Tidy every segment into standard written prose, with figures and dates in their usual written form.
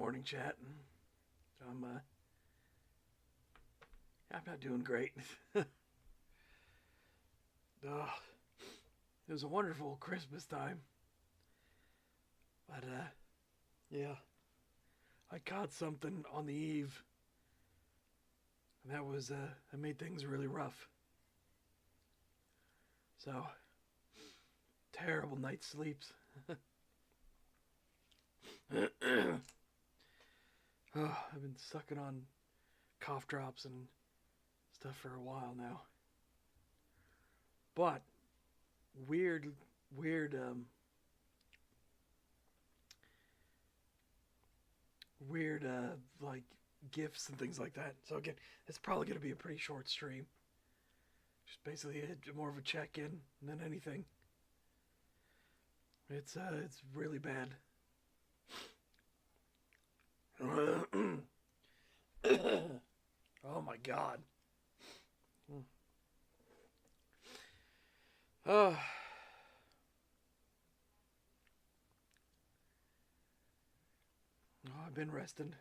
morning chat. I'm not doing great. Oh, it was a wonderful Christmas time, but yeah, I caught something on the eve, and that made things really rough. So terrible night's sleeps. Oh, I've been sucking on cough drops and stuff for a while now. But weird, weird, weird, like gifts and things like that. So again, it's probably going to be a pretty short stream. Just basically more of a check-in than anything. It's really bad. Oh my god. Oh, I've been resting.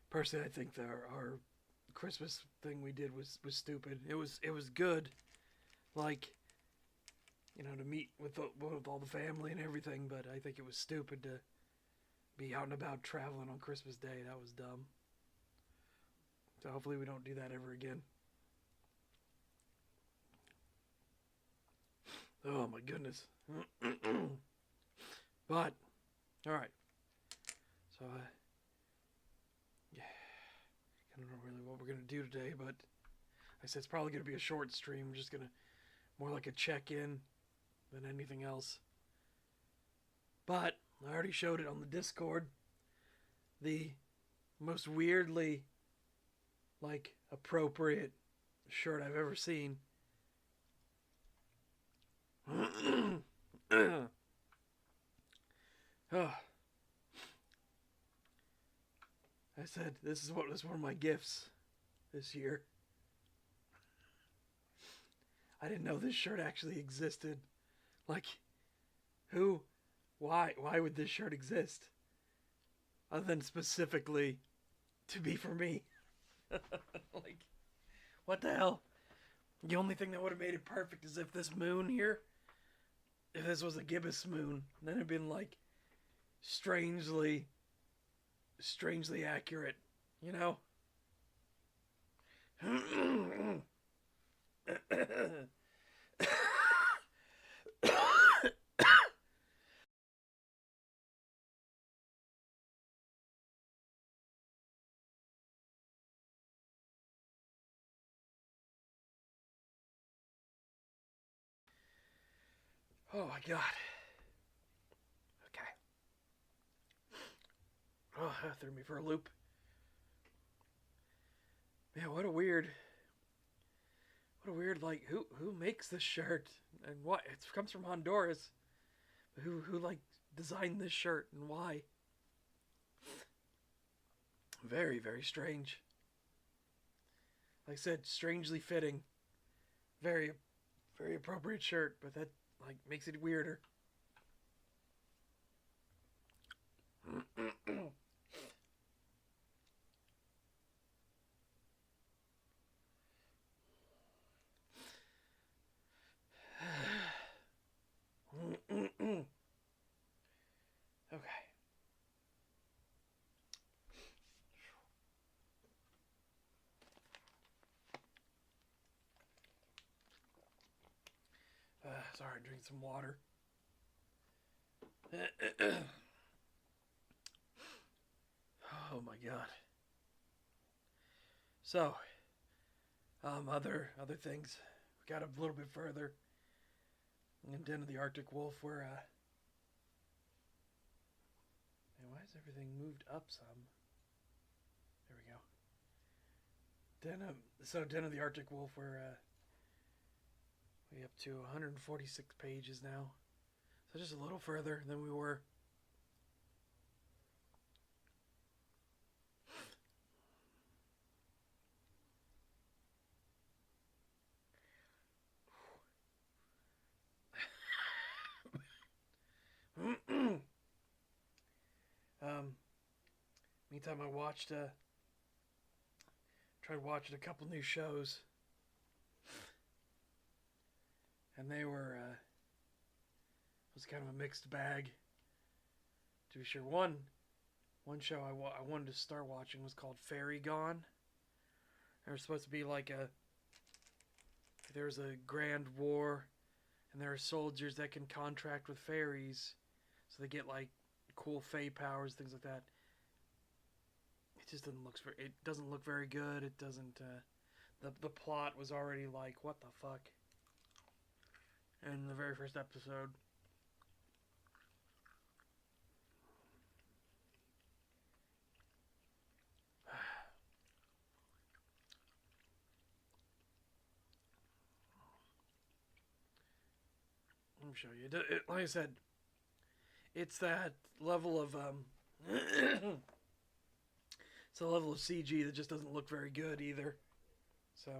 Personally, I think our Christmas thing we did was stupid. It was good, like to meet with all the family and everything. But I think it was stupid to be out and about traveling on Christmas Day. That was dumb. So hopefully we don't do that ever again. Oh my goodness. But all right. So yeah, I don't know really what we're gonna do today, but I said it's probably gonna be a short stream. We're just gonna more like a check-in than anything else. But I already showed it on the Discord. The most weirdly appropriate shirt I've ever seen. Oh. I said this is one of my gifts this year. I didn't know this shirt actually existed. Like, who? Why would this shirt exist? Other than specifically to be for me. Like, what the hell? The only thing that would have made it perfect is if this moon here, if this was a gibbous moon, then it'd been like strangely accurate, you know? Oh my god. Okay. Oh, that threw me for a loop. Man, like who makes this shirt and what? It comes from Honduras. Who like designed this shirt and why? Very, very strange. Like I said, strangely fitting. Very, very appropriate shirt, but that like makes it weirder. Okay. Sorry, drink some water. Oh my god. So, other things. We got a little bit further in Den of the Arctic Wolf, where man, why is everything moved up some? There we go. Den of the Arctic Wolf, where we up to 146 pages now. So just a little further than we were. Anytime I tried watching a couple new shows, and they were, it was kind of a mixed bag. To be sure, one show I wanted to start watching was called Fairy Gone. There was supposed to be like there's a grand war, and there are soldiers that can contract with fairies, so they get like cool fae powers, things like that. It just doesn't look very good. It doesn't. The plot was already like, what the fuck? In the very first episode. Let me show you. Like I said, it's that level of it's a level of CG that just doesn't look very good either. So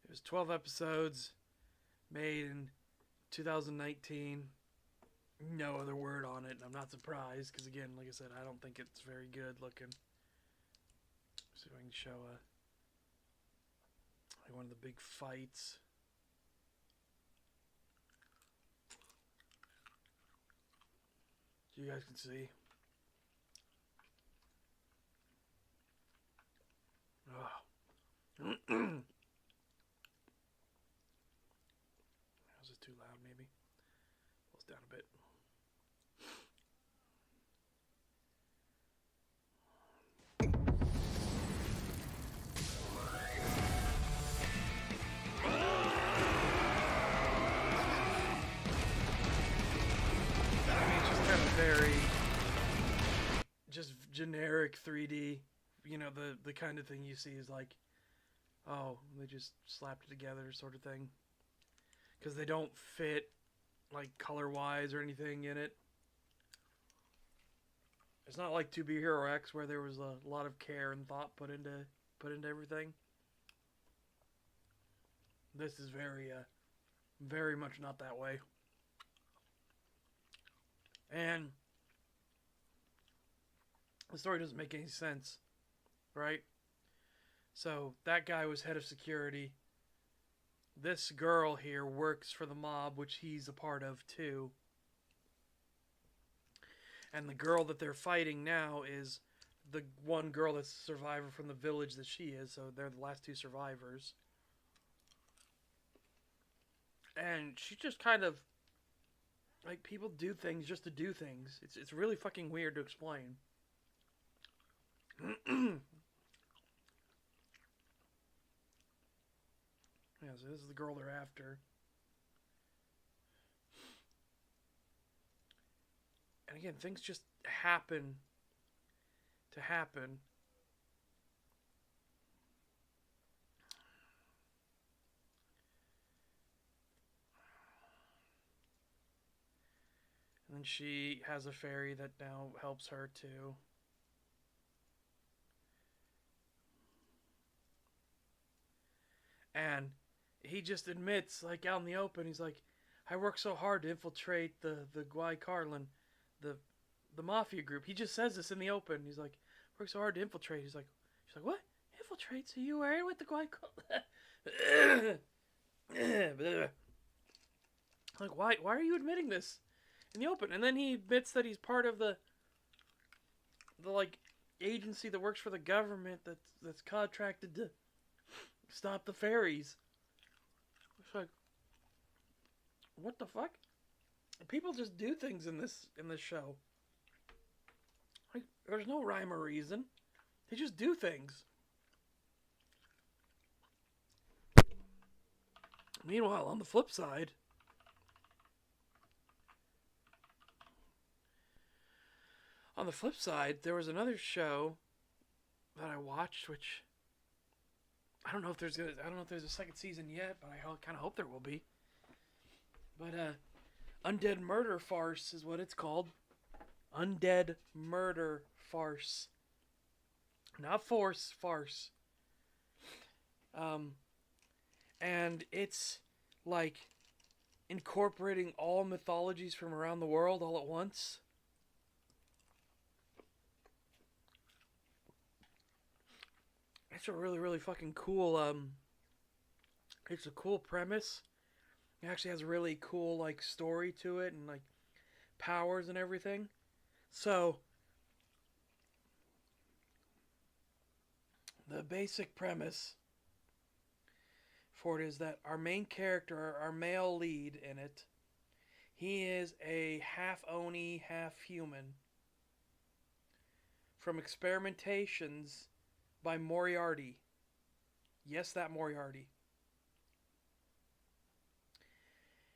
it was 12 episodes made in 2019. No other word on it, and I'm not surprised because, again, like I said, I don't think it's very good looking. See if I can show like one of the big fights. So you guys can see. Oh. Was it too loud, maybe? Pulls down a bit. Very just generic 3D, you know, the kind of thing you see is like, oh, they just slapped it together sort of thing, because they don't fit like color wise or anything in it. It's not like To Be Hero X where there was a lot of care and thought put into everything. This is very much not that way. And the story doesn't make any sense, right? So that guy was head of security. This girl here works for the mob, which he's a part of too. And the girl that they're fighting now is the one girl that's a survivor from the village that she is. So they're the last two survivors. And she just kind of, like, people do things just to do things. It's really fucking weird to explain. Yeah, so this is the girl they're after. And again, things just happen to happen. And then she has a fairy that now helps her too. And he just admits, like, out in the open, he's like, I worked so hard to infiltrate the Guy Carlin, the mafia group. He just says this in the open. He's like, worked so hard to infiltrate. She's like, what? Infiltrate? So you were with the Guy Carlin? Like, why are you admitting this in the open? And then he admits that he's part of the like agency that works for the government that's contracted to stop the fairies. It's like, what the fuck? People just do things in this show. Like, there's no rhyme or reason. They just do things. Meanwhile, on the flip side, there was another show that I watched, which I don't know if there's a second season yet, but I kind of hope there will be. But Undead Murder Farce is what it's called. Undead Murder Farce. Not force, farce. And it's like incorporating all mythologies from around the world all at once. It's a really, really fucking cool, it's a cool premise. It actually has a really cool, like, story to it and, like, powers and everything. So, the basic premise for it is that our main character, our male lead in it, he is a half Oni, half human from experimentations by Moriarty. Yes, that Moriarty.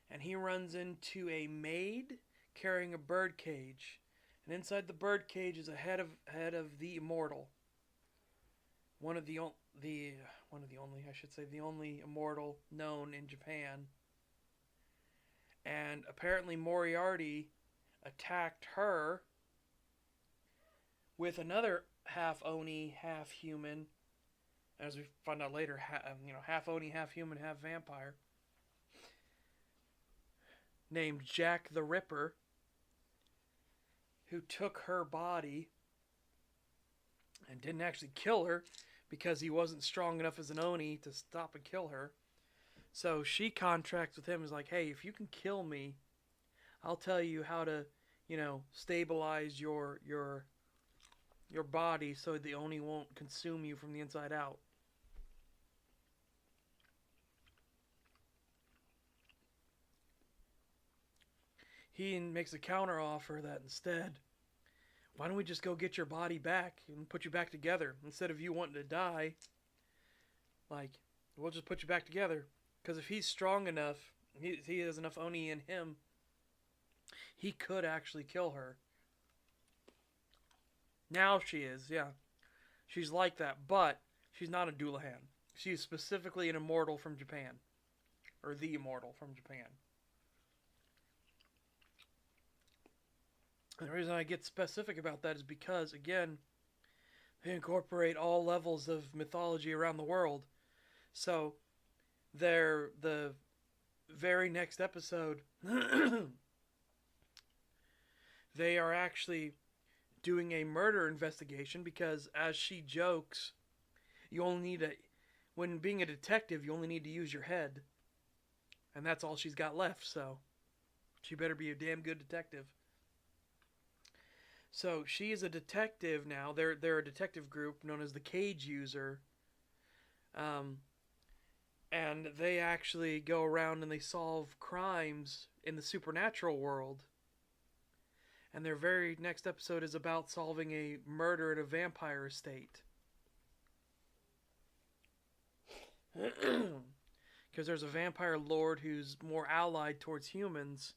And he runs into a maid carrying a bird cage. And inside the bird cage is a head of the immortal. One of the only, I should say, the only immortal known in Japan. And apparently Moriarty attacked her with another half Oni, half human. As we find out later, half Oni, half human, half vampire. Named Jack the Ripper, who took her body and didn't actually kill her because he wasn't strong enough as an Oni to stop and kill her. So she contracts with him, is like, hey, if you can kill me, I'll tell you how to, stabilize your body so the Oni won't consume you from the inside out. He makes a counter offer that instead, why don't we just go get your body back and put you back together? Instead of you wanting to die, like, we'll just put you back together. Because if he's strong enough, he has enough Oni in him, he could actually kill her. Now she is, yeah. She's like that, but she's not a Doulahan. She's specifically an immortal from Japan. Or the immortal from Japan. And the reason I get specific about that is because, again, they incorporate all levels of mythology around the world. So, the very next episode, they are actually doing a murder investigation because, as she jokes, when being a detective, you only need to use your head. And that's all she's got left, so she better be a damn good detective. So she is a detective now. They're a detective group known as the Cage User. And they actually go around and they solve crimes in the supernatural world. And their very next episode is about solving a murder at a vampire estate. Because there's a vampire lord who's more allied towards humans.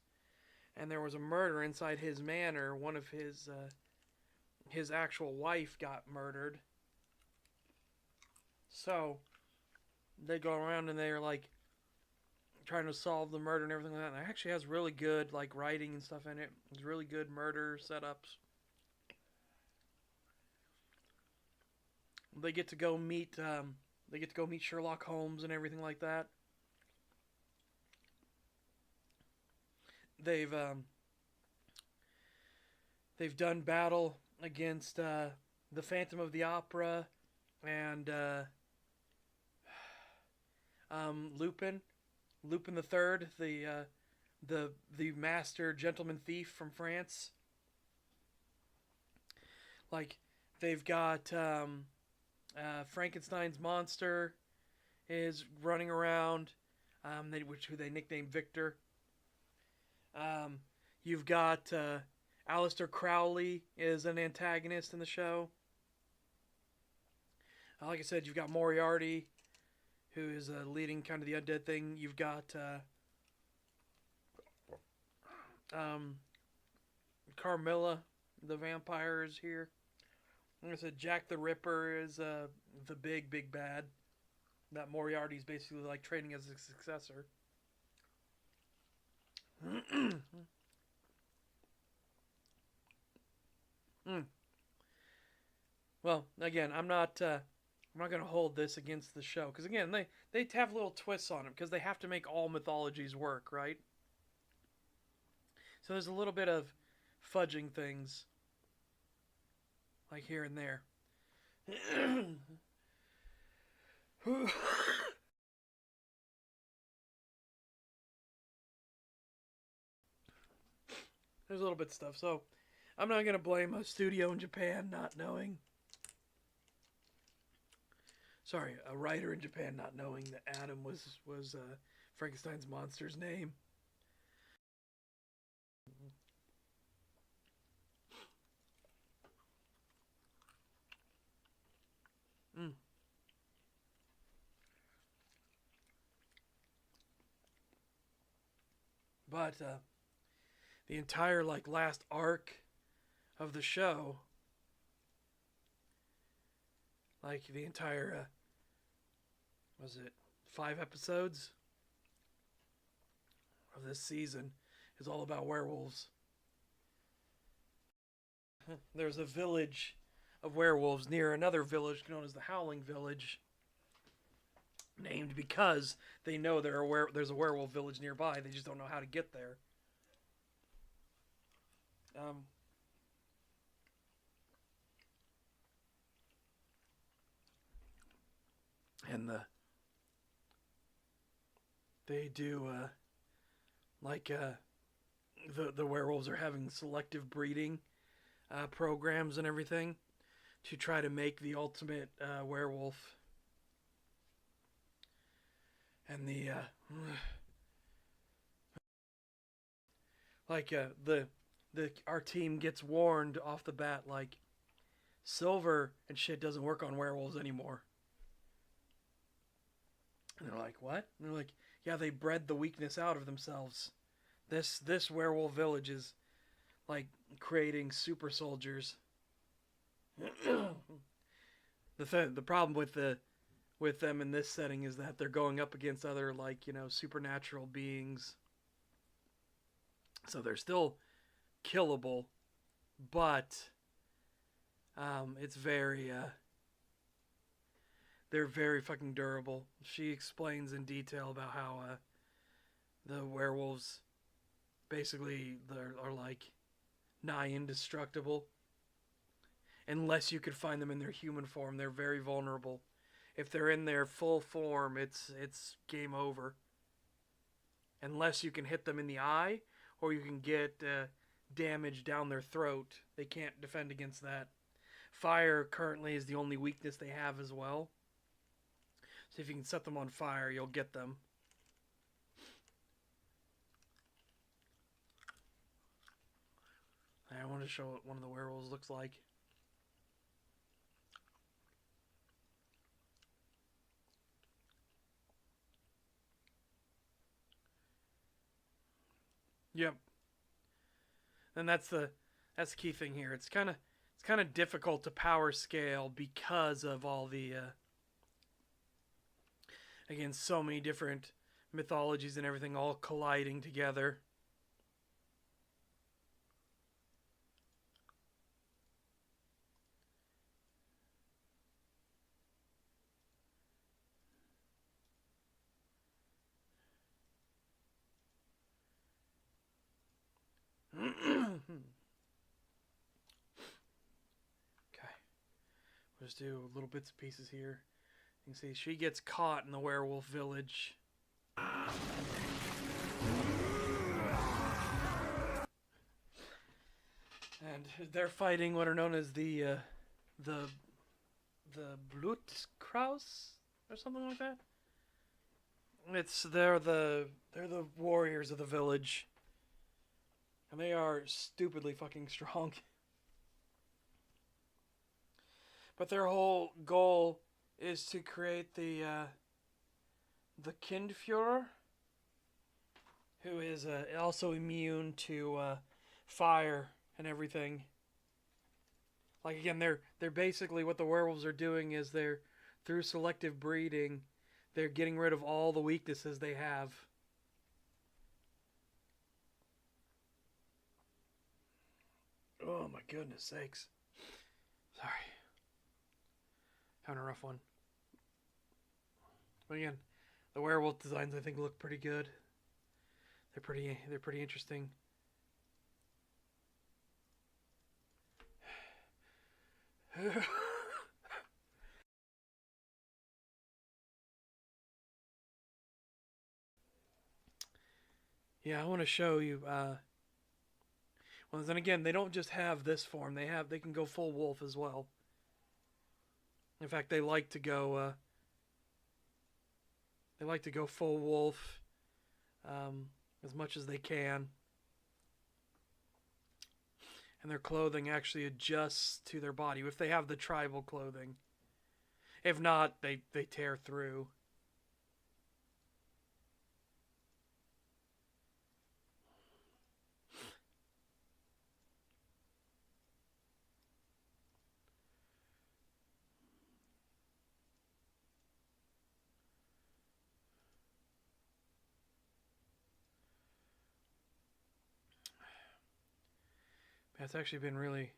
And there was a murder inside his manor. One of his actual wife got murdered. So they go around and they're like trying to solve the murder and everything like that. And it actually has really good like writing and stuff in it. It's really good murder setups. They get to go meet Sherlock Holmes and everything like that. They've done battle against the Phantom of the Opera and Lupin the Third, the master gentleman thief from France. Like they've got Frankenstein's monster is running around, who they nicknamed Victor. You've got Aleister Crowley is an antagonist in the show. Like I said, you've got Moriarty, who is leading kind of the undead thing. You've got Carmilla, the vampire, is here. Like I said, Jack the Ripper is the big bad that Moriarty's basically like training as a successor. Well, again, I'm not going to hold this against the show because again, they have little twists on it because they have to make all mythologies work, right? So there's a little bit of fudging things, like here and there. There's a little bit of stuff. So I'm not going to blame a studio in Japan not knowing. Sorry, a writer in Japan not knowing that Adam was Frankenstein's monster's name. Mm. But the entire like last arc of the show, like the entire was it 5 episodes of this season, is all about werewolves. There's a village of werewolves near another village known as the Howling Village, named because they know there's a werewolf village nearby. They just don't know how to get there. And they do like the werewolves are having selective breeding programs and everything to try to make the ultimate werewolf. And the like the our team gets warned off the bat, like silver and shit doesn't work on werewolves anymore. And they're like, what? And they're like, yeah, they bred the weakness out of themselves. This werewolf village is like creating super soldiers. The problem with them in this setting is that they're going up against other like supernatural beings. So they're still killable, but it's very they're very fucking durable. She explains in detail about how the werewolves basically are like nigh indestructible. Unless you could find them in their human form, they're very vulnerable. If they're in their full form, it's game over. Unless you can hit them in the eye, or you can get damage down their throat, they can't defend against that. Fire currently is the only weakness they have as well. So if you can set them on fire, you'll get them. I want to show what one of the werewolves looks like. Yep. And that's the key thing here. It's kind of difficult to power scale because of all the again, so many different mythologies and everything all colliding together. Okay. We'll just do little bits and pieces here. You can see she gets caught in the werewolf village. And they're fighting what are known as the Blutkraus or something like that. They're the warriors of the village. And they are stupidly fucking strong. But their whole goal is to create the Kindfuhrer, who is also immune to fire and everything. Like again, they're basically what the werewolves are doing is they're through selective breeding, they're getting rid of all the weaknesses they have. Oh my goodness sakes. Sorry. Having a rough one. But again, the werewolf designs I think look pretty good. They're pretty interesting. Yeah, I want to show you. Well, then again, they don't just have this form. They can go full wolf as well. In fact, they like to go. They like to go full wolf as much as they can, and their clothing actually adjusts to their body if they have the tribal clothing. If not, they tear through. It's actually been really.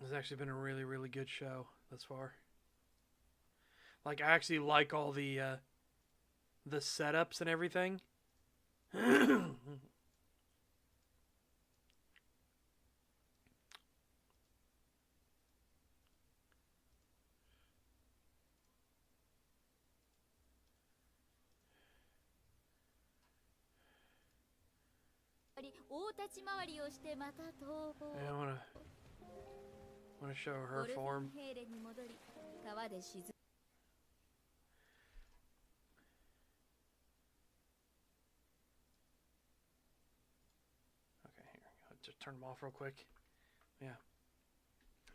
It's actually been a really, really good show thus far. Like, I actually like all the setups and everything. Yeah, I wanna show her form. Okay, here. I'll just turn them off real quick. Yeah.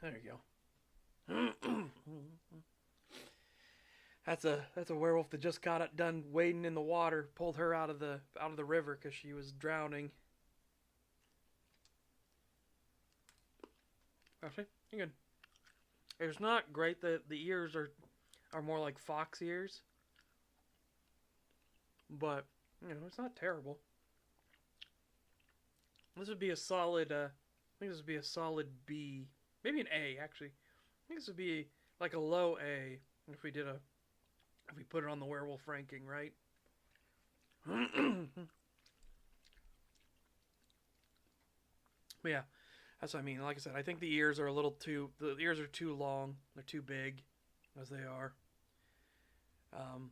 There you go. That's a werewolf that just got it done wading in the water. Pulled her out of the river because she was drowning. Okay, you're good. It's not great. The ears are more like fox ears, but it's not terrible. This would be a solid. I think this would be a solid B, maybe an A actually. I think this would be like a low A if we put it on the werewolf ranking, right? But yeah, that's what I mean. Like I said, I think the ears are the ears are too long. They're too big, as they are. Um,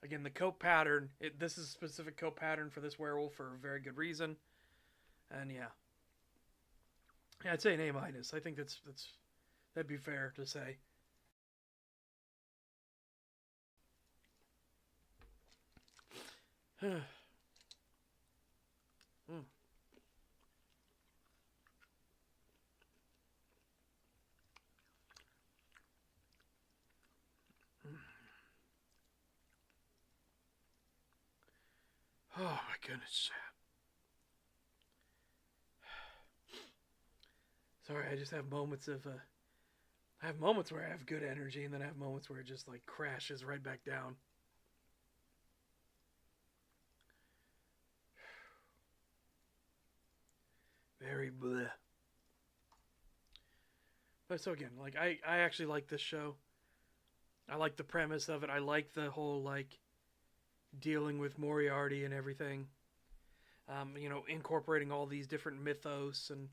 Again, the coat pattern. This is a specific coat pattern for this werewolf for a very good reason. And yeah, I'd say an A minus. I think that'd be fair to say. mm. Oh my goodness. Sorry, I just have moments of I have moments where I have good energy, and then I have moments where it just like crashes right back down. Very bleh. But so again, like I actually like this show. I like the premise of it. I like the whole like dealing with Moriarty and everything. Incorporating all these different mythos and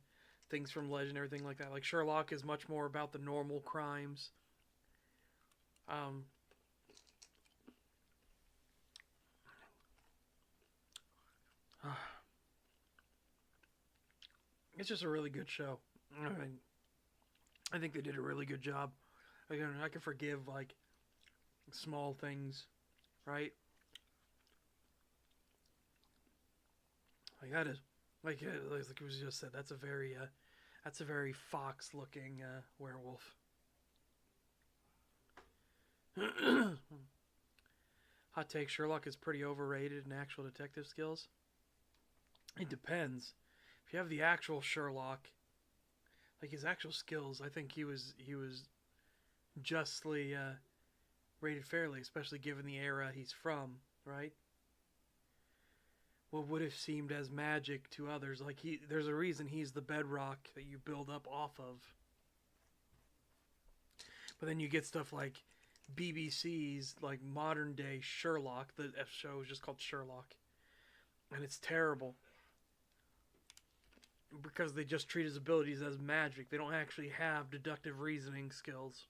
things from legend, everything like that. Like Sherlock is much more about the normal crimes. Um, it's just a really good show. I think they did a really good job. Again, I can forgive like small things, right? Like that is like it was just said. That's a very fox looking werewolf. Hot take: Sherlock is pretty overrated in actual detective skills. It depends. If you have the actual Sherlock, like his actual skills, I think he was justly rated fairly, especially given the era he's from, right? What would have seemed as magic to others, like there's a reason he's the bedrock that you build up off of. But then you get stuff like BBC's like modern day Sherlock. The show is just called Sherlock, and it's terrible. because they just treat his abilities as magic. They don't actually have deductive reasoning skills.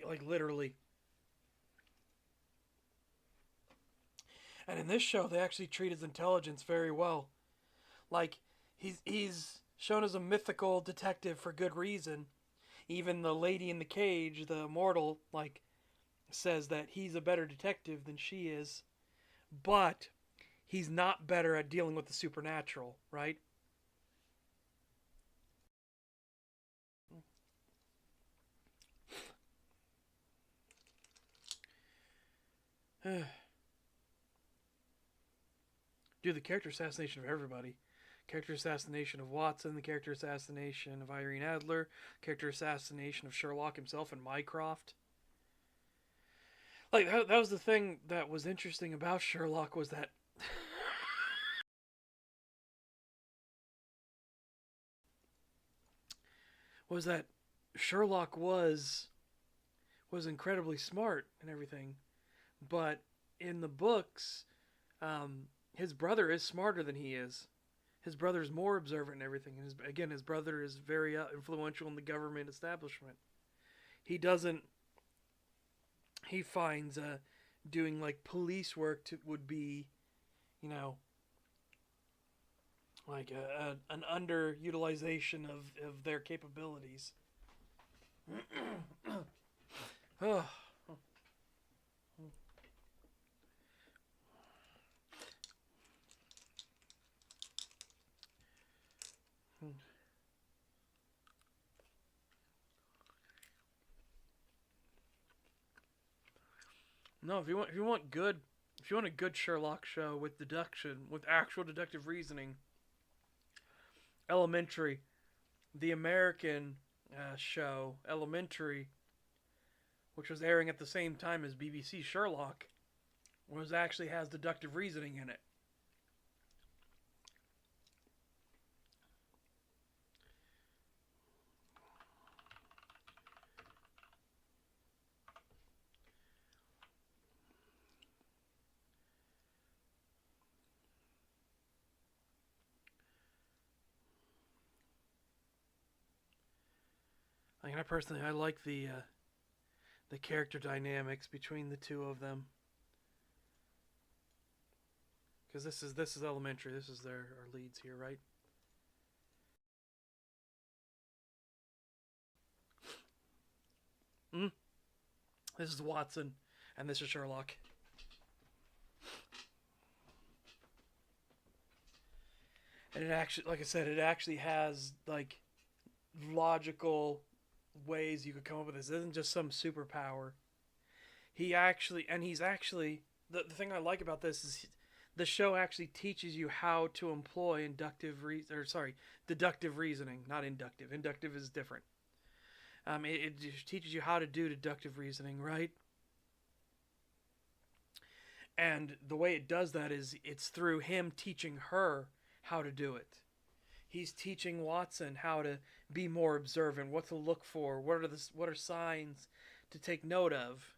Like literally. And in this show, they actually treat his intelligence very well. Like he's shown as a mythical detective for good reason. Even the lady in the cage, the immortal, like says that he's a better detective than she is, but he's not better at dealing with the supernatural, right? Dude, the character assassination of everybody. Character assassination of Watson, the character assassination of Irene Adler, character assassination of Sherlock himself and Mycroft. Like that was the thing that was interesting about Sherlock was that Sherlock was incredibly smart and everything, but in the books, his brother is smarter than he is. His brother is more observant and everything. And his brother is very influential in the government establishment. He doesn't. He finds doing like police work would be, you know, like an underutilization of their capabilities. Oh. No, if you want a good Sherlock show with deduction, with actual deductive reasoning, Elementary, the American show Elementary, which was airing at the same time as BBC Sherlock, was actually has deductive reasoning in it. I personally I like the character dynamics between the two of them, because this is Elementary. This is their our leads here, right? Mm? This is Watson, and this is Sherlock. And it actually, like I said, it actually has like logical ways you could come up with this. It isn't just some superpower. He's actually the thing I like about this is the show actually teaches you how to employ deductive reasoning, not inductive. Inductive is different. It teaches you how to do deductive reasoning, right? And the way it does that is it's through him teaching her how to do it. He's teaching Watson how to be more observant, what to look for, what are signs to take note of.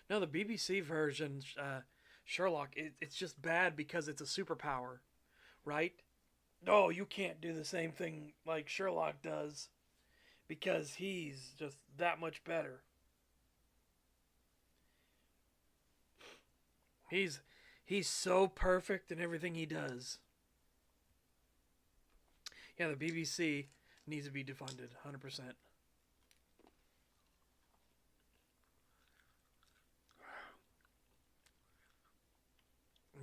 No, the BBC version, Sherlock, it's just bad because it's a superpower, right? Oh, you can't do the same thing like Sherlock does because he's just that much better. He's he's so perfect in everything he does. Yeah, the BBC needs to be defunded, 100%.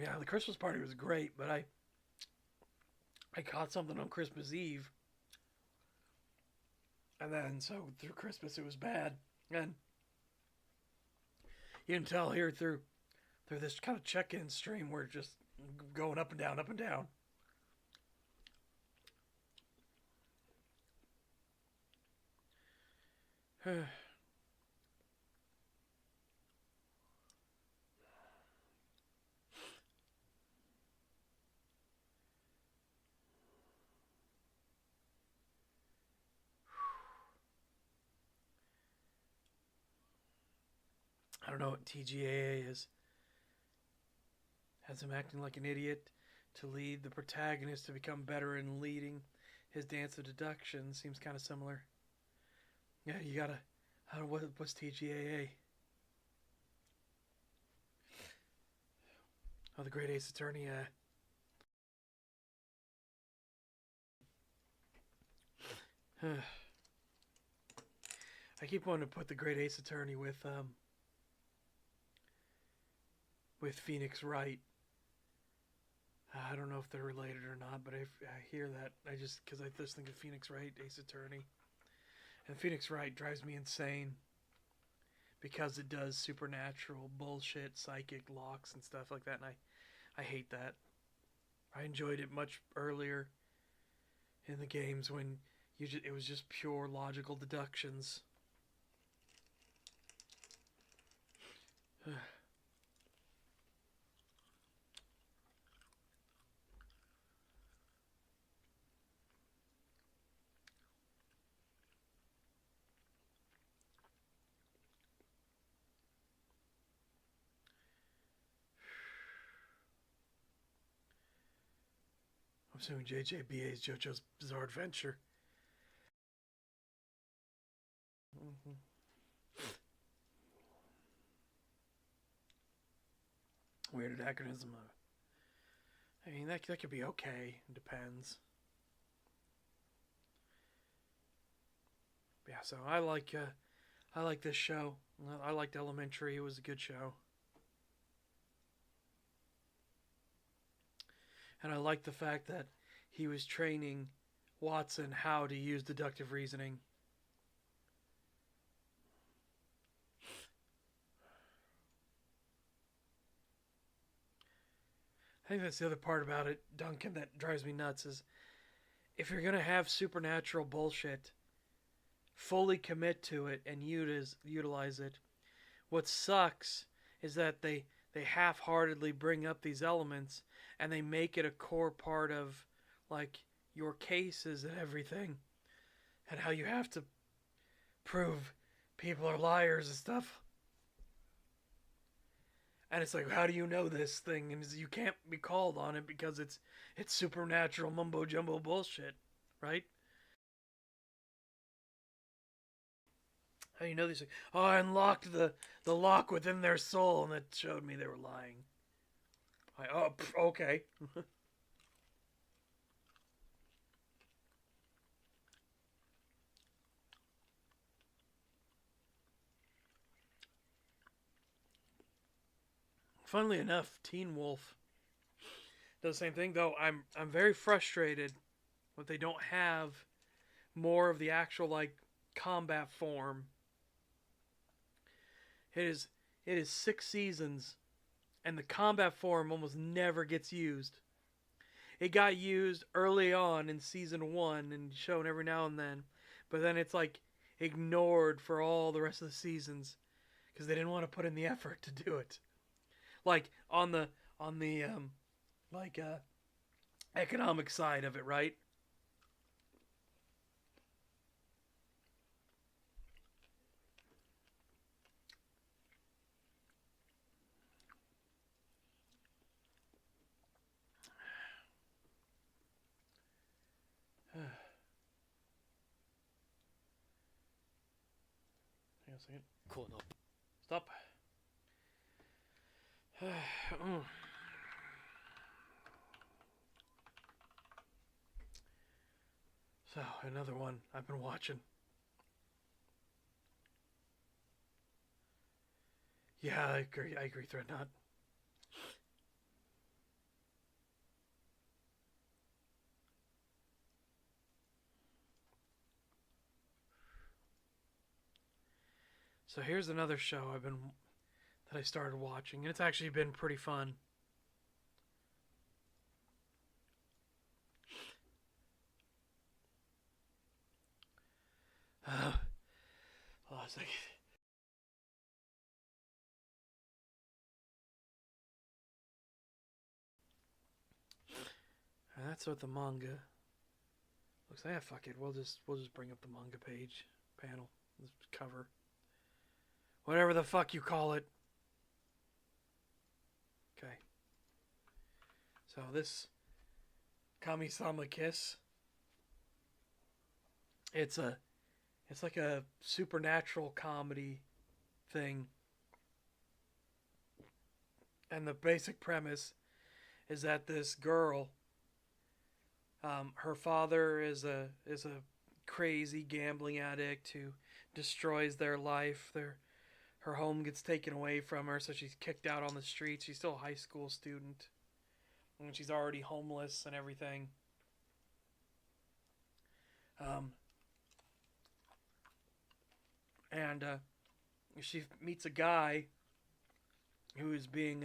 Yeah, the Christmas party was great, but I caught something on Christmas Eve, and then so through Christmas it was bad, and you can tell here through this kind of check-in stream where it's just going up and down, up and down. I don't know what TGAA is. Has him acting like an idiot to lead the protagonist to become better in leading his dance of deduction. Seems kind of similar. Yeah, you gotta. I don't know what's TGAA. Oh, the Great Ace Attorney. I keep wanting to put the Great Ace Attorney with Phoenix Wright. I don't know if they're related or not, but I hear that I just think of Phoenix Wright, Ace Attorney, and Phoenix Wright drives me insane because it does supernatural bullshit, psychic locks and stuff like that, and I hate that. I enjoyed it much earlier in the games when it was just pure logical deductions. I'm assuming JJBA's JoJo's Bizarre Adventure. Mm-hmm. Weird anachronism. I mean, that could be okay. It depends. Yeah, so I like this show. I liked Elementary. It was a good show. And I like the fact that he was training Watson how to use deductive reasoning. I think that's the other part about it, Duncan, that drives me nuts is if you're going to have supernatural bullshit, fully commit to it and utilize it. What sucks is that they half-heartedly bring up these elements and they make it a core part of like your cases and everything and how you have to prove people are liars and stuff. And it's like, how do you know this thing? And you can't be called on it because it's supernatural mumbo jumbo bullshit, right? How do you know these things? Oh, I unlocked the lock within their soul, and it showed me they were lying. Okay. Funnily enough, Teen Wolf does the same thing. Though I'm very frustrated that they don't have more of the actual like combat form. It is 6 seasons, and the combat form almost never gets used. It got used early on in season 1 and shown every now and then, but then it's like ignored for all the rest of the seasons because they didn't want to put in the effort to do it. Like on the like economic side of it, right? Hang on a second. Cool. No. Stop. So another one I've been watching. Yeah, I agree. Threadnought. So here's another show that I started watching, and it's actually been pretty fun. Hold on a second. And that's what the manga looks like. Yeah, fuck it. We'll just bring up the manga page panel, this cover, whatever the fuck you call it. So this Kami-sama Kiss, it's a it's like a supernatural comedy thing, and the basic premise is that this girl, her father is a crazy gambling addict who destroys their life. Her home gets taken away from her, so she's kicked out on the streets. She's still a high school student, and she's already homeless and everything. Um, and she meets a guy who is being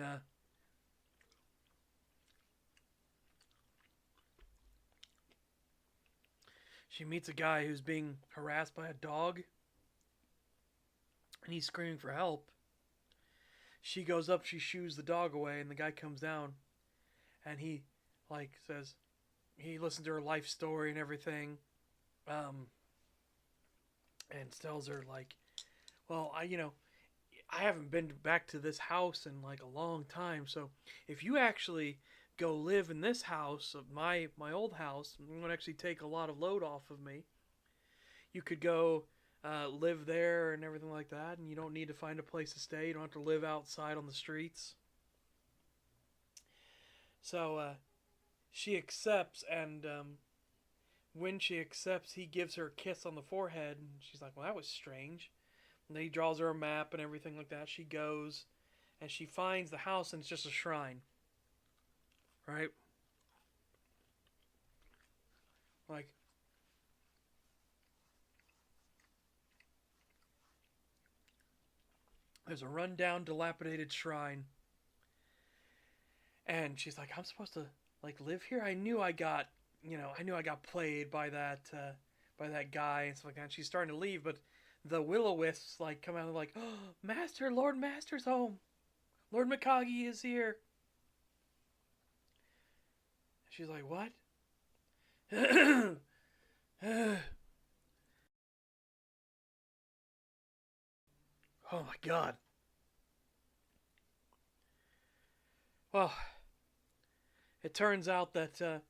she meets a guy who's being harassed by a dog, and he's screaming for help. She goes up, she shoos the dog away, and the guy comes down, and he says he listens to her life story and everything, um, and tells her well, I haven't been back to this house in like a long time, so if you actually go live in this house of my old house, it would actually take a lot of load off of me. You could go live there and everything like that, and you don't need to find a place to stay. You don't have to live outside on the streets. So she accepts, and when she accepts, he gives her a kiss on the forehead, and she's like, "Well, that was strange." And then he draws her a map and everything like that. She goes, and she finds the house, and it's just a shrine, right? Like, there's a rundown, dilapidated shrine, and she's like, "I'm supposed to live here. I knew I got played by that guy and stuff like that." And she's starting to leave, but the will-o-wisps come out and like, "Oh, Master, Lord Master's home. Lord Mikagi is here." She's like, "What?" Oh my god. Well, it turns out that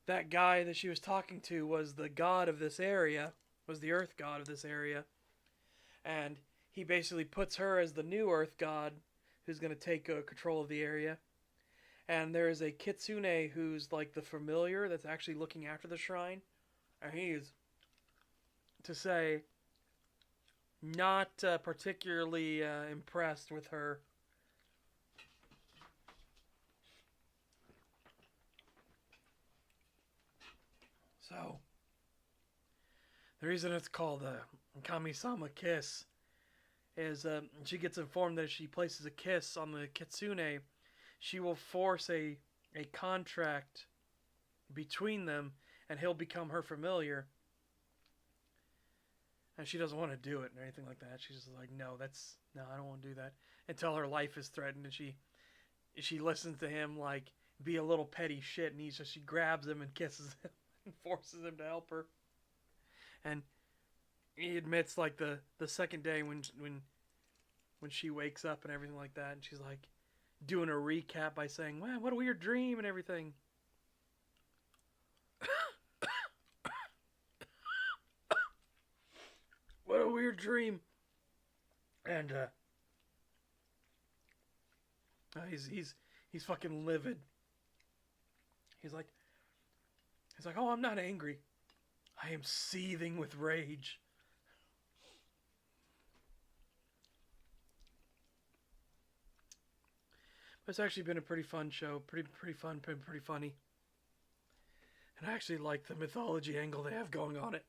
that guy that she was talking to was the god of this area, was the earth god of this area, and he basically puts her as the new earth god who's going to take control of the area. And there is a kitsune who's like the familiar that's actually looking after the shrine, and he's, to say, not particularly impressed with her. So the reason it's called a Kami-sama Kiss is she gets informed that if she places a kiss on the kitsune, she will force a contract between them, and he'll become her familiar. And she doesn't want to do it or anything like that. She's just like, no, I don't want to do that. Until her life is threatened, and she listens to him be a little petty shit, and she grabs him and kisses him and forces him to help her. And he admits the second day when she wakes up and everything like that, and she's doing a recap by saying, "Wow, what a weird dream," and everything. What a weird dream. And he's fucking livid. He's like, "Oh, I'm not angry. I am seething with rage." It's actually been a pretty fun show, pretty fun, pretty funny, and I actually like the mythology angle they have going on it.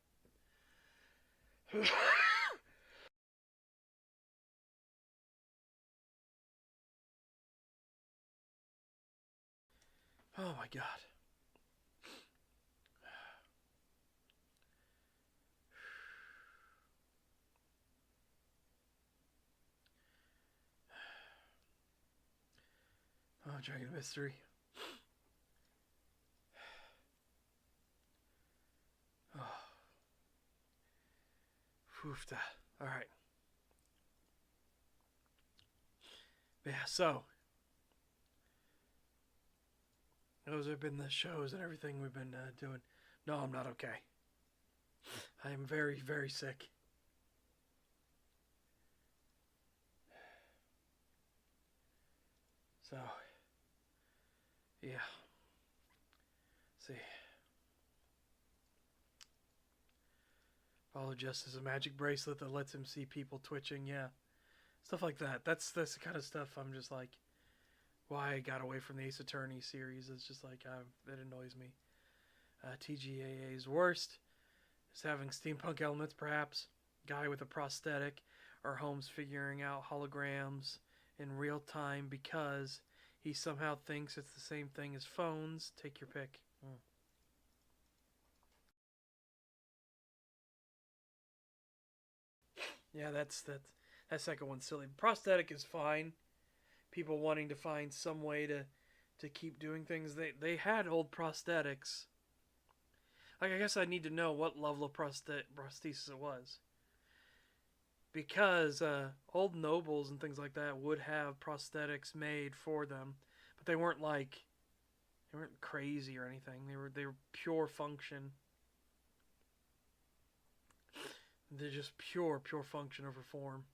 Oh my god. Oh, Dragon Mystery. Oh. Foofta. Alright. Yeah, so Those have been the shows and everything we've been doing. No, I'm not okay. I am very, very sick. So, yeah. See. Follow Justice, a magic bracelet that lets him see people twitching. Yeah. Stuff like that. That's the kind of stuff I'm just like, why I got away from the Ace Attorney series. It's just like, it annoys me. TGAA's worst is having steampunk elements, perhaps. Guy with a prosthetic, or Holmes figuring out holograms in real time because he somehow thinks it's the same thing as phones. Take your pick. Yeah, that second one's silly. Prosthetic is fine. People wanting to find some way to keep doing things. They had old prosthetics. Like, I guess I need to know what level of prosthesis it was, because old nobles and things like that would have prosthetics made for them, but they weren't crazy or anything. They were pure function. They're just pure function over form.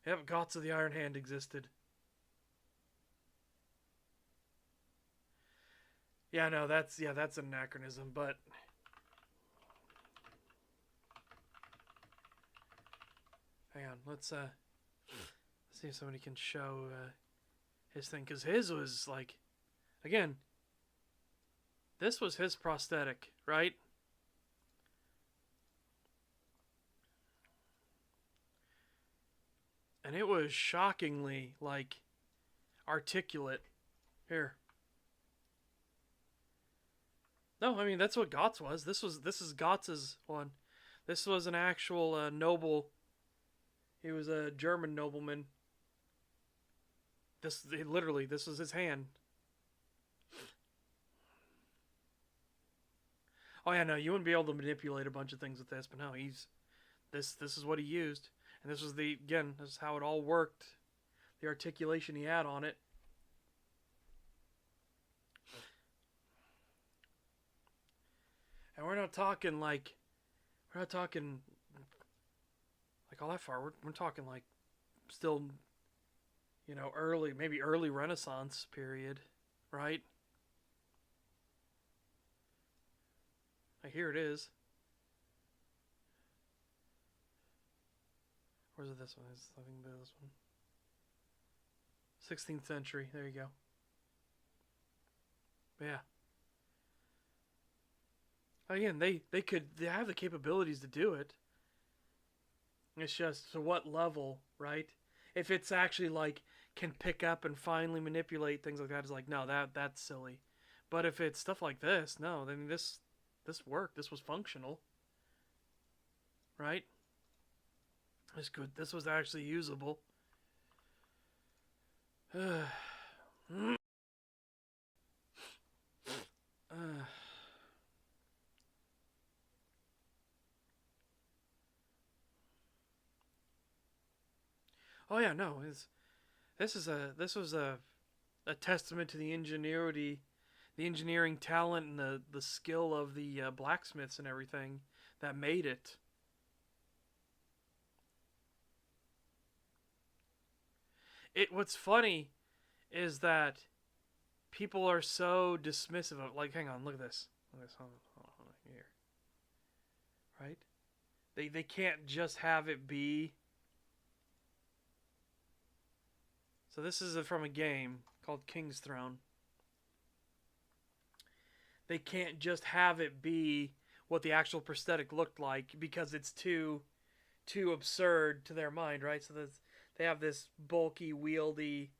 Yep, Gods of the Iron Hand existed. Yeah, no, that's an anachronism, but hang on, let's see if somebody can show his thing, because his was like, again, this was his prosthetic, right? And it was shockingly like articulate. Here. No, I mean that's what Gotts was. This is Gotts's one. This was an actual noble. He was a German nobleman. Literally, this was his hand. Oh yeah, no, you wouldn't be able to manipulate a bunch of things with this, but no, this is what he used, and this is how it all worked. The articulation he had on it. And we're not talking like all that far. We're talking like still, maybe early Renaissance period, right? Here it is. Where's this one? Is something about this one? 16th century. There you go. Yeah. Again, they have the capabilities to do it. It's just to what level, right? If it's actually like can pick up and finally manipulate things like that, it's like no, that's silly. But if it's stuff like this, no, then this worked. This was functional, right? It's good. This was actually usable. uh, oh yeah, no, this was a testament to the ingenuity, the engineering talent, and the skill of the blacksmiths and everything that made it. What's funny is that people are so dismissive of, like, hang on, look at this. Look at this. Hold on here. Right? They can't just have it be. So this is from a game called King's Throne. They can't just have it be what the actual prosthetic looked like because it's too absurd to their mind, right? So they have this bulky, wieldy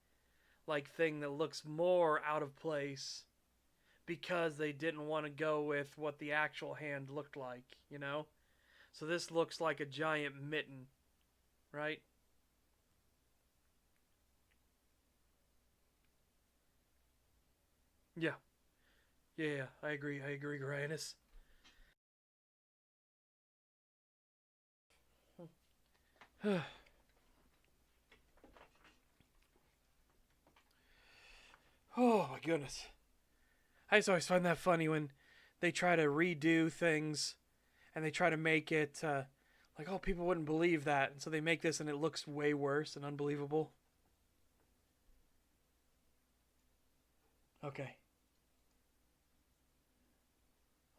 like thing that looks more out of place because they didn't want to go with what the actual hand looked like. So this looks like a giant mitten, right? Yeah. Yeah, I agree. I agree, Grandis. Oh my goodness. I just always find that funny when they try to redo things and they try to make it like, oh, people wouldn't believe that. And so they make this and it looks way worse and unbelievable. Okay.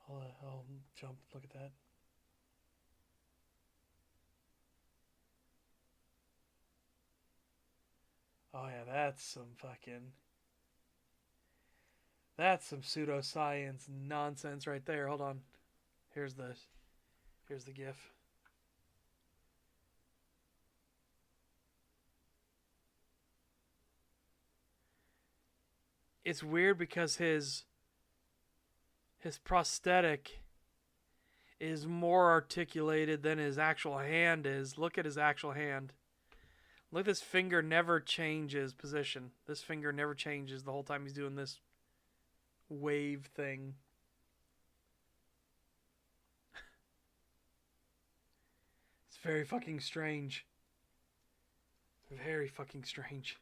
I'll jump. Look at that. Oh, yeah, that's some fucking. That's some pseudoscience nonsense right there. Hold on. Here's the. Here's the GIF. It's weird because his prosthetic is more articulated than his actual hand is. Look at his actual hand. Look, this finger never changes position. This finger never changes the whole time he's doing this wave thing. It's very fucking strange. Very fucking strange.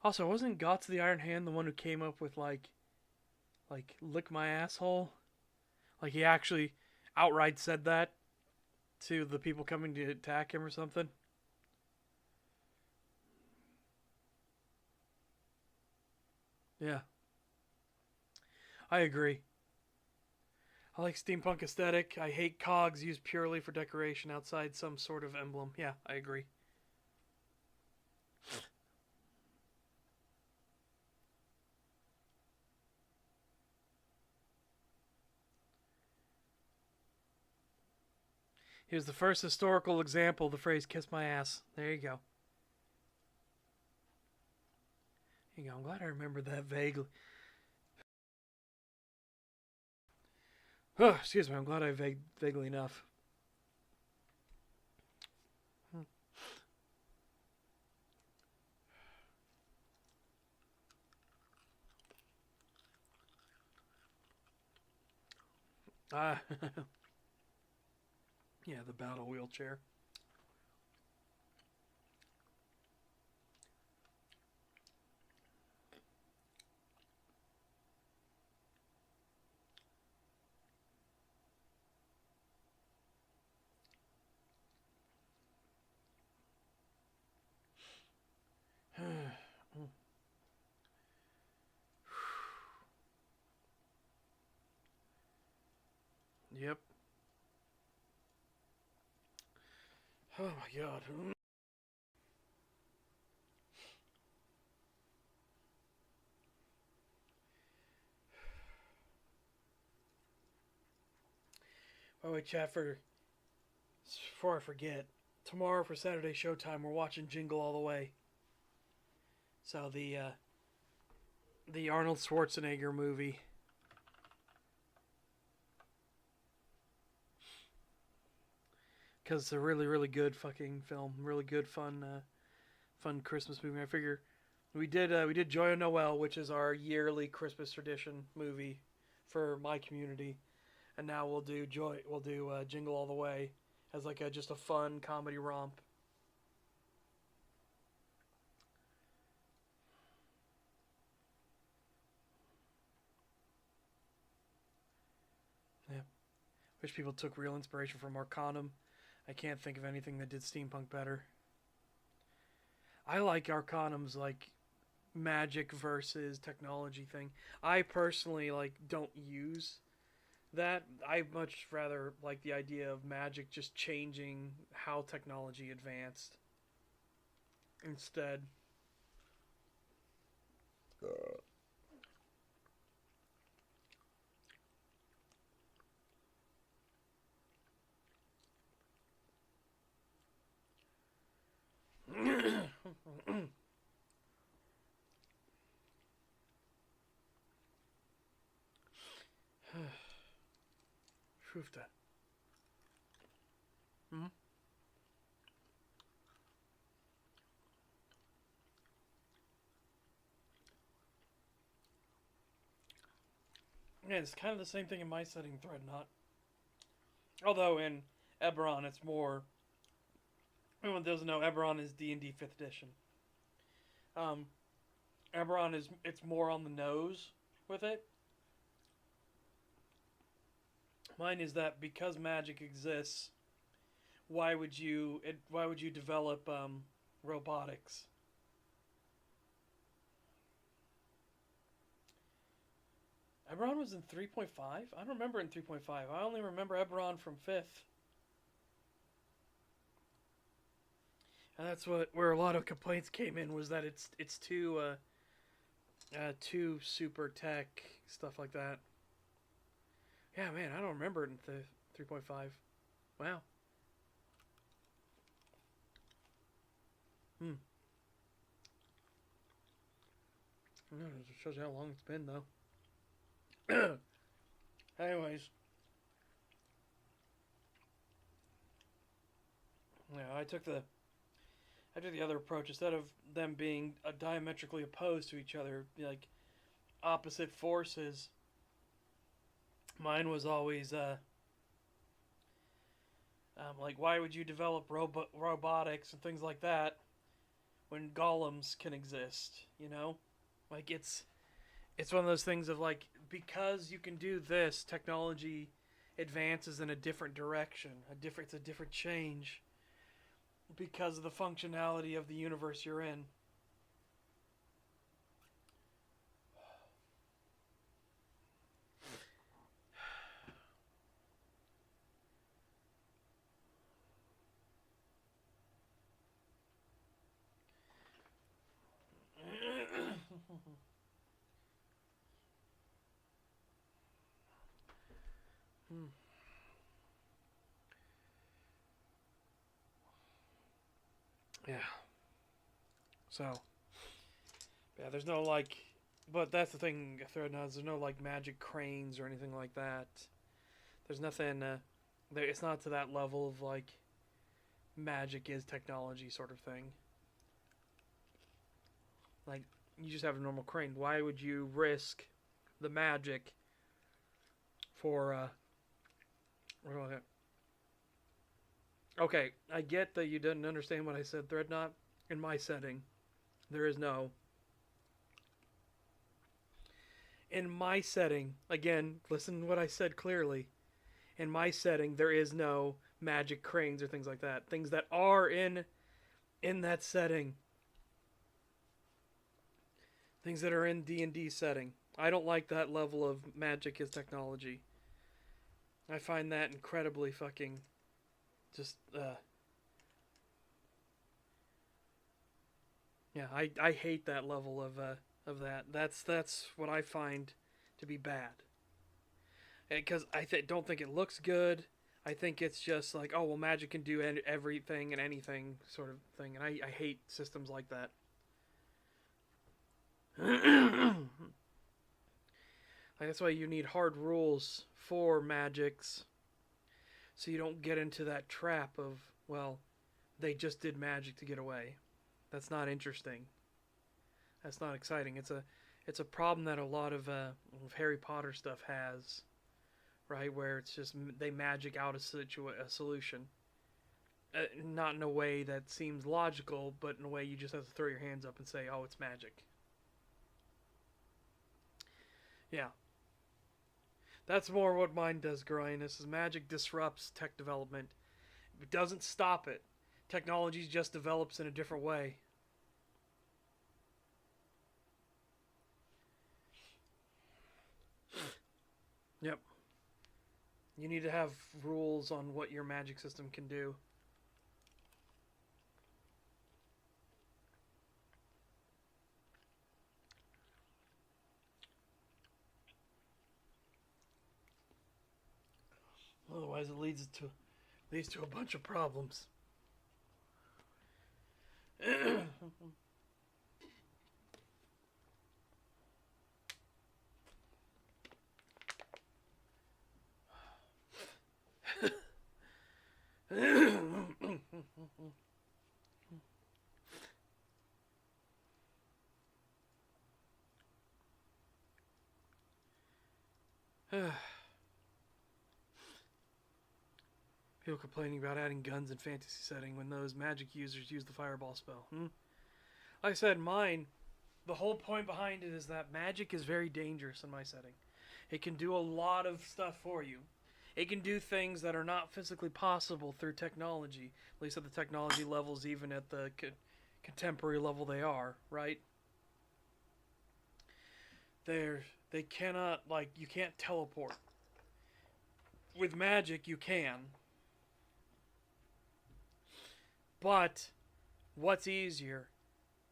Also, wasn't Gots the Iron Hand the one who came up with like lick my asshole? Like he actually outright said that to the people coming to attack him or something? Yeah, I agree. I like steampunk aesthetic. I hate cogs used purely for decoration outside some sort of emblem. Yeah, I agree. Here's the first historical example of the phrase kiss my ass. There you go. There you go. I'm glad I remember that vaguely. Oh, excuse me. I'm glad I vaguely enough. Ah, yeah, the battle wheelchair. Yep. Oh my god. By the way, chat, before I forget, tomorrow for Saturday Showtime, we're watching Jingle All the Way. So the Arnold Schwarzenegger movie. Because it's a really, really good fucking film. Really good, fun Christmas movie. I figure we did Joy of Noel, which is our yearly Christmas tradition movie for my community, and now we'll do Jingle All the Way as like just a fun comedy romp. Yeah, wish people took real inspiration from Arcanum. I can't think of anything that did steampunk better. I like Arcanum's like magic versus technology thing. I personally like don't use that. I much rather like the idea of magic just changing how technology advanced instead. Kufta. Hmm? Yeah, it's kind of the same thing in my setting, Threadnought. Although in Eberron, it's more. Anyone doesn't know, Eberron is D&D 5th edition. Um, Eberron is it's more on the nose with it. Mine is that because magic exists, why would you develop robotics? Eberron was in 3.5? I don't remember in 3.5. I only remember Eberron from 5th. And that's where a lot of complaints came in, was that it's too super tech, stuff like that. Yeah, man, I don't remember it in 3.5. Wow. Hmm. No, it shows you how long it's been, though. Anyways, yeah, I took the other approach. Instead of them being diametrically opposed to each other, like opposite forces, mine was always like, why would you develop robotics and things like that when golems can exist? You know, like it's one of those things of like, because you can do this, technology advances in a different direction. It's a different change because of the functionality of the universe you're in. Hmm. Yeah. So, yeah, there's no like, but that's the thing. There's no like magic cranes or anything like that. There's nothing. It's not to that level of like magic is technology sort of thing. Like, you just have a normal crane. Why would you risk the magic for okay, I get that you didn't understand what I said, Threadnought. In my setting, there is no. In my setting, again, listen to what I said clearly. In my setting, there is no magic cranes or things like that. Things that are in that setting. Things that are in D&D setting. I don't like that level of magic as technology. I find that incredibly fucking just yeah, I hate that level of that. That's what I find to be bad. Because don't think it looks good. I think it's just like, oh well, magic can do everything and anything sort of thing, and I hate systems like that. Like, that's why you need hard rules for magics, so you don't get into that trap of, well, they just did magic to get away. That's not interesting. That's not exciting. It's a problem that a lot of Harry Potter stuff has, right? Where it's just they magic out a solution, not in a way that seems logical, but in a way you just have to throw your hands up and say, "Oh, it's magic." Yeah, that's more what mine does, Grynus, is magic disrupts tech development. It doesn't stop it. Technology just develops in a different way. Yep. You need to have rules on what your magic system can do. Otherwise, it leads to a bunch of problems. People complaining about adding guns in fantasy setting when those magic users use the fireball spell. Like I said, mine, the whole point behind it is that magic is very dangerous in my setting. It can do a lot of stuff for you. It can do things that are not physically possible through technology, at least at the technology levels, even at the contemporary level they are, right? They cannot, like, you can't teleport. With magic, you can. But what's easier?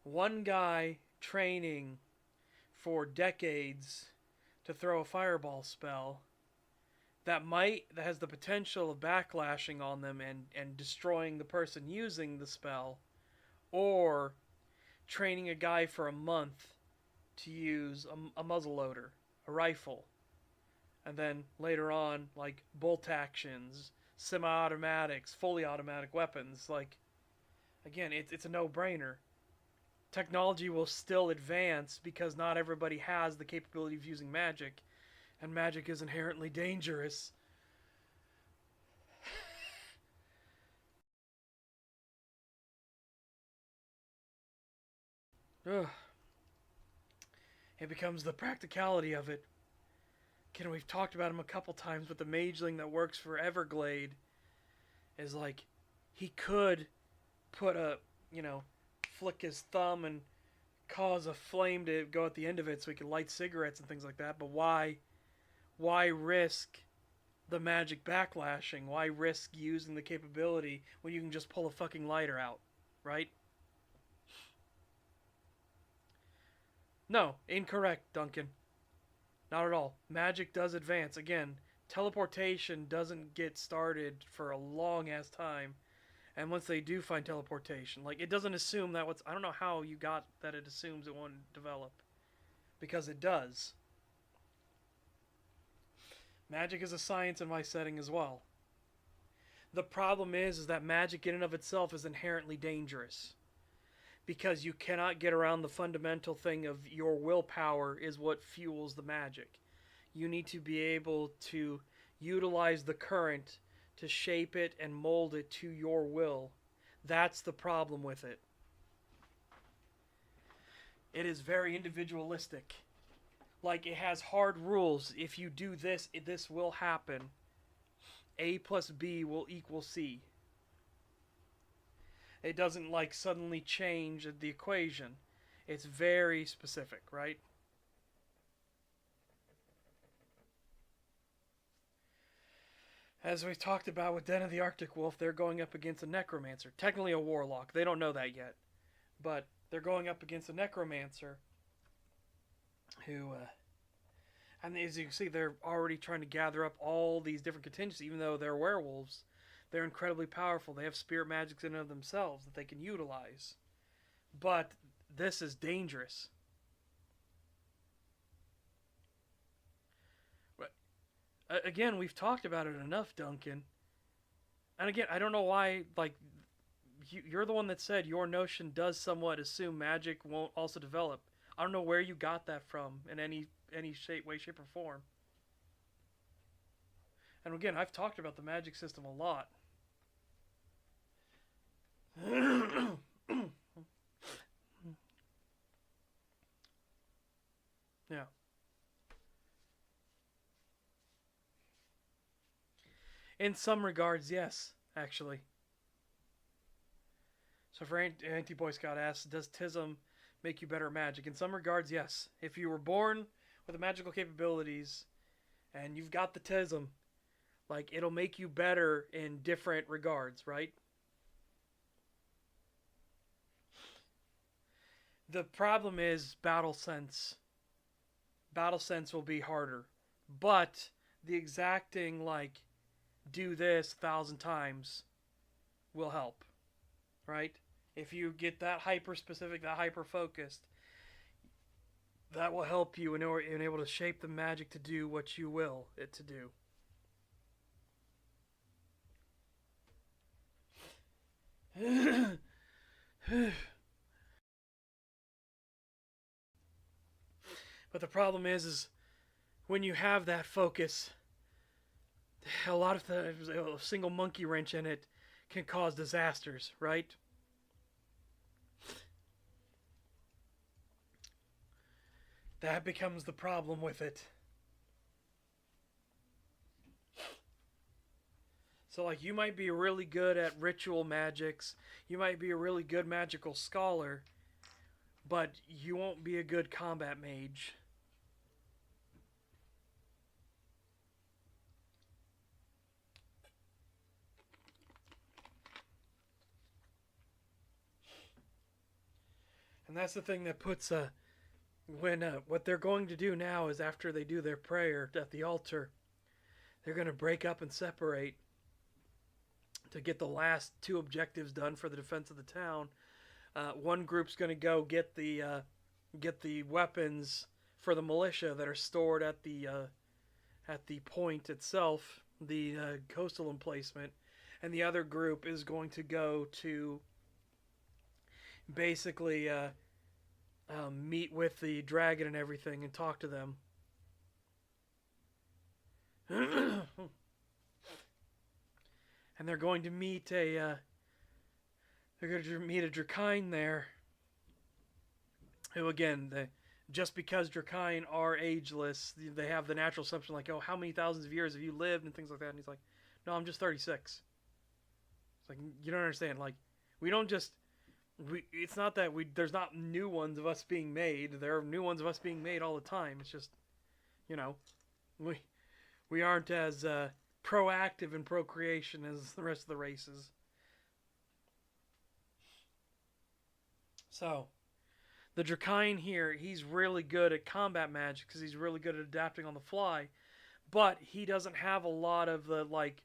One guy training for decades to throw a fireball spell that has the potential of backlashing on them and destroying the person using the spell, or training a guy for a month to use a muzzleloader, a rifle, and then later on, like, bolt actions, semi-automatics, fully automatic weapons. Like, again, it's a no-brainer. Technology will still advance because not everybody has the capability of using magic, and magic is inherently dangerous. Ugh. It becomes the practicality of it. Again, we've talked about him a couple times, but the mageling that works for Everglade is like, he could put flick his thumb and cause a flame to go at the end of it so he can light cigarettes and things like that, but why risk the magic backlashing? Why risk using the capability when you can just pull a fucking lighter out, right? No, incorrect, Duncan. Not at all. Magic does advance. Again, teleportation doesn't get started for a long ass time. And once they do find teleportation, like, it doesn't assume that I don't know how you got that it assumes it won't develop. Because it does. Magic is a science in my setting as well. The problem is that magic in and of itself is inherently dangerous. Because you cannot get around the fundamental thing of your willpower is what fuels the magic. You need to be able to utilize the current to shape it and mold it to your will. That's the problem with it. It is very individualistic. Like, it has hard rules. If you do this, this will happen. A plus B will equal C. It doesn't, like, suddenly change the equation. It's very specific, right? As we've talked about with Den of the Arctic Wolf, they're going up against a necromancer. Technically a warlock. They don't know that yet. But they're going up against a necromancer who, and as you can see, they're already trying to gather up all these different contingencies. Even though they're werewolves, they're incredibly powerful. They have spirit magics in and of themselves that they can utilize. But this is dangerous. Again, we've talked about it enough, Duncan. And again, I don't know why, like, you're the one that said your notion does somewhat assume magic won't also develop. I don't know where you got that from in any shape, way, shape, or form. And again, I've talked about the magic system a lot. Yeah. In some regards, yes, actually. So for Anti-Boy Scout asks, does Tism make you better at magic? In some regards, yes. If you were born with the magical capabilities and you've got the Tism, like, it'll make you better in different regards, right? The problem is battle sense. Battle sense will be harder. But the exacting, like, do this 1,000 times will help, right? If you get that hyper specific, that hyper focused, that will help you in able to shape the magic to do what you will it to do. But the problem is when you have that focus, a lot of times a single monkey wrench in it can cause disasters, right? That becomes the problem with it. So, like, you might be really good at ritual magics, you might be a really good magical scholar, but you won't be a good combat mage. And that's the thing that puts when what they're going to do now is after they do their prayer at the altar, they're going to break up and separate to get the last two objectives done for the defense of the town. One group's going to go get the weapons for the militia that are stored at the point itself, the coastal emplacement, and the other group is going to go to basically meet with the dragon and everything and talk to them. And they're going to meet a Drakine there, who again, just because Drakine are ageless, they have the natural assumption like, oh, how many thousands of years have you lived and things like that. And he's like, no, I'm just 36. It's like, you don't understand. Like, we don't just it's not that there's not new ones of us being made. There are new ones of us being made all the time. It's just, you know, we aren't as proactive in procreation as the rest of the races. So, the Drakine here, he's really good at combat magic because he's really good at adapting on the fly, but he doesn't have a lot of the like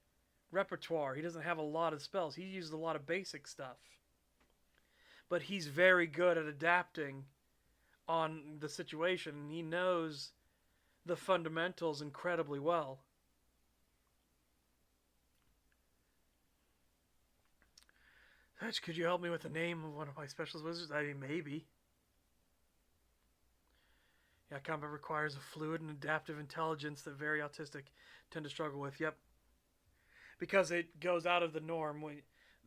repertoire. He doesn't have a lot of spells. He uses a lot of basic stuff. But he's very good at adapting on the situation, and he knows the fundamentals incredibly well. Hutch, could you help me with the name of one of my specialist wizards? I mean, maybe. Yeah, combat requires a fluid and adaptive intelligence that very autistic tend to struggle with. Yep. Because it goes out of the norm.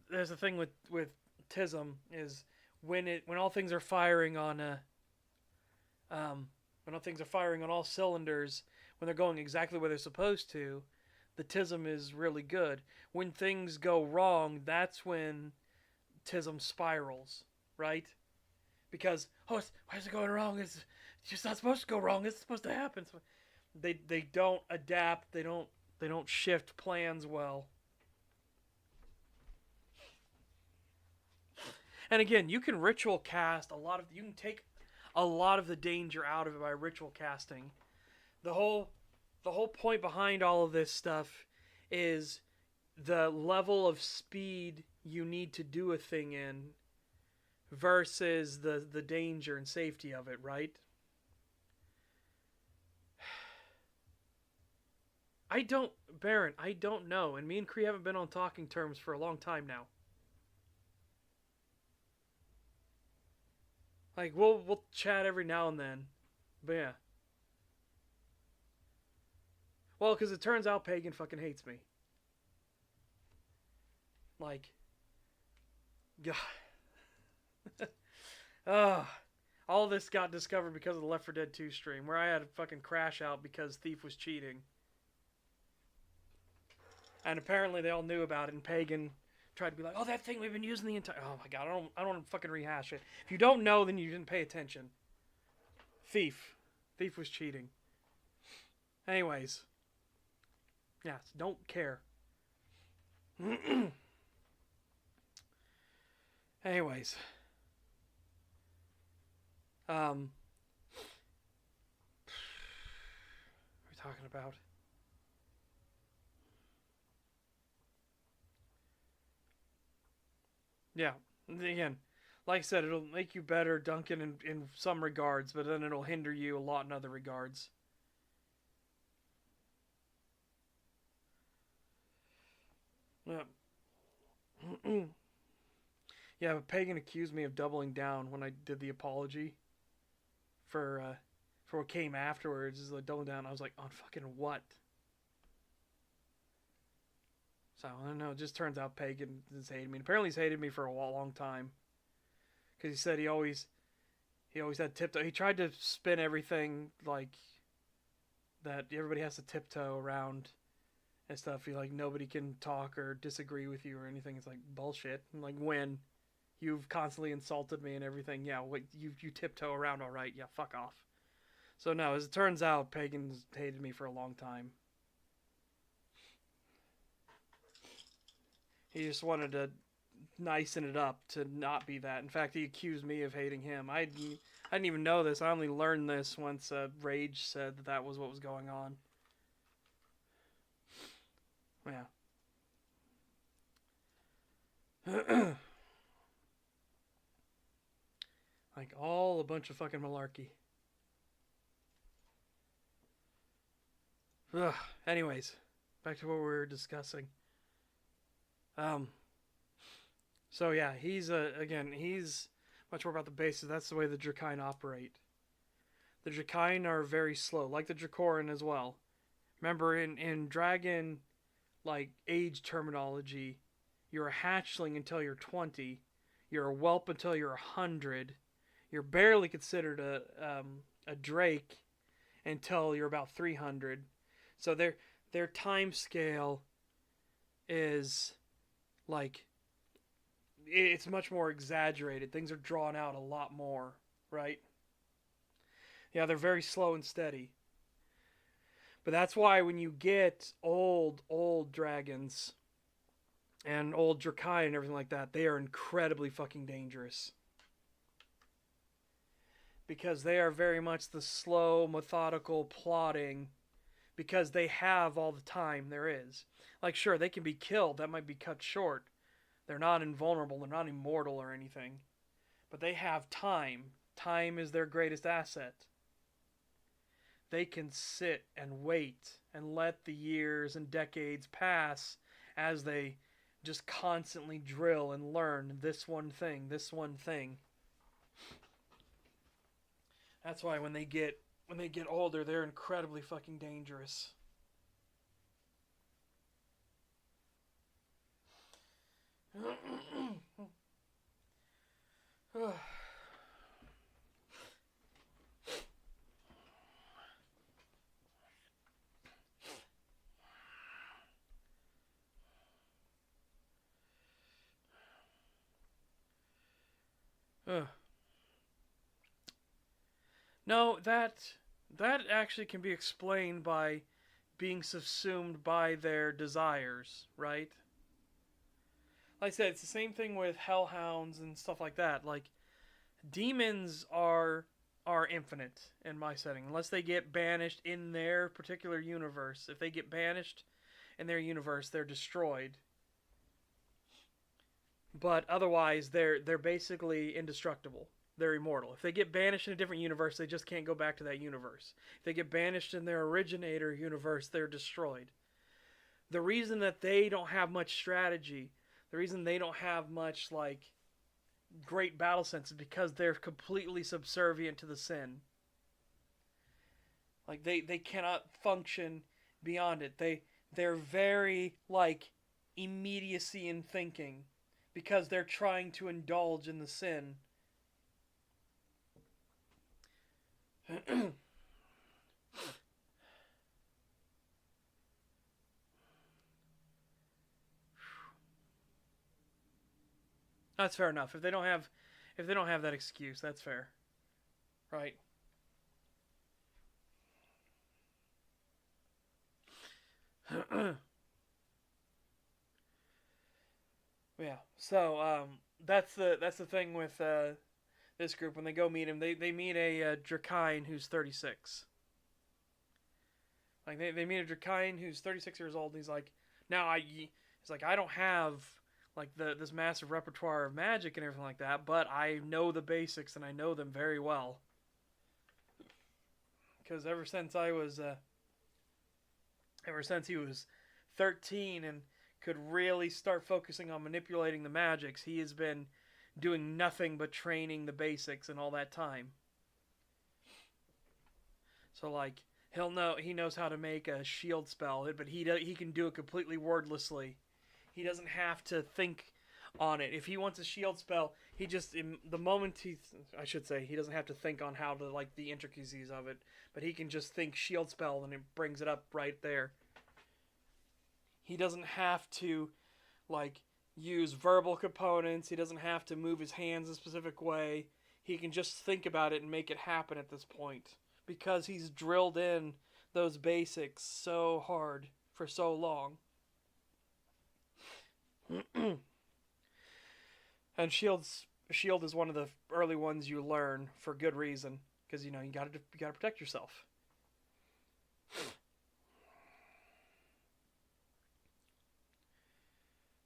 There's a thing with TISM is when all things are firing on when all things are firing on all cylinders, when they're going exactly where they're supposed to, the TISM is really good. When things go wrong, that's when TISM spirals, right? Because why is it going wrong? It's just not supposed to go wrong. It's supposed to happen. So they don't adapt. They don't shift plans well. And again, you can ritual cast you can take a lot of the danger out of it by ritual casting. The whole point behind all of this stuff is the level of speed you need to do a thing in versus the danger and safety of it, right? Baron, I don't know. And me and Kree haven't been on talking terms for a long time now. Like, we'll chat every now and then. But yeah. Well, because it turns out Pagan fucking hates me. Like, God. All this got discovered because of the Left 4 Dead 2 stream, where I had a fucking crash out because Thief was cheating. And apparently they all knew about it, and Pagan tried to be like, oh, that thing we've been using the entire... Oh my god, I don't want to fucking rehash it. If you don't know, then you didn't pay attention. Thief was cheating. Anyways. Yes, don't care. Anyways. What are we talking about? Yeah, again, like I said, it'll make you better, Duncan, in some regards, but then it'll hinder you a lot in other regards. Yeah. Yeah, but Pagan accused me of doubling down when I did the apology for for what came afterwards is like doubling down. I was like, on fucking what? So I don't know. It just turns out Pagan has hated me. And apparently, he's hated me for a long time. Because he said he always had tiptoe. He tried to spin everything like that. Everybody has to tiptoe around and stuff. He like nobody can talk or disagree with you or anything. It's like bullshit. And like when you've constantly insulted me and everything, yeah, what you tiptoe around all right. Yeah, fuck off. So no, as it turns out, Pagan's hated me for a long time. He just wanted to nicen it up to not be that. In fact, he accused me of hating him. I didn't even know this. I only learned this once Rage said that was what was going on. Yeah. Like all a bunch of fucking malarkey. Ugh. Anyways, back to what we were discussing. So yeah, he's much more about the basics. That's the way the Drakain operate. The Drakain are very slow, like the Dracoran as well. Remember, in Dragon, like age terminology, you're a hatchling until you're 20, you're a whelp until you're 100, you're barely considered a drake until you're about 300. So their time scale is like it's much more exaggerated. Things are drawn out a lot more, right? Yeah, they're very slow and steady. But that's why when you get old dragons and old Drakai and everything like that, they are incredibly fucking dangerous. Because they are very much the slow, methodical plotting, because they have all the time there is. Like, sure, they can be killed. That might be cut short. They're not invulnerable. They're not immortal or anything. But they have time. Time is their greatest asset. They can sit and wait and let the years and decades pass as they just constantly drill and learn this one thing, this one thing. That's why when they get older, they're incredibly fucking dangerous. No, that actually can be explained by being subsumed by their desires, right? Like I said, it's the same thing with hellhounds and stuff like that. Like demons are infinite in my setting unless they get banished in their particular universe. If they get banished in their universe, they're destroyed. But otherwise, they're basically indestructible. They're immortal. If they get banished in a different universe, they just can't go back to that universe. If they get banished in their originator universe, they're destroyed. The reason that they don't have much strategy, the reason they don't have much like great battle sense is because they're completely subservient to the sin. Like they cannot function beyond it. They're very like immediacy in thinking because they're trying to indulge in the sin. That's fair enough. If they don't have that excuse, that's fair. Right. Yeah. So that's the thing with this group. When they go meet him, they meet a Drakain who's 36. Like they meet a Drakain who's 36 years old. And he's like, I don't have like this massive repertoire of magic and everything like that, but I know the basics and I know them very well. Because ever since he was 13 and could really start focusing on manipulating the magics, he has been doing nothing but training the basics and all that time. So like he knows how to make a shield spell, but he can do it completely wordlessly. He doesn't have to think on it. If he wants a shield spell, he just the moment I should say he doesn't have to think on how to like the intricacies of it, but he can just think shield spell and it brings it up right there. He doesn't have to like use verbal components. He doesn't have to move his hands a specific way. He can just think about it and make it happen at this point because he's drilled in those basics so hard for so long. And shield is one of the early ones you learn for good reason because you gotta protect yourself.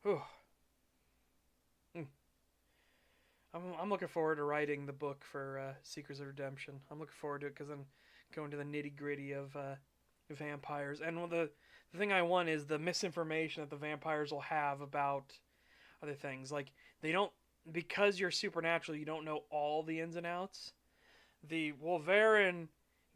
Whew. I'm looking forward to writing the book for Secrets of Redemption. I'm looking forward to it because I'm going to the nitty gritty of vampires. And the thing I want is the misinformation that the vampires will have about other things. Like they don't, because you're supernatural, you don't know all the ins and outs. The Wolverine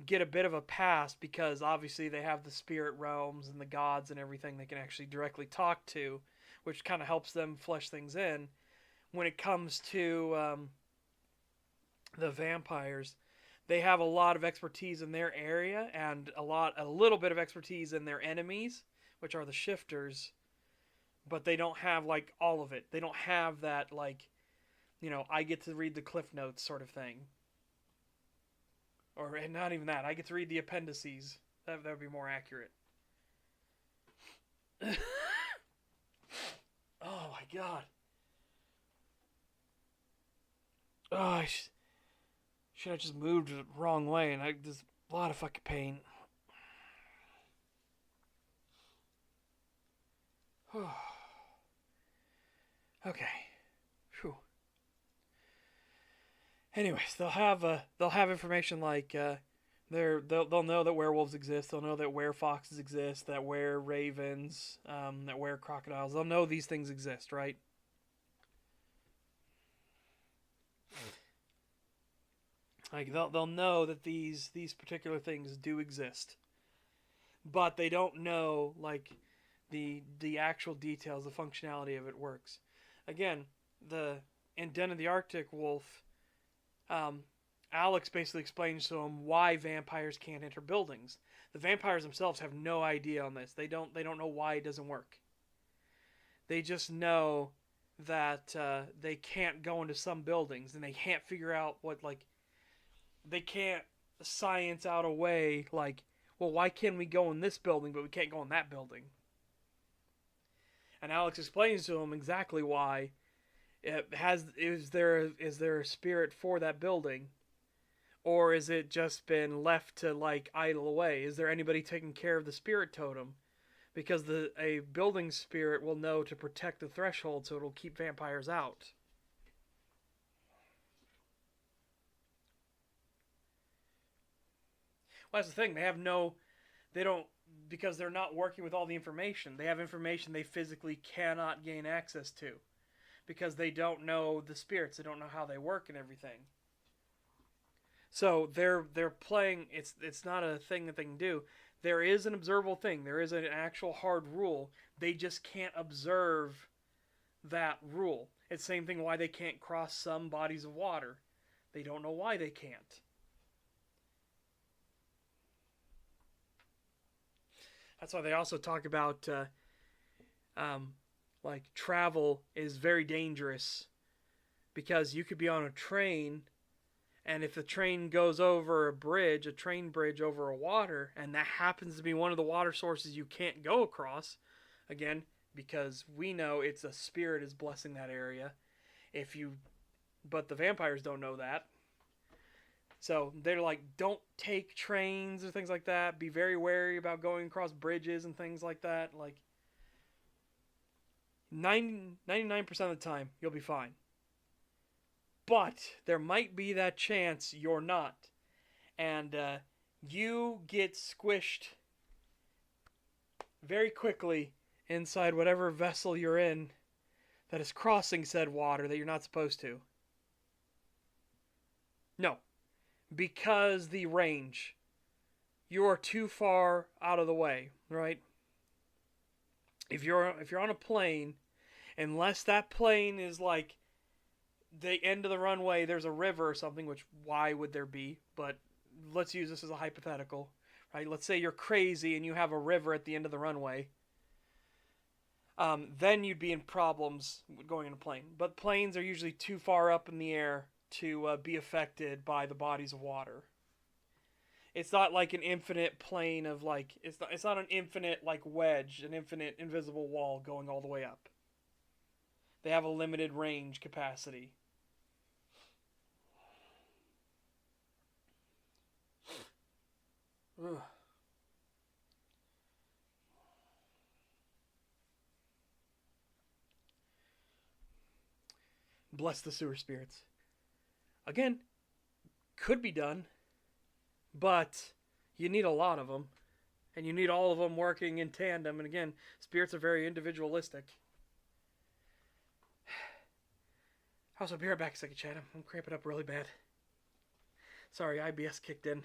get a bit of a pass because obviously they have the spirit realms and the gods and everything they can actually directly talk to, which kind of helps them flesh things in. When it comes to the vampires, they have a lot of expertise in their area and a little bit of expertise in their enemies, which are the shifters, but they don't have like all of it. They don't have that like, I get to read the cliff notes sort of thing. Or not even that. I get to read the appendices. That would be more accurate. Oh my god. Oh, I should have just moved the wrong way, and there's a lot of fucking pain. Okay. Whew. Anyways, they'll have information like they'll know that werewolves exist. They'll know that werefoxes exist. That were ravens. That were crocodiles. They'll know these things exist, right? Like they'll know that these particular things do exist, but they don't know like the actual details, the functionality of it works. Again, in Den of the Arctic Wolf, Alex basically explains to him why vampires can't enter buildings. The vampires themselves have no idea on this. They don't know why it doesn't work. They just know that they can't go into some buildings, and they can't figure out what like. They can't science out a way like, well, why can we go in this building but we can't go in that building? And Alex explains to him exactly why. Is there a spirit for that building, or is it just been left to like idle away? Is there anybody taking care of the spirit totem? Because a building spirit will know to protect the threshold, so it'll keep vampires out. Well, that's the thing. They don't, because they're not working with all the information. They have information they physically cannot gain access to because they don't know the spirits. They don't know how they work and everything. So they're playing. It's not a thing that they can do. There is an observable thing. There is an actual hard rule. They just can't observe that rule. It's the same thing why they can't cross some bodies of water. They don't know why they can't. That's why they also talk about like travel is very dangerous because you could be on a train, and if the train goes over a train bridge over a water, and that happens to be one of the water sources you can't go across, again, because we know it's a spirit is blessing that area. But the vampires don't know that. So they're like, don't take trains or things like that. Be very wary about going across bridges and things like that. Like 99% of the time, you'll be fine. But there might be that chance you're not. And you get squished very quickly inside whatever vessel you're in that is crossing said water that you're not supposed to. No. Because the range. you are too far out of the way, right? If you're on a plane, unless that plane is like the end of the runway, there's a river or something, which why would there be? But let's use this as a hypothetical, right? Let's say you're crazy and you have a river at the end of the runway. Then you'd be in problems going in a plane. But planes are usually too far up in the air to be affected by the bodies of water. It's not like an infinite plane of like it's not an infinite like wedge, an infinite invisible wall going all the way up. They have a limited range capacity. Ugh. Bless the sewer spirits. Again, could be done, but you need a lot of them, and you need all of them working in tandem. And again, spirits are very individualistic. Also, be right back a second, Chad. I'm cramping up really bad. Sorry, IBS kicked in.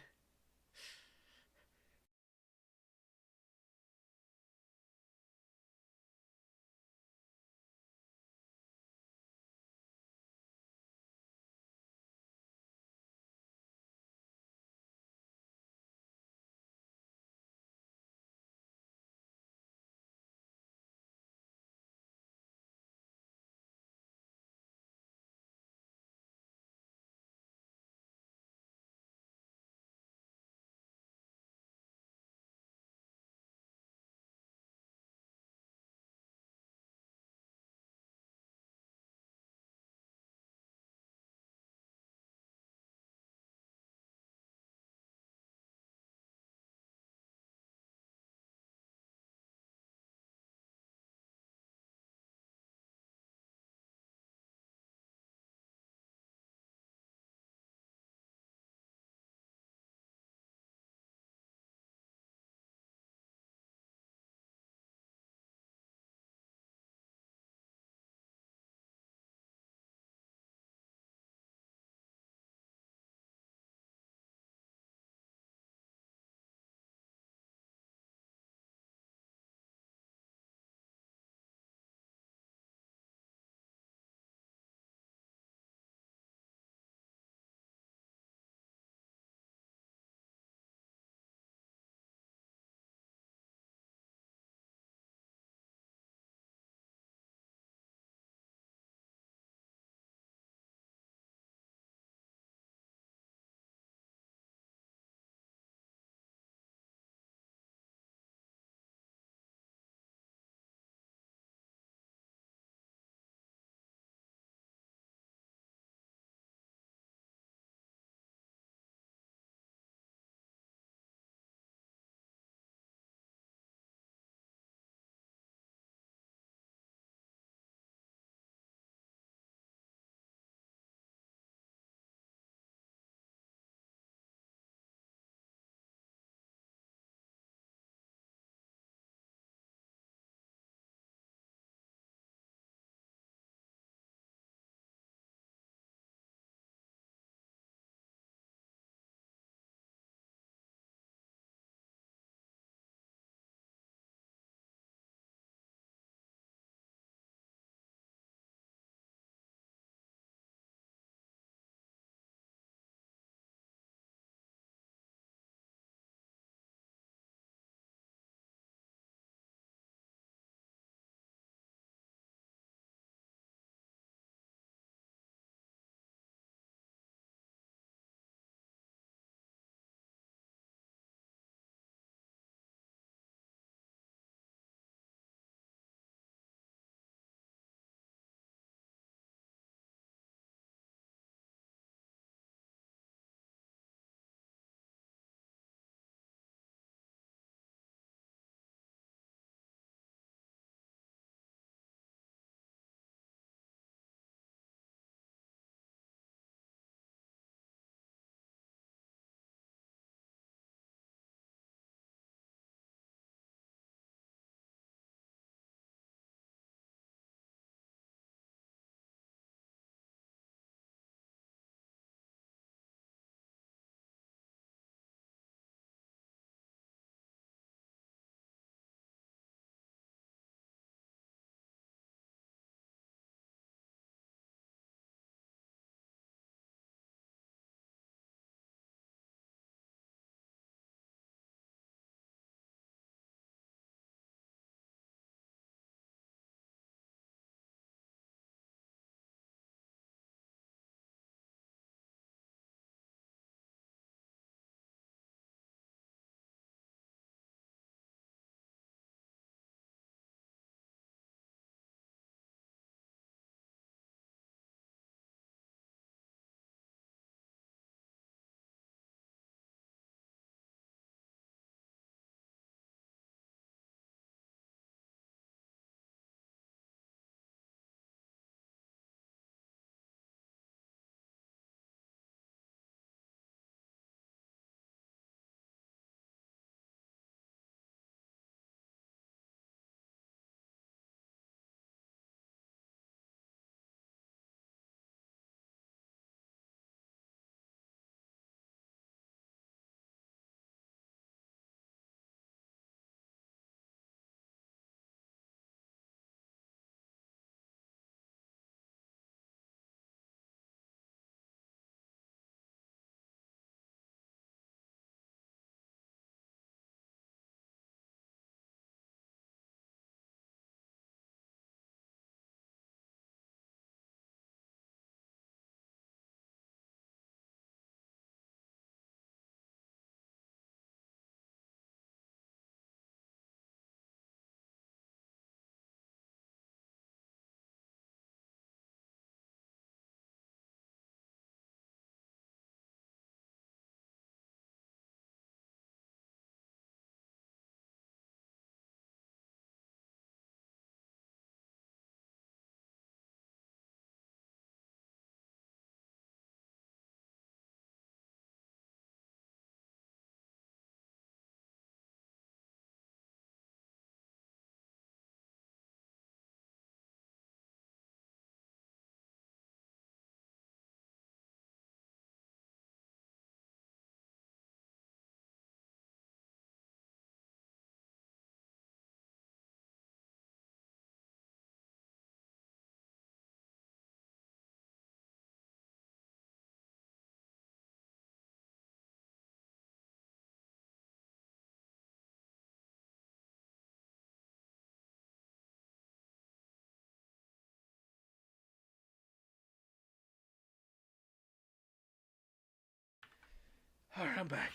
Alright, I'm back.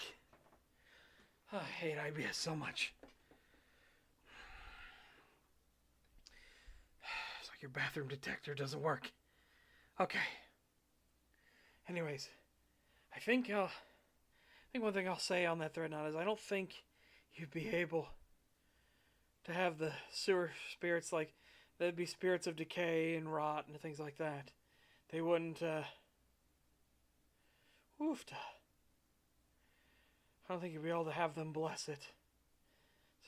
I hate IBS so much. It's like your bathroom detector doesn't work. Okay. Anyways, I think one thing I'll say on that thread now is I don't think you'd be able to have the sewer spirits like there'd be spirits of decay and rot and things like that. They wouldn't woofed. I don't think you'd be able to have them bless it.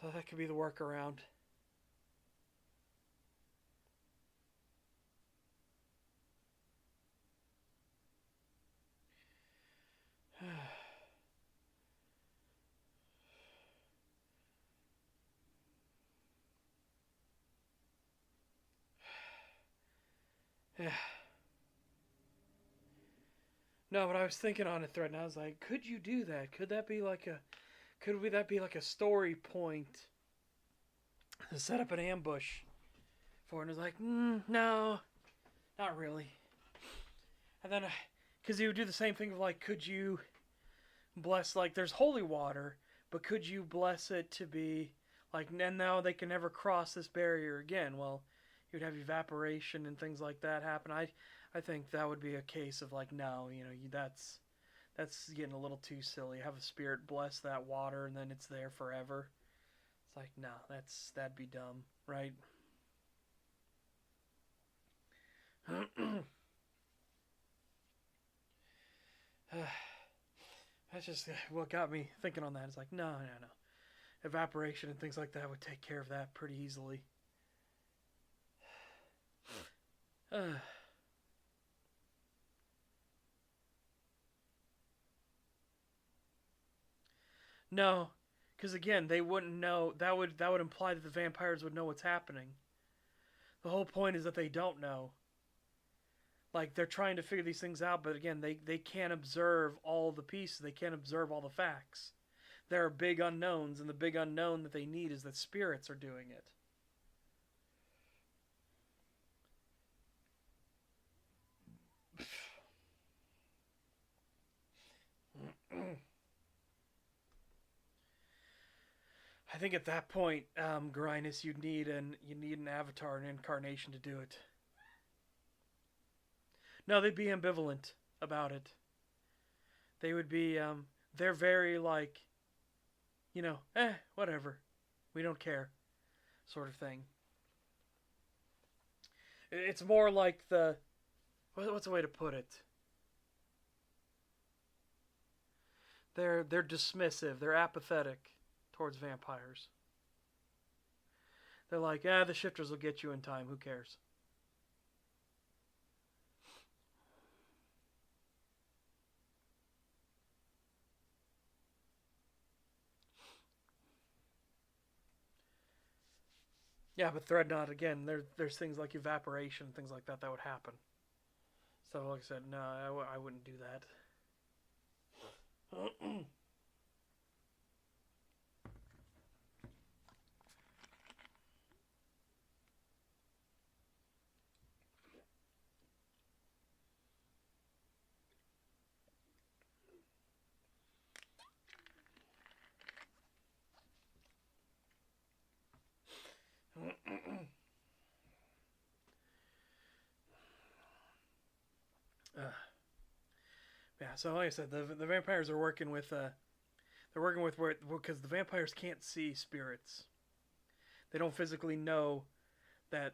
So that could be the workaround. Yeah. No, but I was thinking on a thread, and I was like, could you do that? Could that be like a story point to set up an ambush for it? And I was like, no, not really. And then, because you would do the same thing of like, could you bless, like, there's holy water, but could you bless it to be, like, and now they can never cross this barrier again? Well, you'd have evaporation and things like that happen. I think that would be a case of like, no, that's getting a little too silly. Have a spirit bless that water and then it's there forever. It's like, no, that'd be dumb, right? That's just what got me thinking on that. It's like, no. Evaporation and things like that would take care of that pretty easily. No, because again, they wouldn't know. That would imply that the vampires would know what's happening. The whole point is that they don't know. Like, they're trying to figure these things out, but again, they can't observe all the pieces. They can't observe all the facts. There are big unknowns, and the big unknown that they need is that spirits are doing it. I think at that point, Grinus, you need an avatar, an incarnation to do it. No, they'd be ambivalent about it. They would be, they're very like, whatever, we don't care, sort of thing. It's more like what's the way to put it? They're dismissive. They're apathetic towards vampires. They're like, the shifters will get you in time. Who cares? Yeah, but Threadnought, again, there's things like evaporation, things like that would happen. So, like I said, no, I wouldn't do that. Yeah, so like I said, the vampires are working with where because the vampires can't see spirits. They don't physically know that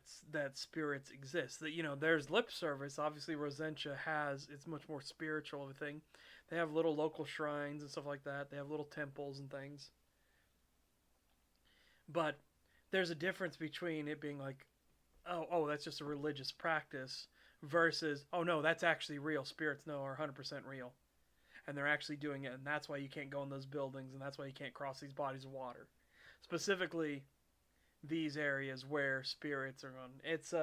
spirits exist. That there's lip service. Obviously, Rosentia it's much more spiritual of a thing. They have little local shrines and stuff like that. They have little temples and things. But there's a difference between it being like, oh, that's just a religious practice versus, oh no, that's actually real. Spirits are 100% real. And they're actually doing it, and that's why you can't go in those buildings, and that's why you can't cross these bodies of water. Specifically, these areas where spirits are on. It's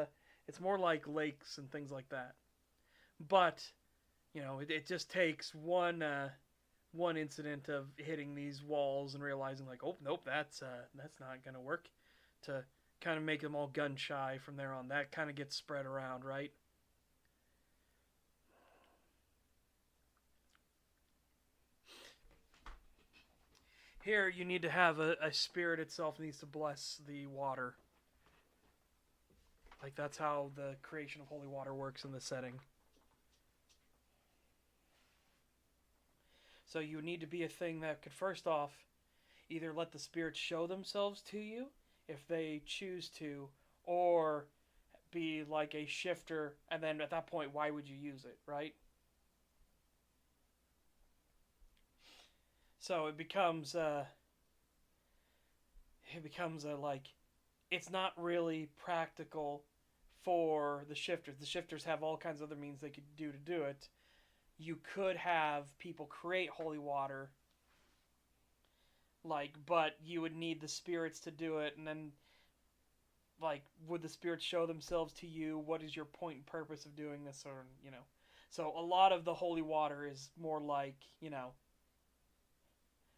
more like lakes and things like that. But it just takes one incident of hitting these walls and realizing like, oh nope, that's not gonna work, to kind of make them all gun shy from there on. That kind of gets spread around, right? Here, you need to have a spirit itself needs to bless the water. Like, that's how the creation of holy water works in this setting. So you need to be a thing that could, first off, either let the spirits show themselves to you if they choose to, or be like a shifter, and then at that point, why would you use it, right? So it becomes like, it's not really practical for the shifters. The shifters have all kinds of other means they could do to do it. You could have people create holy water, like, but you would need the spirits to do it, and then, like, would the spirits show themselves to you? What is your point and purpose of doing this? Or, so a lot of the holy water is more like,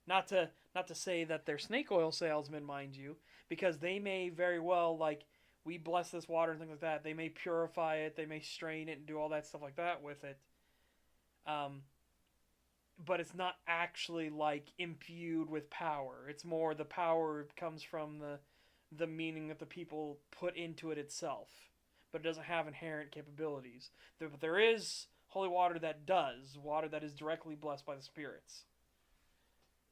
not to say that they're snake oil salesmen, mind you, because they may very well, like, we bless this water and things like that. They may purify it, they may strain it and do all that stuff like that with it. But it's not actually, like, imbued with power. It's more the power comes from the meaning that the people put into it itself, but it doesn't have inherent capabilities. But there is holy water that does, water that is directly blessed by the spirits.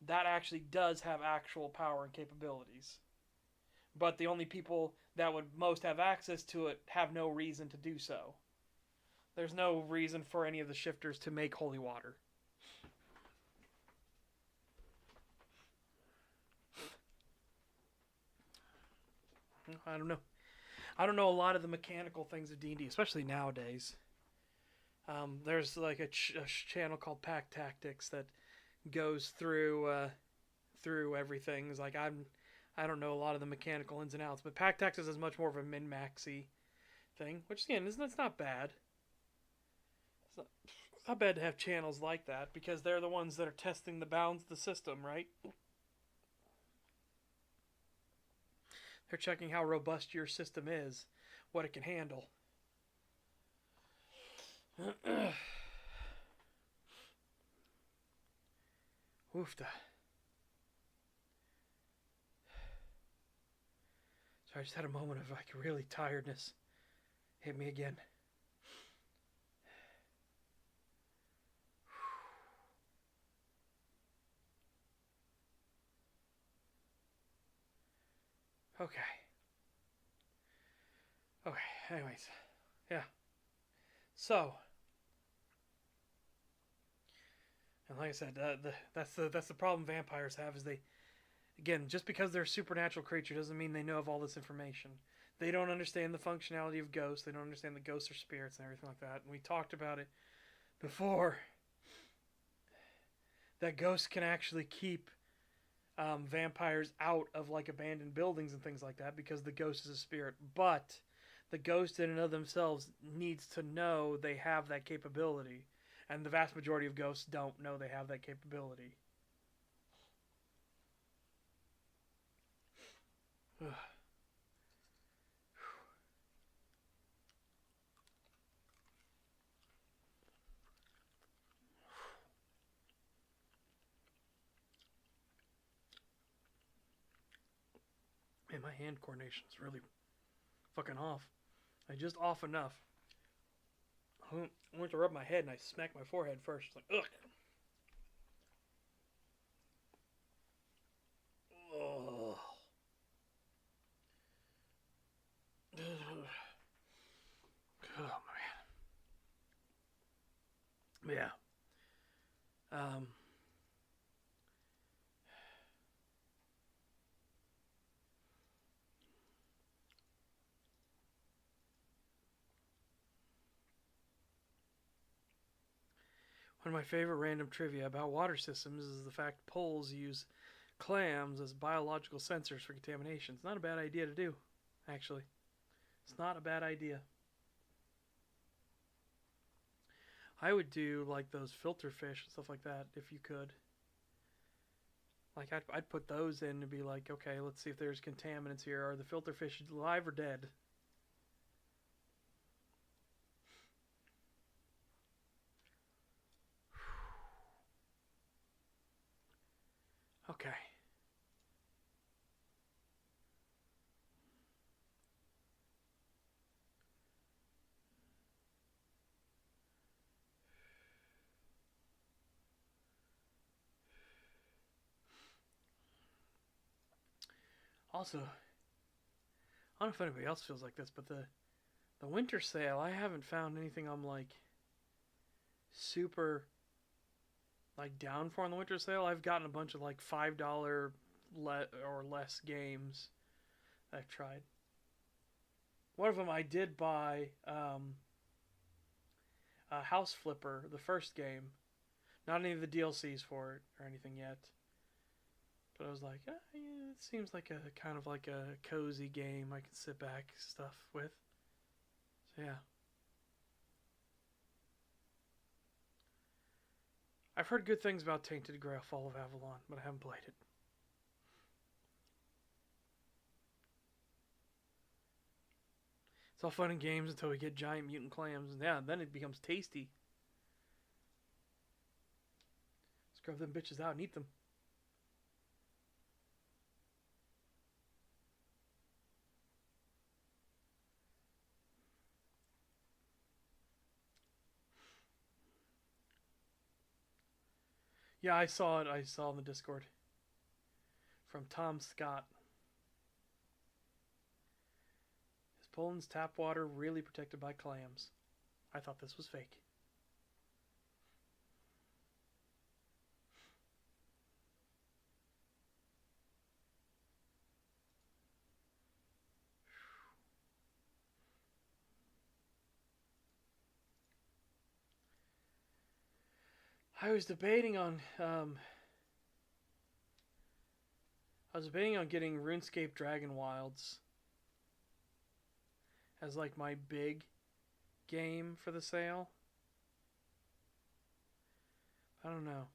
That actually does have actual power and capabilities. But the only people that would most have access to it have no reason to do so. There's no reason for any of the shifters to make holy water. I don't know. I don't know a lot of the mechanical things of D&D, especially nowadays. There's like a channel called Pack Tactics that goes through everything. It's like I don't know a lot of the mechanical ins and outs, but Pack Tactics is much more of a min-maxy thing, which again it's not bad. It's not bad to have channels like that because they're the ones that are testing the bounds of the system, right? They're checking how robust your system is, what it can handle. Oofta. So I just had a moment of like really tiredness hit me again. Okay. Anyways, yeah. So, and like I said, that's the problem vampires have is they, again, just because they're a supernatural creature doesn't mean they know of all this information. They don't understand the functionality of ghosts. They don't understand the ghosts are spirits and everything like that. And we talked about it before. That ghosts can actually keep vampires out of like abandoned buildings and things like that because the ghost is a spirit. But the ghost in and of themselves needs to know they have that capability. And the vast majority of ghosts don't know they have that capability. Man, my hand coordination is really fucking off. I just off enough. I went to rub my head and I smacked my forehead first. It's like, ugh. Oh. Oh man. Yeah. Um. One of my favorite random trivia about water systems is the fact poles use clams as biological sensors for contamination. It's not a bad idea to do, actually. It's not a bad idea. I would do like those filter fish and stuff like that if you could. Like I'd put those in and be like, okay, let's see if there's contaminants here. Are the filter fish alive or dead? Okay. Also, I don't know if anybody else feels like this, but the winter sale, I haven't found anything I'm like super like down for on the winter sale. I've gotten a bunch of like $5 or less games I've tried. One of them I did buy House Flipper, the first game. Not any of the DLCs for it or anything yet. But I was like, yeah, it seems like a kind of like a cozy game I can sit back stuff with. So yeah. I've heard good things about Tainted Grail Fall of Avalon, but I haven't played it. It's all fun and games until we get giant mutant clams, and yeah, then it becomes tasty. Scrub them bitches out and eat them. Yeah, I saw it. I saw in the Discord from Tom Scott. Is Poland's tap water really protected by clams? I thought this was fake. I was debating on getting RuneScape Dragon Wilds as like my big game for the sale. I don't know.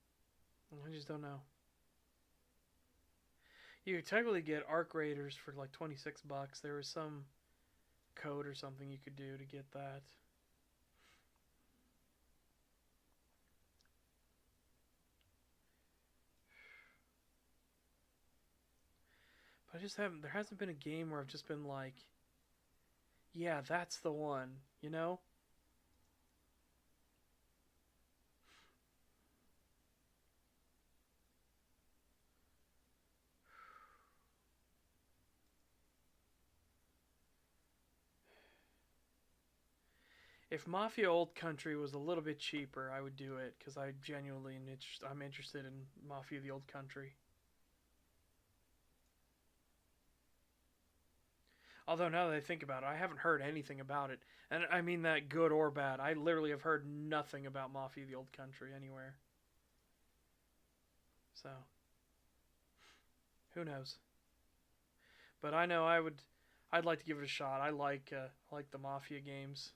I just don't know. You could technically get Arc Raiders for like $26. There was some code or something you could do to get that. But I just haven't. There hasn't been a game where I've just been like, yeah, that's the one. You know? If Mafia Old Country was a little bit cheaper, I would do it because I genuinely I'm interested in Mafia the Old Country. Although now that I think about it, I haven't heard anything about it, and I mean that good or bad. I literally have heard nothing about Mafia the Old Country anywhere. So who knows? But I know I would. I'd like to give it a shot. I like the Mafia games.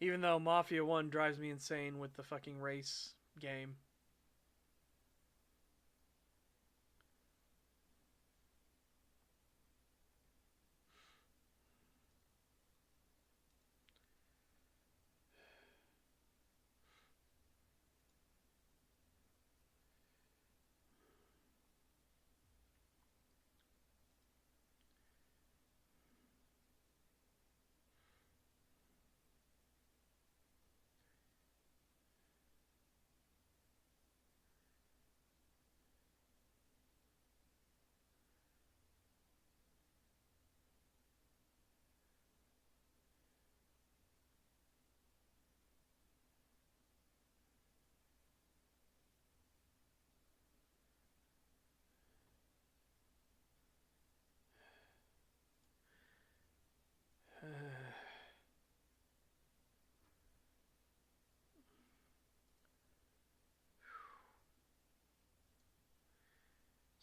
Even though Mafia 1 drives me insane with the fucking race game.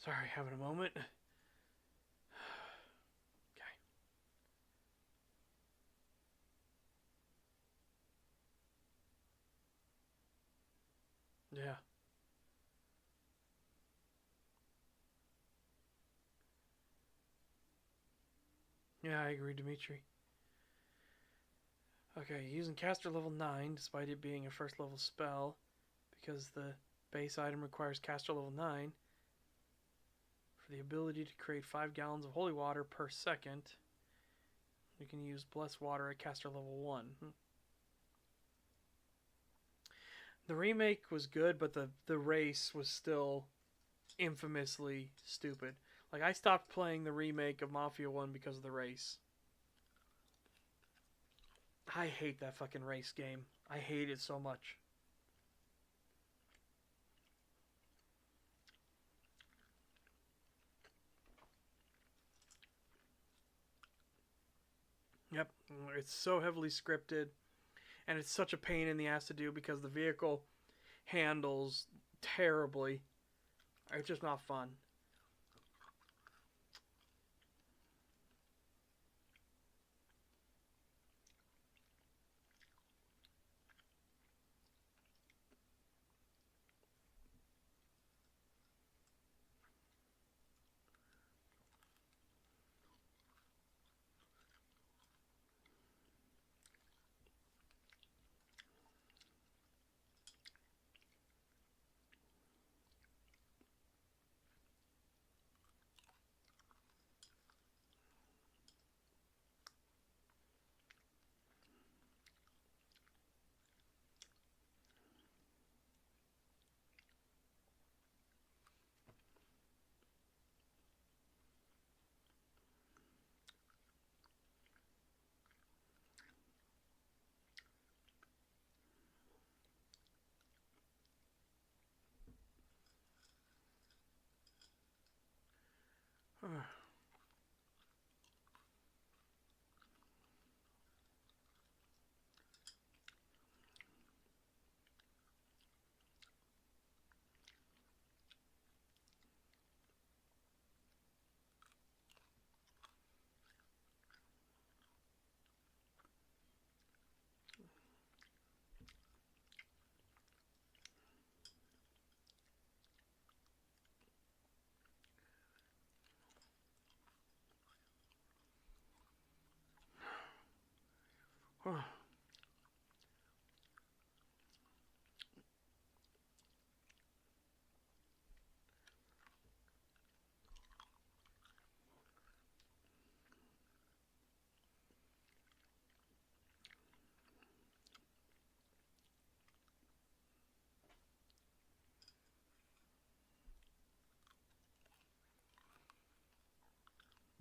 Sorry, having a moment. Okay. Yeah. Yeah, I agree, Dimitri. Okay, using caster level 9, despite it being a first level spell, because the base item requires caster level 9, for the ability to create 5 gallons of holy water per second, you can use blessed water at caster level 1. The remake was good, but the race was still infamously stupid. Like, I stopped playing the remake of Mafia 1 because of the race. I hate that fucking race game. I hate it so much. Yep, it's so heavily scripted, and it's such a pain in the ass to do because the vehicle handles terribly. It's just not fun.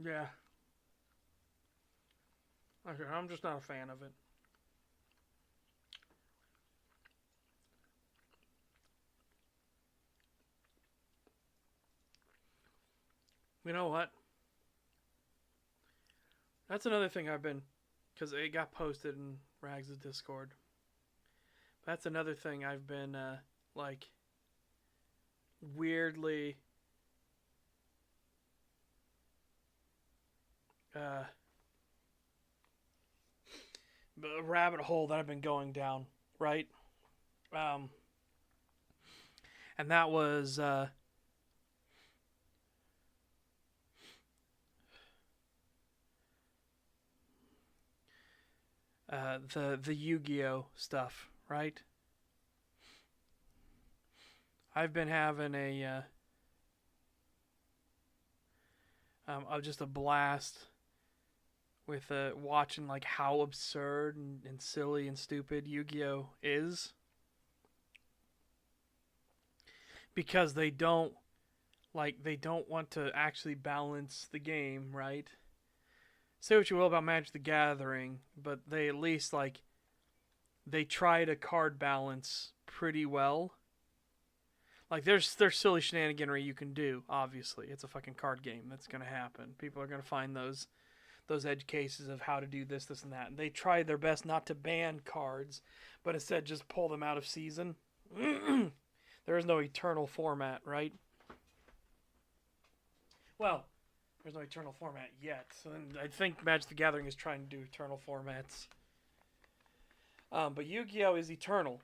Yeah. Okay, I'm just not a fan of it. You know what? That's another thing I've been, because it got posted in Rags' Discord. That's another thing I've been, like, weirdly, uh, a rabbit hole that I've been going down, right? Um, and that was, the Yu-Gi-Oh stuff, right? I've been having just a blast with watching like how absurd and silly and stupid Yu-Gi-Oh is, because they don't want to actually balance the game, right? Say what you will about Magic the Gathering, but they at least like they try to card balance pretty well. Like there's silly shenaniganry you can do. Obviously, it's a fucking card game. That's gonna happen. People are gonna find those edge cases of how to do this, this, and that. And they try their best not to ban cards, but instead just pull them out of season. There is no eternal format, right? Well, there's no eternal format yet. So I think Magic the Gathering is trying to do eternal formats. But Yu-Gi-Oh is eternal.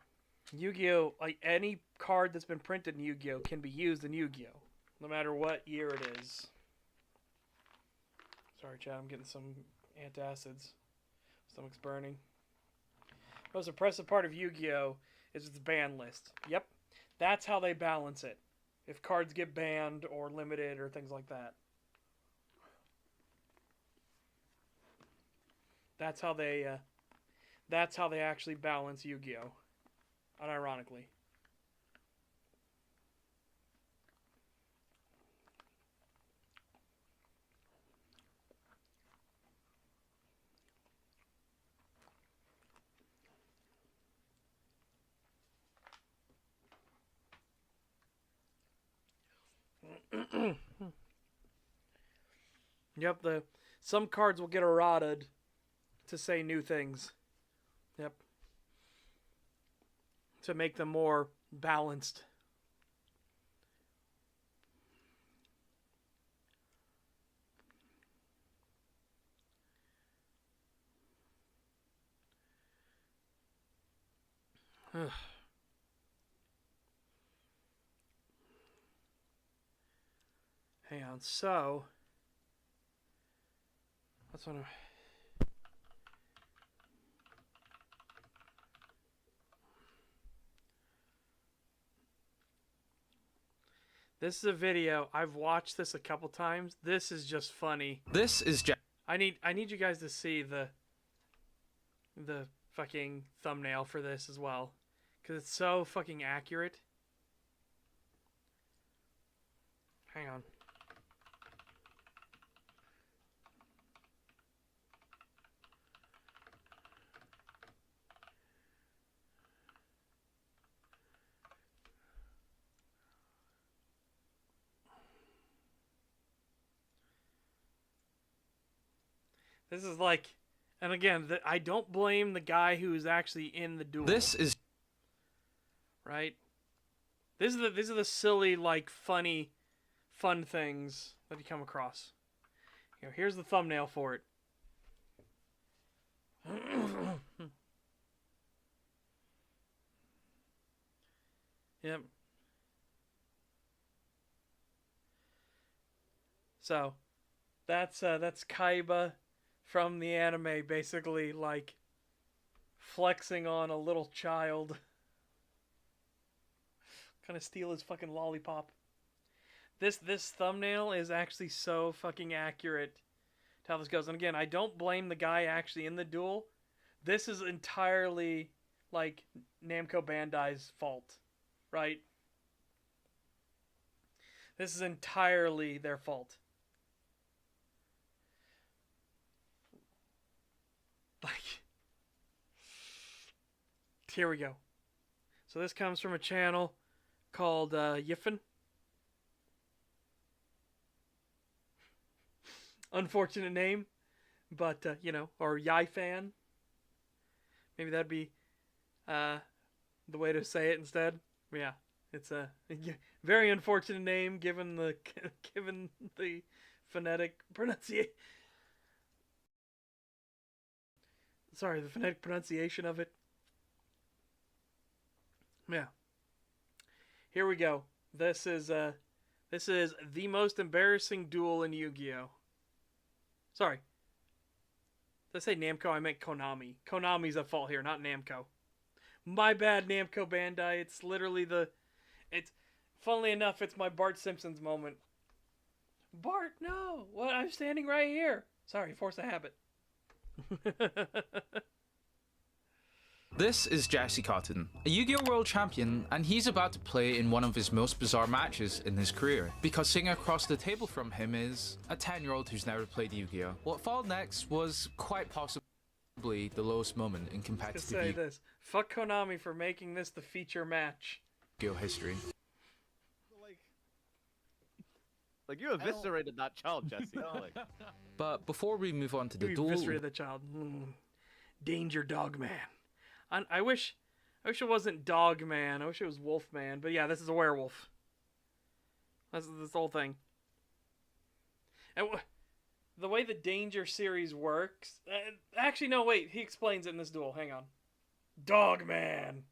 Yu-Gi-Oh, like any card that's been printed in Yu-Gi-Oh can be used in Yu-Gi-Oh, no matter what year it is. Sorry, Chad, I'm getting some antacids. Stomach's burning. The most impressive part of Yu-Gi-Oh is its ban list. Yep, that's how they balance it. If cards get banned or limited or things like that. That's how they actually balance Yu-Gi-Oh. Unironically. Yep, some cards will get errated to say new things. Yep. To make them more balanced. Hang on, so that's what I'm... This is a video. I've watched this a couple times. This is just funny. This is I need you guys to see the fucking thumbnail for this as well, because it's so fucking accurate. Hang on. This is like, and again, I don't blame the guy who is actually in the duel. This is right. These are the silly, like, fun things that you come across. Here's the thumbnail for it. Yep. So, that's Kaiba from the anime, basically, like, flexing on a little child. Kind of steal his fucking lollipop. This thumbnail is actually so fucking accurate to how this goes. And again, I don't blame the guy actually in the duel. This is entirely, like, Namco Bandai's fault, right? This is entirely their fault. Like, here we go. So this comes from a channel called Yiffin. Unfortunate name, but you know, or Yifan. Maybe that'd be the way to say it instead. Yeah, it's a very unfortunate name given the phonetic pronunciation. Sorry, the phonetic pronunciation of it. Yeah. Here we go. This is the most embarrassing duel in Yu-Gi-Oh. Sorry. Did I say Namco? I meant Konami. Konami's at fault here, not Namco. My bad, Namco Bandai. It's literally funnily enough, it's my Bart Simpson's moment. Bart, no! What? I'm standing right here. Sorry, force a habit. This is Jesse Cotton, a Yu-Gi-Oh! World Champion, and he's about to play in one of his most bizarre matches in his career, because sitting across the table from him is a 10-year-old who's never played Yu-Gi-Oh! What followed next was quite possibly the lowest moment in competitive say this. Fuck Konami for making this the feature match. Yu-Gi-Oh! History. Like you eviscerated that child, Jesse. Like. But before we move on to the You duel, eviscerated the child. Danger Dog Man. I wish it wasn't Dog Man. I wish it was Wolf Man. But yeah, this is a werewolf. That's this whole thing. And the way the Danger series works... actually, no, wait. He explains it in this duel. Hang on. Dog Man.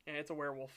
Yeah, it's a werewolf.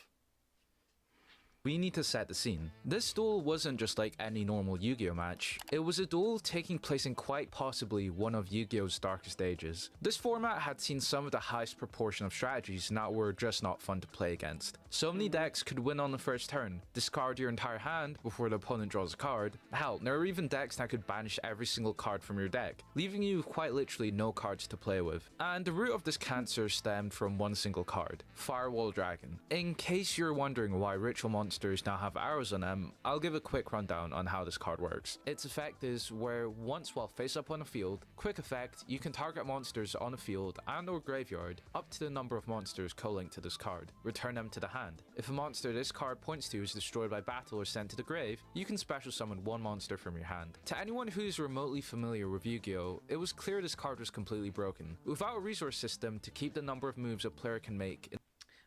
we need to set the scene. This duel wasn't just like any normal Yu-Gi-Oh match, it was a duel taking place in quite possibly one of Yu-Gi-Oh's darkest ages. This format had seen some of the highest proportion of strategies that were just not fun to play against. So many decks could win on the first turn, discard your entire hand before the opponent draws a card. Hell, there are even decks that could banish every single card from your deck, leaving you quite literally no cards to play with. And the root of this cancer stemmed from one single card, Firewall Dragon. In case you're wondering why Ritual Monster monsters now have arrows on them, I'll give a quick rundown on how this card works. Its effect is where once while face up on a field, quick effect, you can target monsters on a field and or graveyard up to the number of monsters co-linked to this card. Return them to the hand. If a monster this card points to is destroyed by battle or sent to the grave, you can special summon one monster from your hand. To anyone who's remotely familiar with Yu-Gi-Oh, it was clear this card was completely broken. Without a resource system to keep the number of moves a player can make.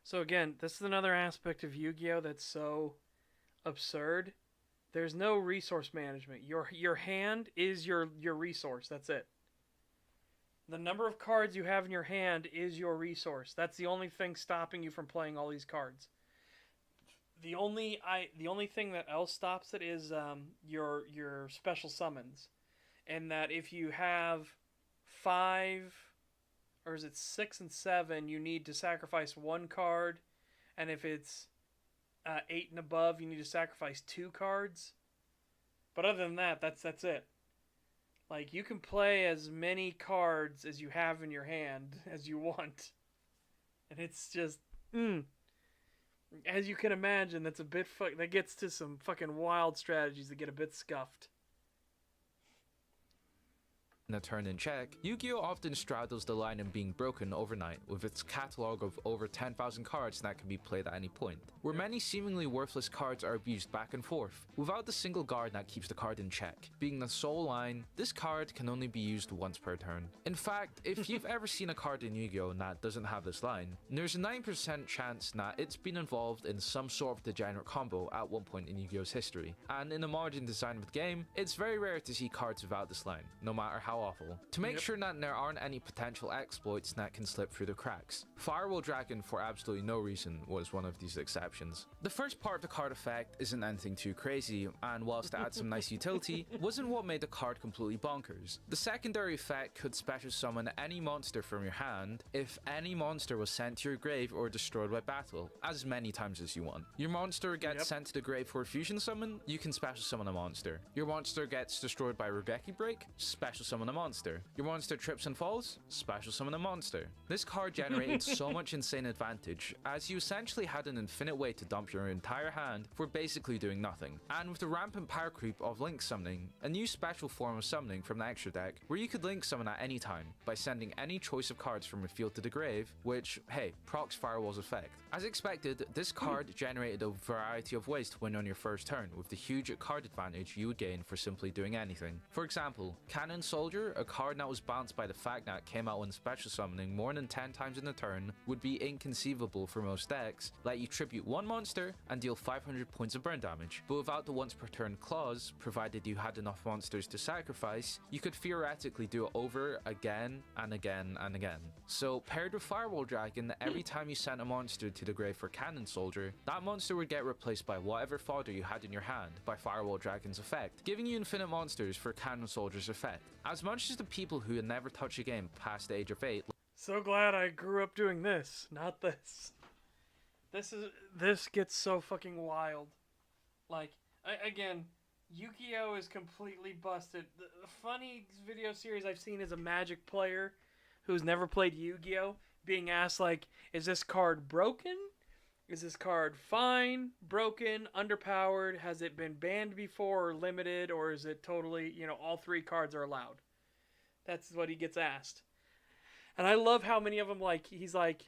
So again, this is another aspect of Yu-Gi-Oh that's so absurd. There's no resource management. Your hand is your resource. That's it. The number of cards you have in your hand is your resource. That's the only thing stopping you from playing all these cards. The only thing that else stops it is your special summons, and that if you have 5, or is it 6 and 7, you need to sacrifice 1 card, and if it's 8 and above, you need to sacrifice 2 cards. But other than that, that's it. Like, you can play as many cards as you have in your hand as you want, and it's just as you can imagine, that's a bit that gets to some fucking wild strategies that get a bit scuffed. In a turn in check, Yu-Gi-Oh often straddles the line in being broken overnight with its catalogue of over 10,000 cards that can be played at any point, where many seemingly worthless cards are abused back and forth, without the single guard that keeps the card in check. Being the sole line, this card can only be used once per turn. In fact, if you've ever seen a card in Yu-Gi-Oh that doesn't have this line, there's a 9% chance that it's been involved in some sort of degenerate combo at one point in Yu-Gi-Oh's history, and in the modern design of the game, it's very rare to see cards without this line, no matter how awful. To make sure that there aren't any potential exploits that can slip through the cracks, Firewall Dragon for absolutely no reason was one of these exceptions. The first part of the card effect isn't anything too crazy, and whilst it adds some nice utility, wasn't what made the card completely bonkers. The secondary effect could special summon any monster from your hand if any monster was sent to your grave or destroyed by battle, as many times as you want. Your monster gets sent to the grave for a fusion summon, you can special summon a monster. Your monster gets destroyed by Regeki Break, special summon a monster. Your monster trips and falls, special summon a monster. This card generated so much insane advantage, as you essentially had an infinite way to dump your entire hand for basically doing nothing. And with the rampant power creep of link summoning, a new special form of summoning from the extra deck, where you could link summon at any time by sending any choice of cards from your field to the grave, which, hey, procs Firewall's effect. As expected, this card generated a variety of ways to win on your first turn, with the huge card advantage you would gain for simply doing anything. For example, Cannon Soldier, a card that was bounced by the fact that it came out when special summoning more than 10 times in a turn, would be inconceivable for most decks, let you tribute 1 monster and deal 500 points of burn damage. But without the once per turn clause, provided you had enough monsters to sacrifice, you could theoretically do it over again and again and again. So paired with Firewall Dragon, every time you sent a monster to the grave for Cannon Soldier, that monster would get replaced by whatever fodder you had in your hand by Firewall Dragon's effect, giving you infinite monsters for Cannon Soldier's effect. As much as the people who had never touched a game past the age of 8. So glad I grew up doing this, not this. This gets so fucking wild. Like, again, Yu-Gi-Oh is completely busted. The funny video series I've seen is a Magic player who's never played Yu-Gi-Oh being asked, like, is this card broken? Is this card fine, broken, underpowered? Has it been banned before or limited? Or is it totally, all 3 cards are allowed? That's what he gets asked. And I love how many of them, he's like,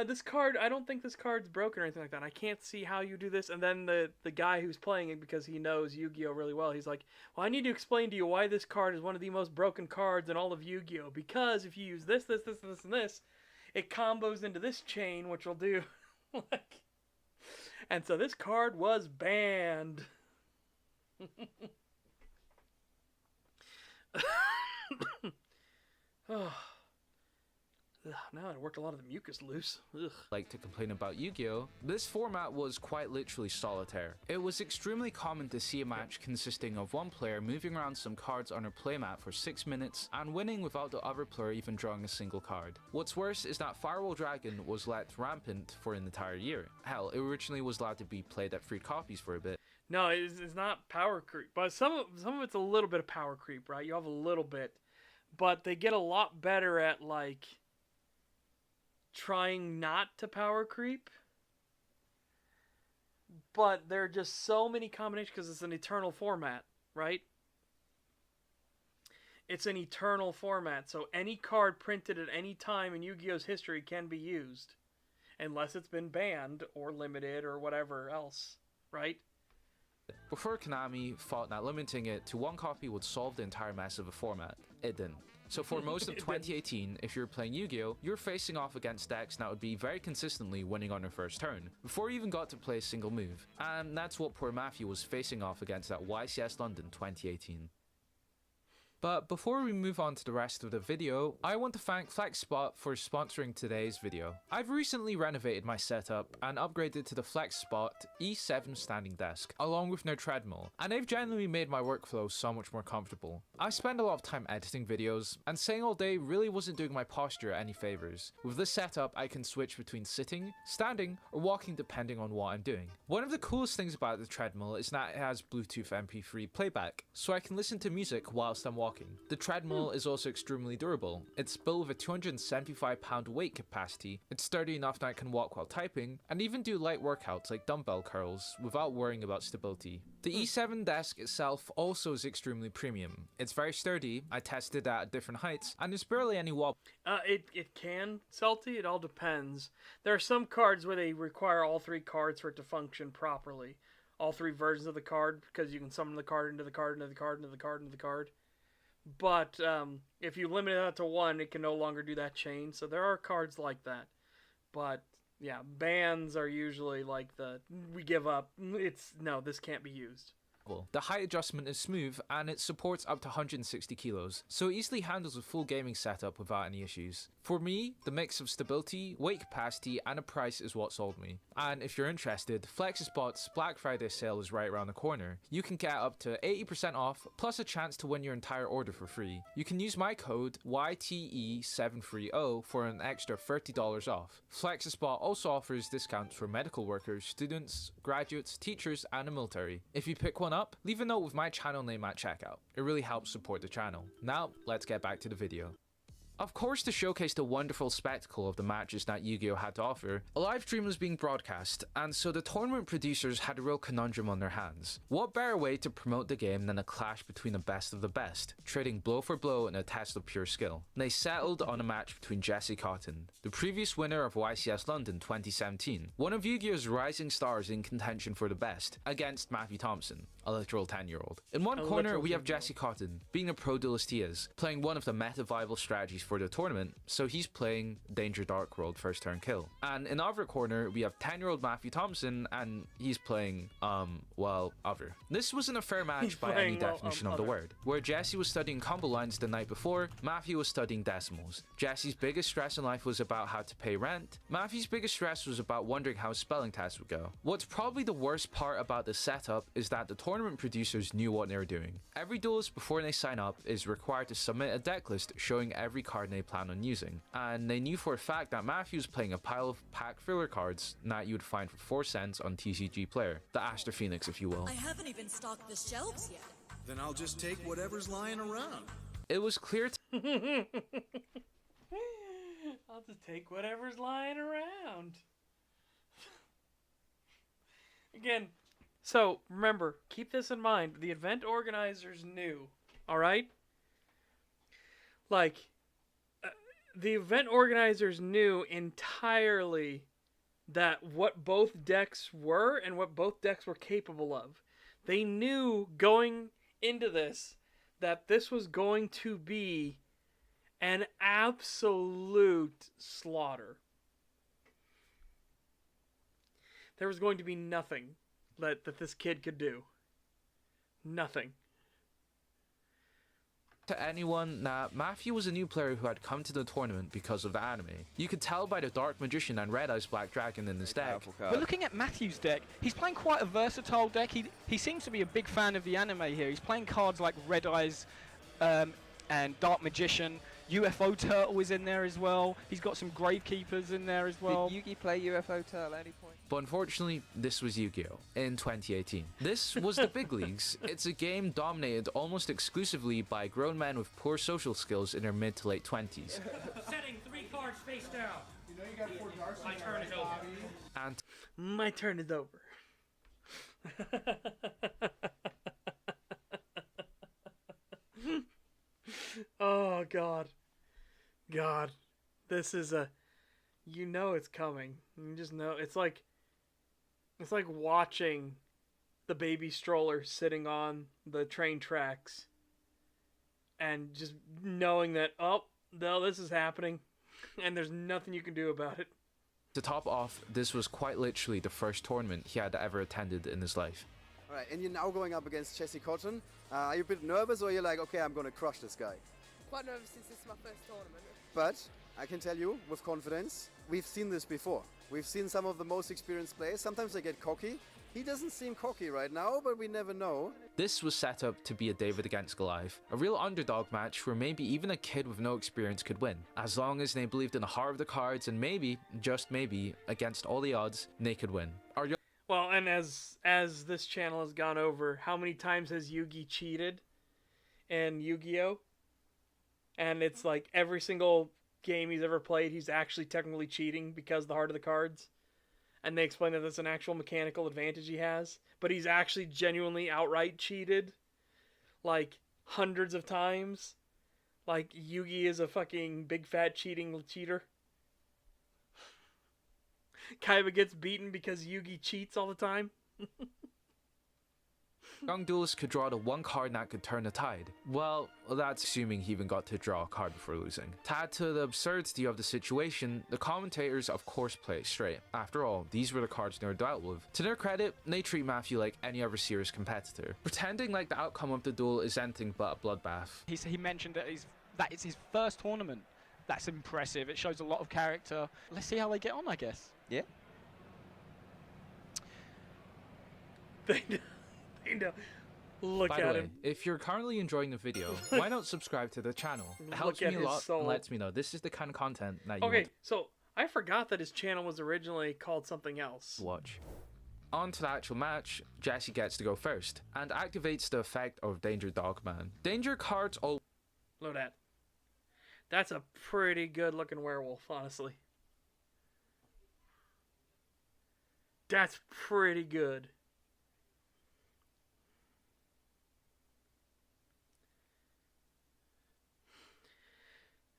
this card, I don't think this card's broken or anything like that. I can't see how you do this. And then the guy who's playing it, because he knows Yu-Gi-Oh really well, he's like, well, I need to explain to you why this card is one of the most broken cards in all of Yu-Gi-Oh! Because if you use this, and this, it combos into this chain, which will do, and so this card was banned. Oh. Ugh, now I worked a lot of the mucus loose. Ugh. Like to complain about Yu-Gi-Oh, this format was quite literally solitaire. It was extremely common to see a match consisting of one player moving around some cards on her playmat for 6 minutes and winning without the other player even drawing a single card. What's worse is that Firewall Dragon was let rampant for an entire year. Hell, it originally was allowed to be played at free copies for a bit. No, it's not power creep, but some of it's a little bit of power creep, right? You have a little bit, but they get a lot better at trying not to power creep. but there are just so many combinations because it's an eternal format, right? It's an eternal format, so any card printed at any time in Yu-Gi-Oh's history can be used, unless it's been banned or limited or whatever else, right? Before Konami thought that limiting it to one copy would solve the entire mess of a format, it didn't. So for most of 2018, if you're playing Yu-Gi-Oh, you're facing off against decks that would be very consistently winning on your first turn, before you even got to play a single move. And that's what poor Matthew was facing off against at YCS London 2018. But before we move on to the rest of the video, I want to thank FlexSpot for sponsoring today's video. I've recently renovated my setup and upgraded to the FlexSpot E7 standing desk, along with no treadmill, and they've genuinely made my workflow so much more comfortable. I spend a lot of time editing videos, and sitting all day really wasn't doing my posture any favors. With this setup, I can switch between sitting, standing, or walking depending on what I'm doing. One of the coolest things about the treadmill is that it has Bluetooth MP3 playback, so I can listen to music whilst I'm walking. The treadmill is also extremely durable. It's built with a 275-pound weight capacity, it's sturdy enough that I can walk while typing, and even do light workouts like dumbbell curls without worrying about stability. The E7 desk itself also is extremely premium. It's very sturdy, I tested it at different heights, and there's barely any wobble. It can, Salty, it all depends. There are some cards where they require all three cards for it to function properly. All three versions of the card, because you can summon the card into the card, into the card, into the card, into the card. But if you limit it to one, it can no longer do that chain. So there are cards like that. But yeah, bans are usually like we give up. No, this can't be used. The height adjustment is smooth and it supports up to 160 kilos, so it easily handles a full gaming setup without any issues. For me, the mix of stability, weight capacity and a price is what sold me. And if you're interested, FlexSpot's Black Friday sale is right around the corner. You can get up to 80% off, plus a chance to win your entire order for free. You can use my code YTE730 for an extra $30 off. FlexSpot also offers discounts for medical workers, students, graduates, teachers and the military. If you pick one up, leave a note with my channel name at checkout. It really helps support the channel. Now, let's get back to the video. Of course, to showcase the wonderful spectacle of the matches that Yu-Gi-Oh had to offer, a live stream was being broadcast, and so the tournament producers had a real conundrum on their hands. What better way to promote the game than a clash between the best of the best, trading blow for blow in a test of pure skill? They settled on a match between Jesse Cotton, the previous winner of YCS London 2017, one of Yu-Gi-Oh's rising stars in contention for the best, against Matthew Thompson, a literal 10-year-old. In one corner, we have Jesse Cotton, being a pro duelist he is, playing one of the meta-viable strategies for the tournament, so he's playing Danger Dark World first turn kill. And in the other corner, we have 10-year-old Matthew Thompson, and he's playing, other. This wasn't a fair match by any definition of the word. Where Jesse was studying combo lines the night before, Matthew was studying decimals. Jesse's biggest stress in life was about how to pay rent. Matthew's biggest stress was about wondering how his spelling test would go. What's probably the worst part about this setup is that the tournament producers knew what they were doing. Every duelist before they sign up is required to submit a deck list showing every card they plan on using, and they knew for a fact that Matthew was playing a pile of pack filler cards that you would find for 4 cents on TCG Player, the Aster Phoenix if you will. I haven't even stocked the shelves yet. Then I'll just take whatever's lying around. It was clear I'll just take whatever's lying around. Again, so remember, keep this in mind. The event organizers knew, alright? Like, the event organizers knew entirely that what both decks were and what both decks were capable of. They knew going into this that this was going to be an absolute slaughter. There was going to be nothing that this kid could do. Nothing. to anyone that Matthew was a new player who had come to the tournament because of the anime. You could tell by the Dark Magician and Red Eye's Black Dragon in his deck. But looking at Matthew's deck, he's playing quite a versatile deck. He seems to be a big fan of the anime here. He's playing cards like Red Eyes and Dark Magician. UFO Turtle is in there as well. He's got some Gravekeepers in there as well. Did Yugi play UFO Turtle at any point? But unfortunately, this was Yu-Gi-Oh! In 2018. This was the big leagues. It's a game dominated almost exclusively by grown men with poor social skills in their mid to late 20s. Setting 3 cards face down. You know you got 4 darks. My turn is over. And My turn is over. Oh God. God. This is a, you know it's coming. You just know it's like watching the baby stroller sitting on the train tracks and just knowing that, oh, no, this is happening and there's nothing you can do about it. To top off, this was quite literally the first tournament he had ever attended in his life. All right, and you're now going up against Jesse Cotton. Are you a bit nervous, or you're like, okay, I'm going to crush this guy? Quite nervous since this is my first tournament. But I can tell you with confidence, we've seen this before. We've seen some of the most experienced players. Sometimes they get cocky. He doesn't seem cocky right now, but we never know. This was set up to be a David against Goliath, a real underdog match where maybe even a kid with no experience could win, as long as they believed in the heart of the cards, and maybe, just maybe, against all the odds, they could win. Well, and as this channel has gone over, how many times has Yugi cheated in Yu-Gi-Oh? And it's like every single game he's ever played, he's actually technically cheating because of the heart of the cards. And they explain that that's an actual mechanical advantage he has. But he's actually genuinely outright cheated, like, hundreds of times. Like, Yugi is a fucking big fat cheating cheater. Kaiba gets beaten because Yugi cheats all the time. Young duelist could draw the one card that could turn the tide. Well, that's assuming he even got to draw a card before losing. To add to the absurdity of the situation, the commentators of course play it straight. After all, these were the cards they were dealt with. To their credit, they treat Matthew like any other serious competitor, pretending like the outcome of the duel is anything but a bloodbath. He mentioned that it's his first tournament. That's impressive. It shows a lot of character. Let's see how they get on, I guess. Yeah. They know. Look By the at way, him. if you're currently enjoying the video, why not subscribe to the channel? It helps Look at me a his lot soul. and lets me know this is the kind of content that you Okay, want so I forgot that his channel was originally called something else. to watch. On to the actual match, Jesse gets to go first, and activates the effect of Danger Dogman. Danger cards all Look at that. That's a pretty good looking werewolf, honestly. That's pretty good.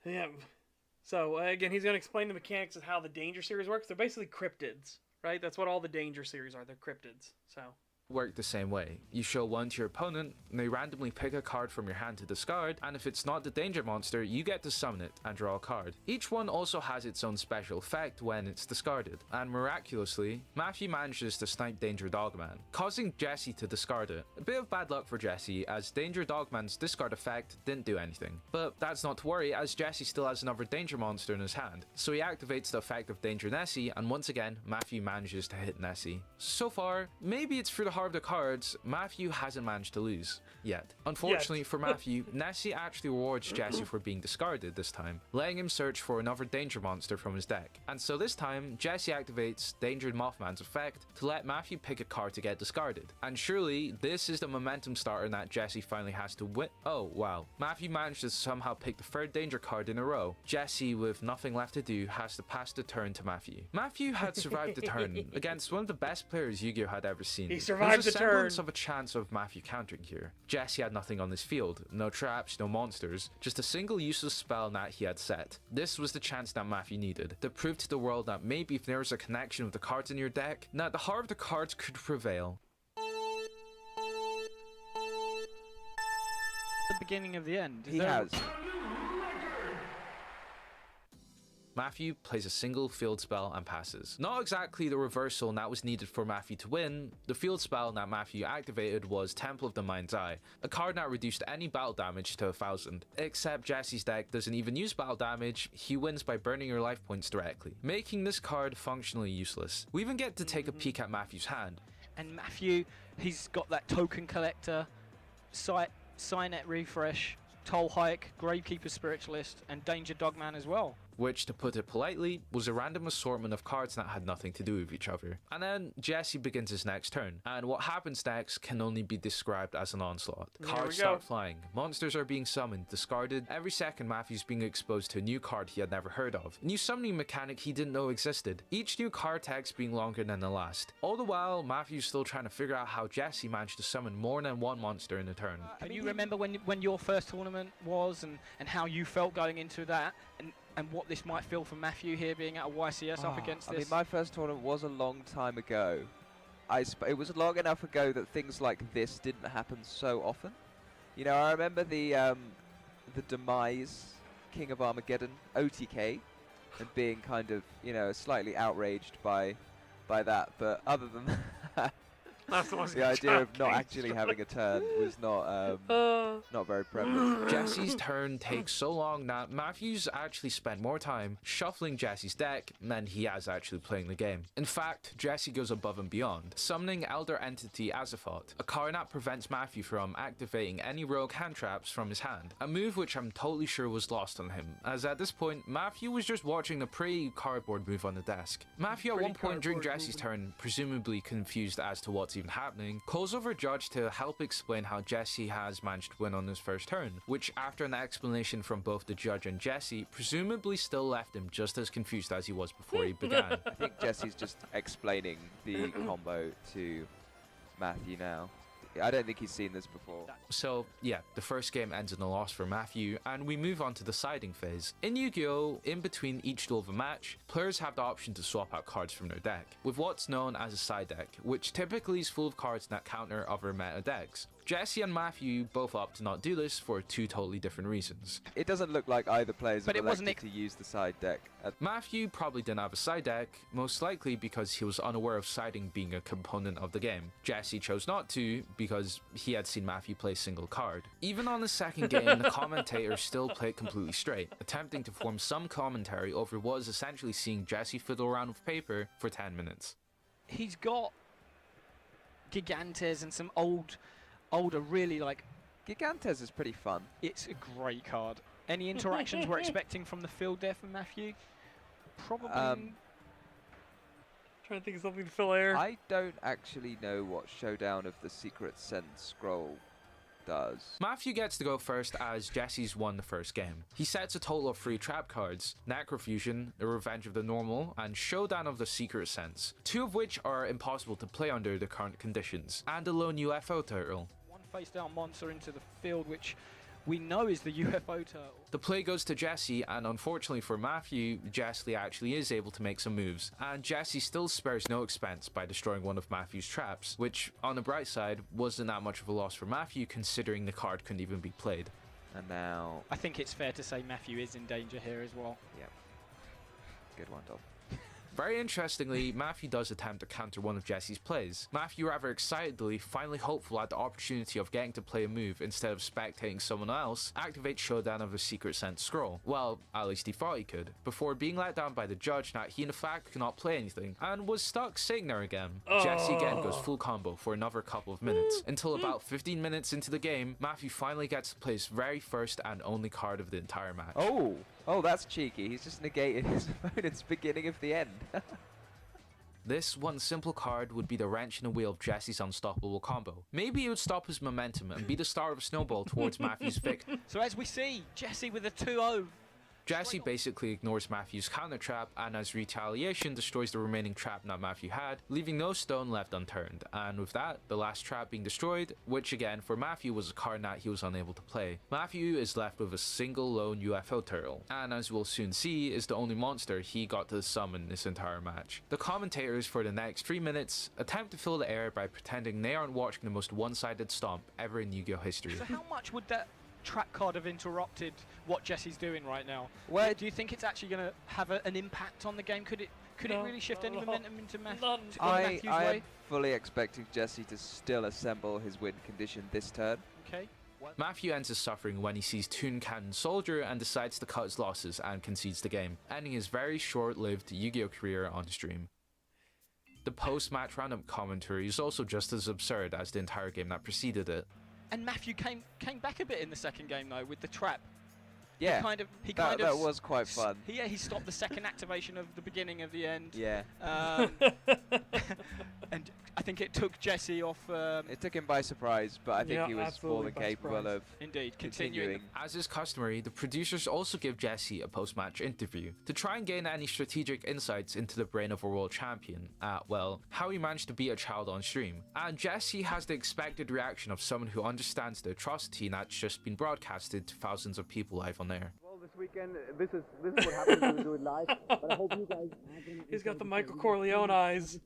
Yeah. So, again, he's going to explain the mechanics of how the Danger series works. They're basically cryptids, right? That's what all the Danger series are. They're cryptids. So, work the same way. You show one to your opponent, and they randomly pick a card from your hand to discard, and if it's not the danger monster, you get to summon it and draw a card. Each one also has its own special effect when it's discarded, and miraculously, Matthew manages to snipe Danger Dogman, causing Jesse to discard it. A bit of bad luck for Jesse, as Danger Dogman's discard effect didn't do anything. But that's not to worry, as Jesse still has another danger monster in his hand, so he activates the effect of Danger Nessie, and once again, Matthew manages to hit Nessie. So far, maybe it's through the heart of the cards, Matthew hasn't managed to lose yet. Unfortunately for Matthew, Nessie actually rewards Jesse for being discarded this time, letting him search for another danger monster from his deck. And so this time, Jesse activates Danger Mothman's effect to let Matthew pick a card to get discarded. And surely, this is the momentum starter that Jesse finally has to win. Oh wow, Matthew managed to somehow pick the third danger card in a row. Jesse, with nothing left to do, has to pass the turn to Matthew. Matthew had survived the turn against one of the best players Yu-Gi-Oh had ever seen. He survived There's a the turn. semblance of a chance of Matthew countering here. Jesse had nothing on his field, no traps, no monsters, just a single useless spell that he had set. This was the chance that Matthew needed, to prove to the world that maybe if there was a connection with the cards in your deck, that the heart of the cards could prevail. The beginning of the end. He has. Matthew plays a single field spell and passes. Not exactly the reversal that was needed for Matthew to win. The field spell that Matthew activated was Temple of the Mind's Eye, a card that reduced any battle damage to 1000. Except Jesse's deck doesn't even use battle damage, he wins by burning your life points directly, making this card functionally useless. We even get to take a peek at Matthew's hand. And Matthew, he's got that token collector, Signet Refresh, Toll Hike, Gravekeeper Spiritualist, and Danger Dogman as well. which, to put it politely, was a random assortment of cards that had nothing to do with each other. And then Jesse begins his next turn, and what happens next can only be described as an onslaught. Cards start flying, monsters are being summoned, discarded. Every second Matthew's being exposed to a new card he had never heard of, new summoning mechanic he didn't know existed, each new card text being longer than the last. All the while, Matthew's still trying to figure out how Jesse managed to summon more than one monster in a turn. Can you remember when your first tournament was and how you felt going into that, and what this might feel for Matthew here being at a YCS up against this? I mean, my first tournament was a long time ago. It was long enough ago that things like this didn't happen so often. You know, I remember the Demise King of Armageddon OTK and being kind of, you know, slightly outraged by that. But other than that, the idea of not actually having a turn was not very prevalent. Jesse's turn takes so long that Matthew's actually spent more time shuffling Jesse's deck than he has actually playing the game. In fact, Jesse goes above and beyond, summoning Elder Entity Azathoth, a card that prevents Matthew from activating any rogue hand traps from his hand, a move which I'm totally sure was lost on him, as at this point, Matthew was just watching a pretty cardboard move on the desk. Matthew at one point during Jesse's turn, presumably confused as to what's even happening, calls over Judge to help explain how Jesse has managed to win on his first turn, which after an explanation from both the Judge and Jesse, presumably still left him just as confused as he was before he began. I think Jesse's just explaining the combo to Matthew now. I don't think he's seen this before. So yeah, the first game ends in a loss for Matthew, and we move on to the siding phase. In Yu-Gi-Oh!, in between each duel of a match, players have the option to swap out cards from their deck, with what's known as a side deck, which typically is full of cards that counter other meta decks. Jesse and Matthew both opt to not do this for two totally different reasons. It doesn't look like either players have elected to use the side deck. Matthew probably didn't have a side deck, most likely because he was unaware of siding being a component of the game. Jesse chose not to because he had seen Matthew play single card. Even on the second game, the commentator still played completely straight, attempting to form some commentary over what was essentially seeing Jesse fiddle around with paper for 10 minutes. He's got Gigantes and some older, really like... Gigantes is pretty fun. It's a great card. Any interactions we're expecting from the field there from Matthew? Probably... trying to think of something to fill air. I don't actually know what Showdown of the Secret Sense scroll does. Matthew gets to go first as Jesse's won the first game. He sets a total of 3 trap cards: Necrofusion, the Revenge of the Normal, and Showdown of the Secret Sense, 2 of which are impossible to play under the current conditions, and a lone UFO turtle. One face-down monster into the field, which we know is the UFO turtle. The play goes to Jesse, and unfortunately for Matthew, Jesse actually is able to make some moves, and Jesse still spares no expense by destroying one of Matthew's traps, which, on the bright side, wasn't that much of a loss for Matthew considering the card couldn't even be played. And now... I think it's fair to say Matthew is in danger here as well. Yeah. Good one, Dom. Very interestingly, Matthew does attempt to counter one of Jesse's plays. Matthew rather excitedly, finally hopeful at the opportunity of getting to play a move instead of spectating someone else, activates Showdown of the Secret Sense scroll. Well, at least he thought he could, before being let down by the judge that he in fact could not play anything, and was stuck sitting there again. Jesse again goes full combo for another couple of minutes, until about 15 minutes into the game, Matthew finally gets to play his very first and only card of the entire match. Oh, that's cheeky. He's just negated his opponent's beginning of the end. This one simple card would be the wrench in the wheel of Jesse's unstoppable combo. Maybe it would stop his momentum and be the start of a snowball towards Matthew's victory. So as we see, Jesse with a 2-0. Jesse basically ignores Matthew's counter trap and as retaliation destroys the remaining trap that Matthew had, leaving no stone left unturned, and with that, the last trap being destroyed, which again for Matthew was a card that he was unable to play. Matthew is left with a single lone UFO turtle, and as we'll soon see, is the only monster he got to summon this entire match. The commentators for the next 3 minutes attempt to fill the air by pretending they aren't watching the most one-sided stomp ever in Yu-Gi-Oh! History. So how much would that trap card have interrupted what Jesse's doing right now? Well, do you think it's actually going to have an impact on the game? Could it really shift any momentum into Matthew's I am way? fully expecting Jesse to still assemble his win condition this turn. Okay. Matthew ends his suffering when he sees Toon Cannon Soldier and decides to cut his losses and concedes the game, ending his very short-lived Yu-Gi-Oh! Career on stream. The post-match roundup commentary is also just as absurd as the entire game that preceded it. And Matthew came back a bit in the second game though with the trap. Yeah, that was quite fun. He stopped the second activation of the beginning of the end. Yeah. And I think it took Jesse off. It took him by surprise, but I think Yeah, he was more absolutely than by capable surprise. of Indeed, continuing. As is customary, the producers also give Jesse a post-match interview to try and gain any strategic insights into the brain of a world champion, well, how he managed to beat a child on stream. And Jesse has the expected reaction of someone who understands the atrocity that's just been broadcasted to thousands of people live on air. Well, this weekend, this is what happens when we do it live. But I hope you guys. He's got the Michael Corleone eyes.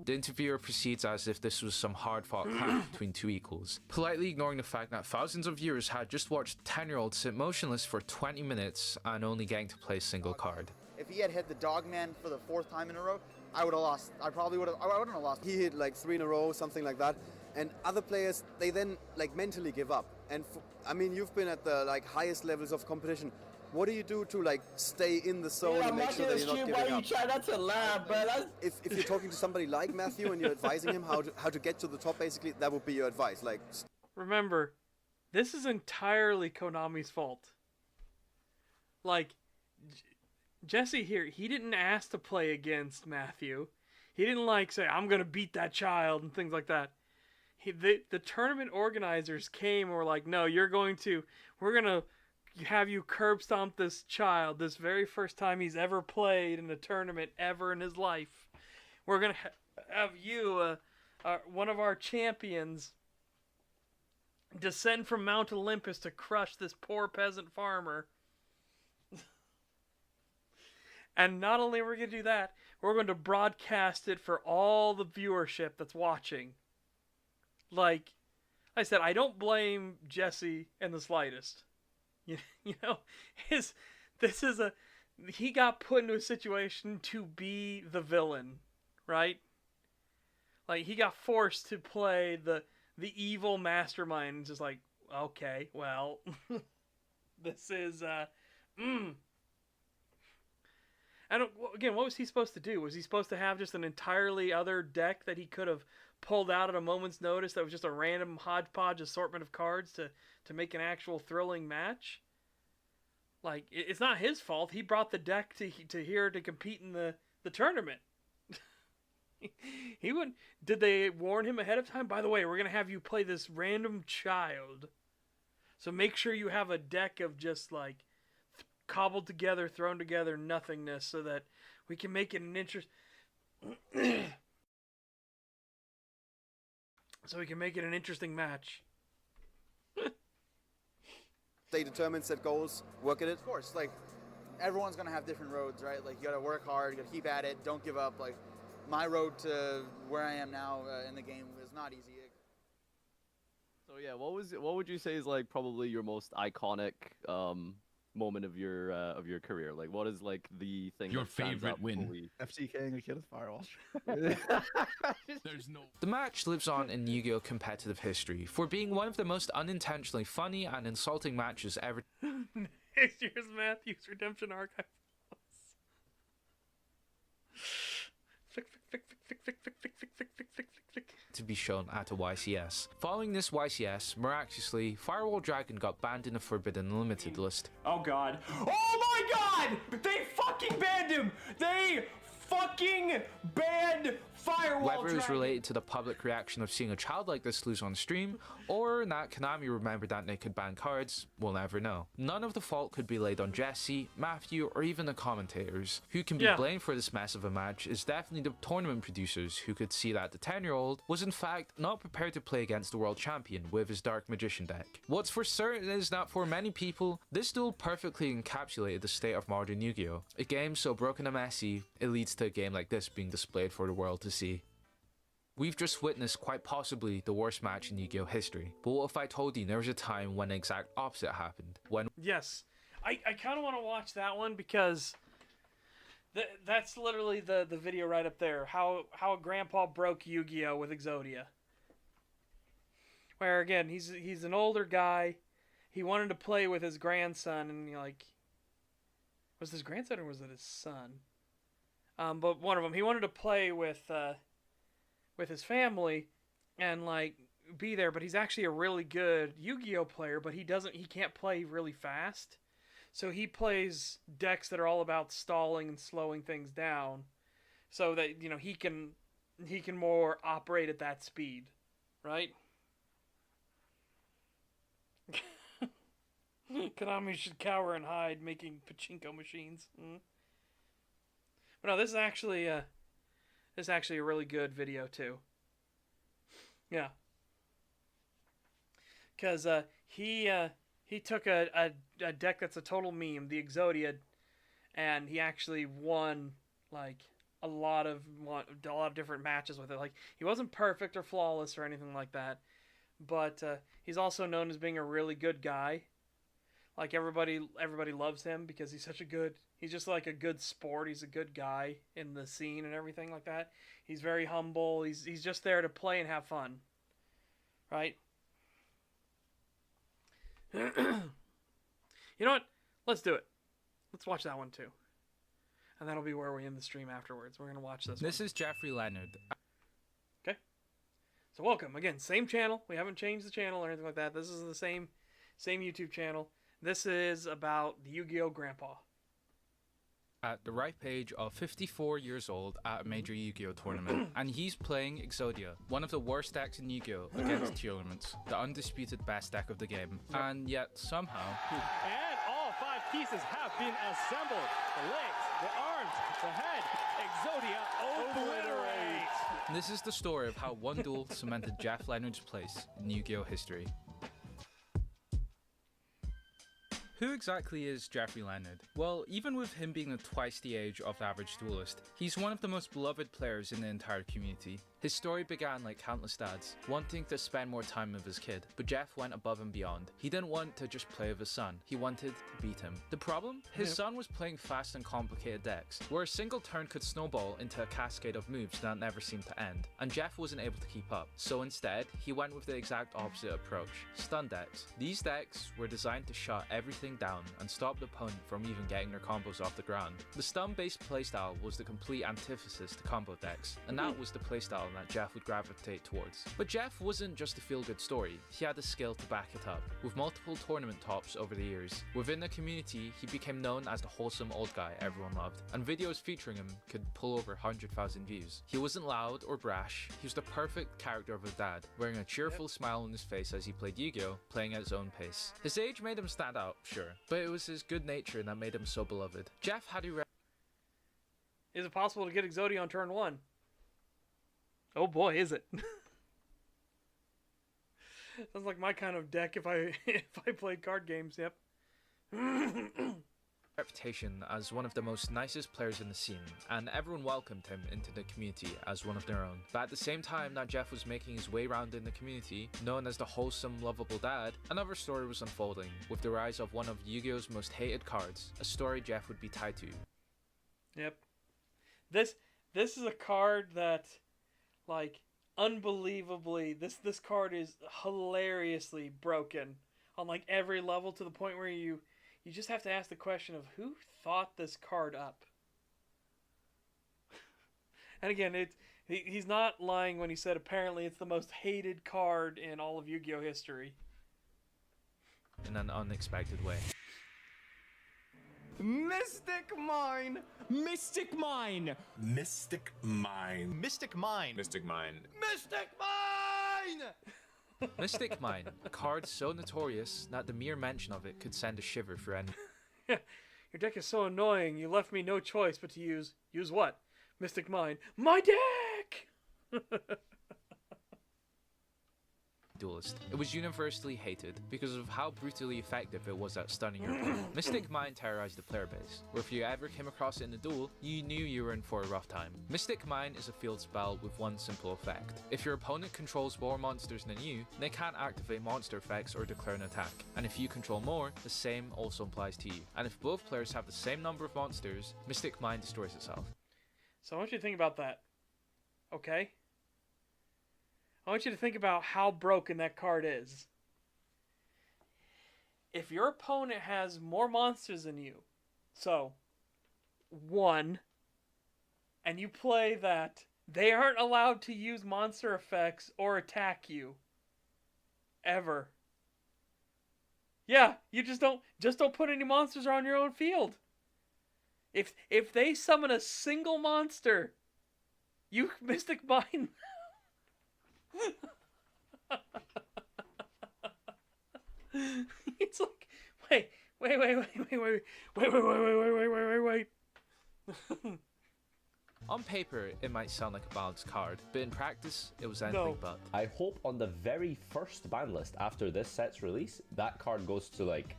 The interviewer proceeds as if this was some hard-fought clash between two equals, politely ignoring the fact that thousands of viewers had just watched 10-year-olds sit motionless for 20 minutes and only getting to play a single card. If he had hit the Dogman for the 4th time in a row, I would have lost. I wouldn't have lost. He hit like 3 in a row, something like that. And other players, they then like mentally give up. And I mean, you've been at the like highest levels of competition. What do you do to like stay in the zone and make sure that you're not giving up? Try not to laugh, but If you're talking to somebody like Matthew and you're advising him how to get to the top, basically, that would be your advice. Like, Remember, this is entirely Konami's fault. Like, Jesse here, he didn't ask to play against Matthew. He didn't like say, I'm going to beat that child and things like that. The tournament organizers came and were like, no, we're going to have you curb stomp this child this very first time he's ever played in a tournament ever in his life. We're going to have you, one of our champions, descend from Mount Olympus to crush this poor peasant farmer. And not only are we going to do that, we're going to broadcast it for all the viewership that's watching. Like I said, I don't blame Jesse in the slightest. You know, he got put into a situation to be the villain, right? Like, he got forced to play the evil mastermind. Just like, okay, well, this is, And again, what was he supposed to do? Was he supposed to have just an entirely other deck that he could have pulled out at a moment's notice that was just a random hodgepodge assortment of cards to make an actual thrilling match? Like, it's not his fault. He brought the deck to here to compete in the tournament. He wouldn't. Did they warn him ahead of time? By the way, we're going to have you play this random child. So make sure you have a deck of just like cobbled together, thrown together nothingness so that we can make it an interesting match. Stay determined, set goals, work at it. Of course, like, everyone's going to have different roads, right? Like, you got to work hard, you got to keep at it, don't give up. Like, my road to where I am now in the game is not easy. So yeah, what would you say is like probably your most iconic moment of your career? Like, what is like the thing? Your that stands favorite out win? fully? FTKing a kid with Firewall. There's no. The match lives on in Yu-Gi-Oh! Competitive history for being one of the most unintentionally funny and insulting matches ever. Next year's Matthew's Redemption Archive. To be shown at a YCS. Following this YCS, miraculously, Firewall Dragon got banned in the Forbidden Unlimited list. Oh god. Oh my god! They fucking banned him! They fucking banned Firewall Whether it was Dragon. related to the public reaction of seeing a child like this lose on stream, or that Konami remembered that they could ban cards, we'll never know. None of the fault could be laid on Jesse, Matthew, or even the commentators. Who can be blamed for this mess of a match is definitely the tournament producers, who could see that the 10-year-old was in fact not prepared to play against the world champion with his Dark Magician deck. What's for certain is that for many people, this duel perfectly encapsulated the state of modern Yu-Gi-Oh! A game so broken and messy, it leads to a game like this being displayed for the world to see. We've just witnessed quite possibly the worst match in Yu-Gi-Oh! History, but what if I told you there was a time when the exact opposite happened? When Yes, I kind of want to watch that one because that's literally the video right up there. How a grandpa broke Yu-Gi-Oh! With Exodia. Where again, he's an older guy. He wanted to play with his grandson, and like, was it his grandson or was it his son? But one of them. He wanted to play with his family, and like be there, but he's actually a really good Yu-Gi-Oh player, but he can't play really fast. So he plays decks that are all about stalling and slowing things down so that, he can more operate at that speed, right? Konami should cower and hide making pachinko machines. But no, this is actually a really good video too. Yeah. Because he took a deck that's a total meme, the Exodia, and he actually won like a lot of different matches with it. Like, he wasn't perfect or flawless or anything like that, but he's also known as being a really good guy. Like, everybody loves him because he's just like a good sport. He's a good guy in the scene and everything like that. He's very humble. He's just there to play and have fun, right? You know what? Let's do it. Let's watch that one too. And that'll be where we end the stream afterwards. We're going to watch this one. This is Jeffrey Leonard. Okay. So welcome. Again, same channel. We haven't changed the channel or anything like that. This is the same YouTube channel. This is about the Yu-Gi-Oh! Grandpa. At the ripe age of 54 years old at a major Yu-Gi-Oh! Tournament, and he's playing Exodia, one of the worst decks in Yu-Gi-Oh! Against tournaments, the undisputed best deck of the game, and yet somehow... And all 5 pieces have been assembled. The legs, the arms, the head, Exodia obliterate! This is the story of how one duel cemented Jeff Leonard's place in Yu-Gi-Oh! History. Who exactly is Jeffrey Leonard? Well, even with him being twice the age of the average duelist, he's one of the most beloved players in the entire community. His story began like countless dads, wanting to spend more time with his kid, but Jeff went above and beyond. He didn't want to just play with his son, he wanted to beat him. The problem? His son was playing fast and complicated decks, where a single turn could snowball into a cascade of moves that never seemed to end, and Jeff wasn't able to keep up. So instead, he went with the exact opposite approach, stun decks. These decks were designed to shut everything down and stop the opponent from even getting their combos off the ground. The stun-based playstyle was the complete antithesis to combo decks, and that was the playstyle that Jeff would gravitate towards. But Jeff wasn't just a feel-good story, he had the skill to back it up. With multiple tournament tops over the years, within the community he became known as the wholesome old guy everyone loved, and videos featuring him could pull over 100,000 views. He wasn't loud or brash, he was the perfect character of a dad, wearing a cheerful smile on his face as he played Yu-Gi-Oh!, playing at his own pace. His age made him stand out, sure, but it was his good nature that made him so beloved. Jeff had Is it possible to get Exodia on turn 1? Oh boy, is it. Sounds like my kind of deck if I played card games, yep. reputation as one of the most nicest players in the scene, and everyone welcomed him into the community as one of their own. But at the same time that Jeff was making his way around in the community, known as the wholesome, lovable dad, another story was unfolding, with the rise of one of Yu-Gi-Oh's most hated cards, a story Jeff would be tied to. Yep. This is a card that, like, unbelievably, this card is hilariously broken on like every level, to the point where you just have to ask the question of who thought this card up. And again, he's not lying when he said apparently it's the most hated card in all of Yu-Gi-Oh history. In an unexpected way. Mystic Mine! Mystic Mine! Mystic Mine. Mystic Mine. Mystic Mine. Mystic Mine! Mystic Mine, a card so notorious that the mere mention of it could send a shiver through any. Your deck is so annoying, you left me no choice but to use what? Mystic Mine. My deck! Duelist. It was universally hated because of how brutally effective it was at stunning your opponent. Mystic Mine terrorized the player base, where if you ever came across it in a duel, you knew you were in for a rough time. Mystic Mine is a field spell with one simple effect. If your opponent controls more monsters than you, they can't activate monster effects or declare an attack. And if you control more, the same also applies to you. And if both players have the same number of monsters, Mystic Mine destroys itself. So I want you to think about that. Okay? I want you to think about how broken that card is. If your opponent has more monsters than you, so 1, and you play that they aren't allowed to use monster effects or attack you, ever. Yeah, you just don't put any monsters on your own field. If they summon a single monster, you Mystic Mine. It's like wait. On paper, it might sound like a balanced card, but in practice, it was anything but. I hope on the very first ban list after this set's release, that card goes to like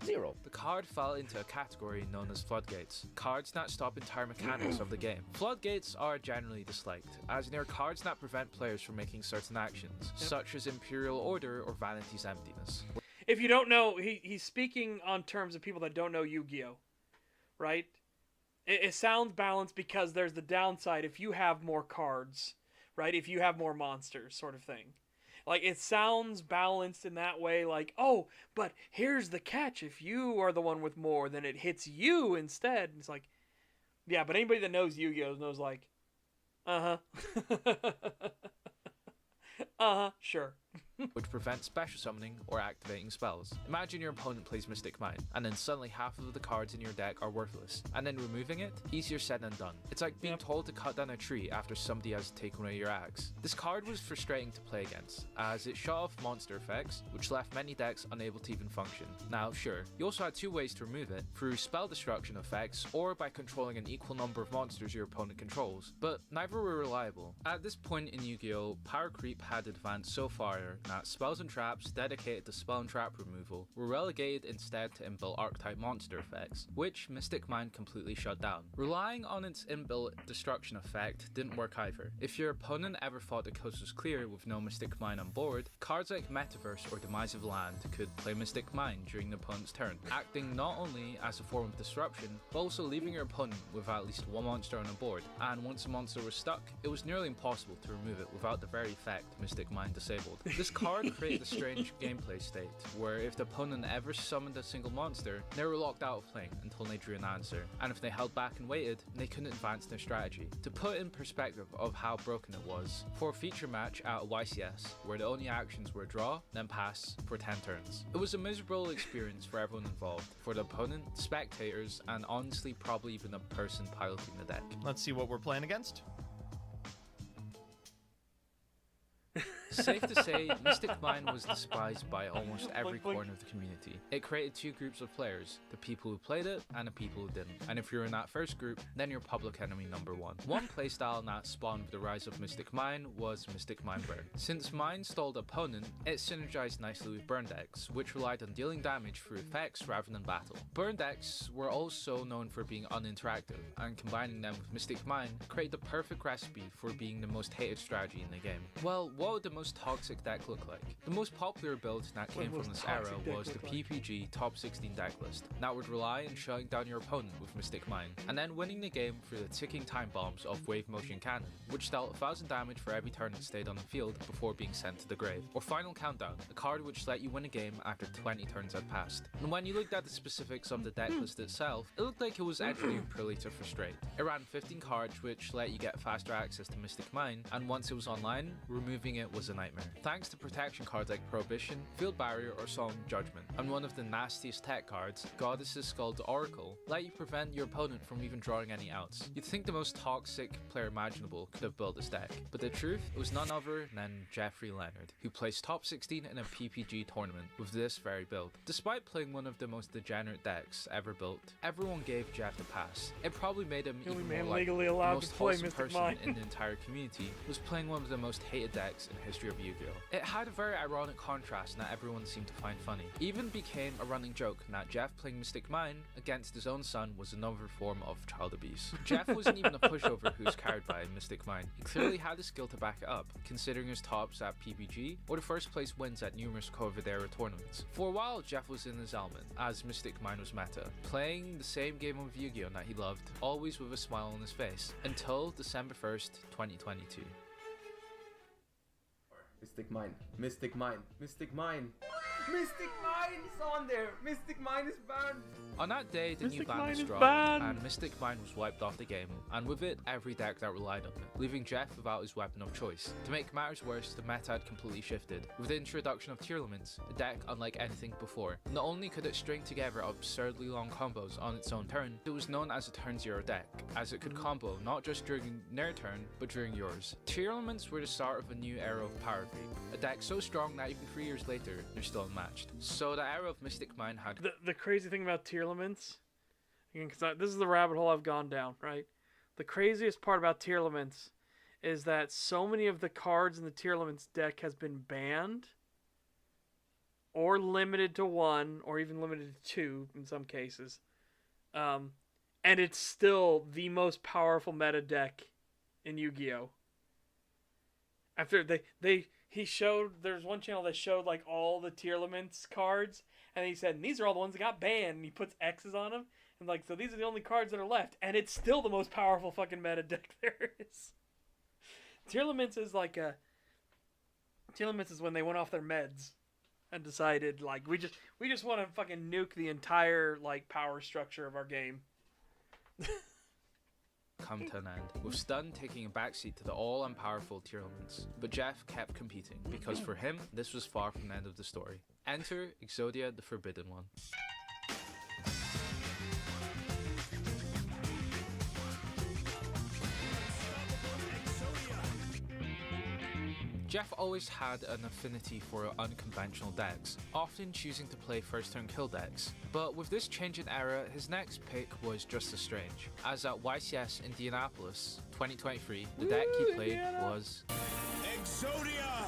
0. The card fell into a category known as floodgates, cards that stop entire mechanics of the game. Floodgates are generally disliked, as they are cards that prevent players from making certain actions, such as Imperial Order or Vanity's Emptiness. If you don't know, he's speaking on terms of people that don't know Yu-Gi-Oh, right? It sounds balanced because there's the downside if you have more cards, right? If you have more monsters, sort of thing. Like, it sounds balanced in that way, like, oh, but here's the catch. If you are the one with more, then it hits you instead. And it's like, yeah, but anybody that knows Yu-Gi-Oh knows, like, sure. Which prevents special summoning or activating spells. Imagine your opponent plays Mystic Mine, and then suddenly half of the cards in your deck are worthless, and then removing it, easier said than done. It's like being told to cut down a tree after somebody has taken away your axe. This card was frustrating to play against, as it shut off monster effects, which left many decks unable to even function. Now sure, you also had 2 ways to remove it, through spell destruction effects, or by controlling an equal number of monsters your opponent controls, but neither were reliable. At this point in Yu-Gi-Oh, power creep had advanced so far that spells and traps dedicated to spell and trap removal were relegated instead to inbuilt archetype monster effects, which Mystic Mine completely shut down. Relying on its inbuilt destruction effect didn't work either. If your opponent ever thought the coast was clear with no Mystic Mine on board, cards like Metaverse or Demise of Land could play Mystic Mine during the opponent's turn, acting not only as a form of disruption, but also leaving your opponent with at least 1 monster on the board, and once a monster was stuck, it was nearly impossible to remove it without the very effect Mystic Mine disabled. This card created a strange gameplay state, where if the opponent ever summoned a single monster, they were locked out of playing until they drew an answer, and if they held back and waited, they couldn't advance their strategy. To put in perspective of how broken it was, for a feature match at a YCS, where the only actions were draw, then pass, for 10 turns. It was a miserable experience for everyone involved, for the opponent, spectators, and honestly probably even the person piloting the deck. Let's see what we're playing against. Safe to say, Mystic Mine was despised by almost every corner of the community. It created 2 groups of players, the people who played it and the people who didn't. And if you're in that first group, then you're public enemy number 1. One playstyle that spawned the rise of Mystic Mine was Mystic Mine Burn. Since Mine stalled opponent, it synergized nicely with burn decks, which relied on dealing damage through effects rather than battle. Burn decks were also known for being uninteractive, and combining them with Mystic Mine created the perfect recipe for being the most hated strategy in the game. Well, what would the most toxic deck look like? The most popular build that came from this era was the PPG Top 16 deck list, that would rely on shutting down your opponent with Mystic Mine, and then winning the game through the ticking time bombs of Wave Motion Cannon, which dealt 1000 damage for every turn it stayed on the field before being sent to the grave. Or Final Countdown, a card which let you win a game after 20 turns had passed. And when you looked at the specifics of the deck list itself, it looked like it was engineered purely to frustrate. It ran 15 cards which let you get faster access to Mystic Mine, and once it was online, removing it was a nightmare. Thanks to protection cards like Prohibition, Field Barrier, or Solemn Judgment, and one of the nastiest tech cards, Goddess's Skull's Oracle, let you prevent your opponent from even drawing any outs. You'd think the most toxic player imaginable could have built this deck, but the truth, it was none other than Jeffrey Leonard, who placed top 16 in a PPG tournament with this very build. Despite playing one of the most degenerate decks ever built, everyone gave Jeff a pass. It probably made him even more like legally the allowed most to play wholesome Mystic person Mine. in the entire community, was playing one of the most hated decks in the history of Yu-Gi-Oh! It had a very ironic contrast that everyone seemed to find funny. Even became a running joke that Jeff playing Mystic Mine against his own son was another form of child abuse. Jeff wasn't even a pushover who's carried by Mystic Mine. He clearly had the skill to back it up, considering his tops at PPG or the first place wins at numerous COVID-era tournaments. For a while, Jeff was in his element, as Mystic Mine was meta, playing the same game of Yu-Gi-Oh! That he loved, always with a smile on his face, until December 1st, 2022. Mystic Mine, Mystic Mine, Mystic Mine. Mystic Mine is on there. Mystic Mine is banned. On that day, the new Mystic ban Mine was is dropped, banned. and Mystic Mine was wiped off the game, and with it, every deck that relied on it, leaving Jeff without his weapon of choice. To make matters worse, the meta had completely shifted. With the introduction of tier limits, a deck unlike anything before. Not only could it string together absurdly long combos on its own turn, it was known as a turn 0 deck, as it could combo not just during their turn, but during yours. Tier limits were the start of a new era of power creep, a deck so strong that even 3 years later, they're still unmatched. So the era of Mystic Mine had... The crazy thing about tier limits, again, because this is the rabbit hole I've gone down, right? The craziest part about tier limits is that so many of the cards in the tier limits deck has been banned or limited to 1 or even limited to 2 in some cases. And it's still the most powerful meta deck in Yu-Gi-Oh! After he showed, there's one channel that showed like all the tier limits cards, and he said, and these are all the ones that got banned, and he puts X's on them, and like, so these are the only cards that are left, and it's still the most powerful fucking meta deck there is. Tier limits is like tier limits is when they went off their meds and decided like we just want to fucking nuke the entire like power structure of our game. come to an end, with Stun taking a backseat to the all-powerful tier elements. But Jeff kept competing, because for him, this was far from the end of the story. Enter Exodia the Forbidden One. Jeff always had an affinity for unconventional decks, often choosing to play first turn kill decks. But with this change in era, his next pick was just as strange, as at YCS Indianapolis 2023, the deck he played was... Exodia!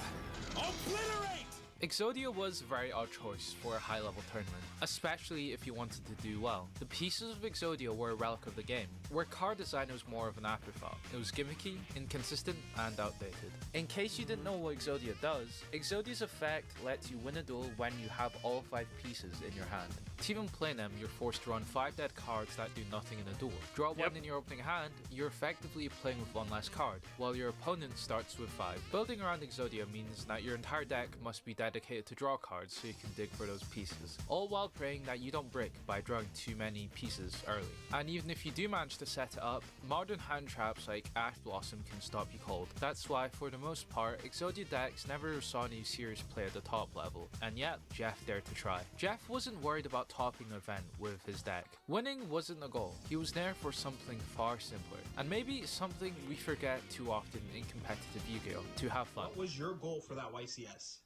Obliterate! Exodia was a very odd choice for a high-level tournament, especially if you wanted to do well. The pieces of Exodia were a relic of the game, where card design was more of an afterthought. It was gimmicky, inconsistent, and outdated. In case you didn't know what Exodia does, Exodia's effect lets you win a duel when you have all 5 pieces in your hand. To even play them, you're forced to run 5 dead cards that do nothing in a duel. Draw 1 in your opening hand, you're effectively playing with 1 less card, while your opponent starts with 5. Building around Exodia means that your entire deck must be dedicated to draw cards so you can dig for those pieces, all while praying that you don't break by drawing too many pieces early. And even if you do manage to set it up, modern hand traps like Ash Blossom can stop you cold. That's why for the most part, Exodia decks never saw any serious play at the top level, and yet Jeff dared to try. Jeff wasn't worried about topping an event with his deck. Winning wasn't a goal, he was there for something far simpler, and maybe something we forget too often in competitive Yu-Gi-Oh! To have fun. What was your goal for that YCS?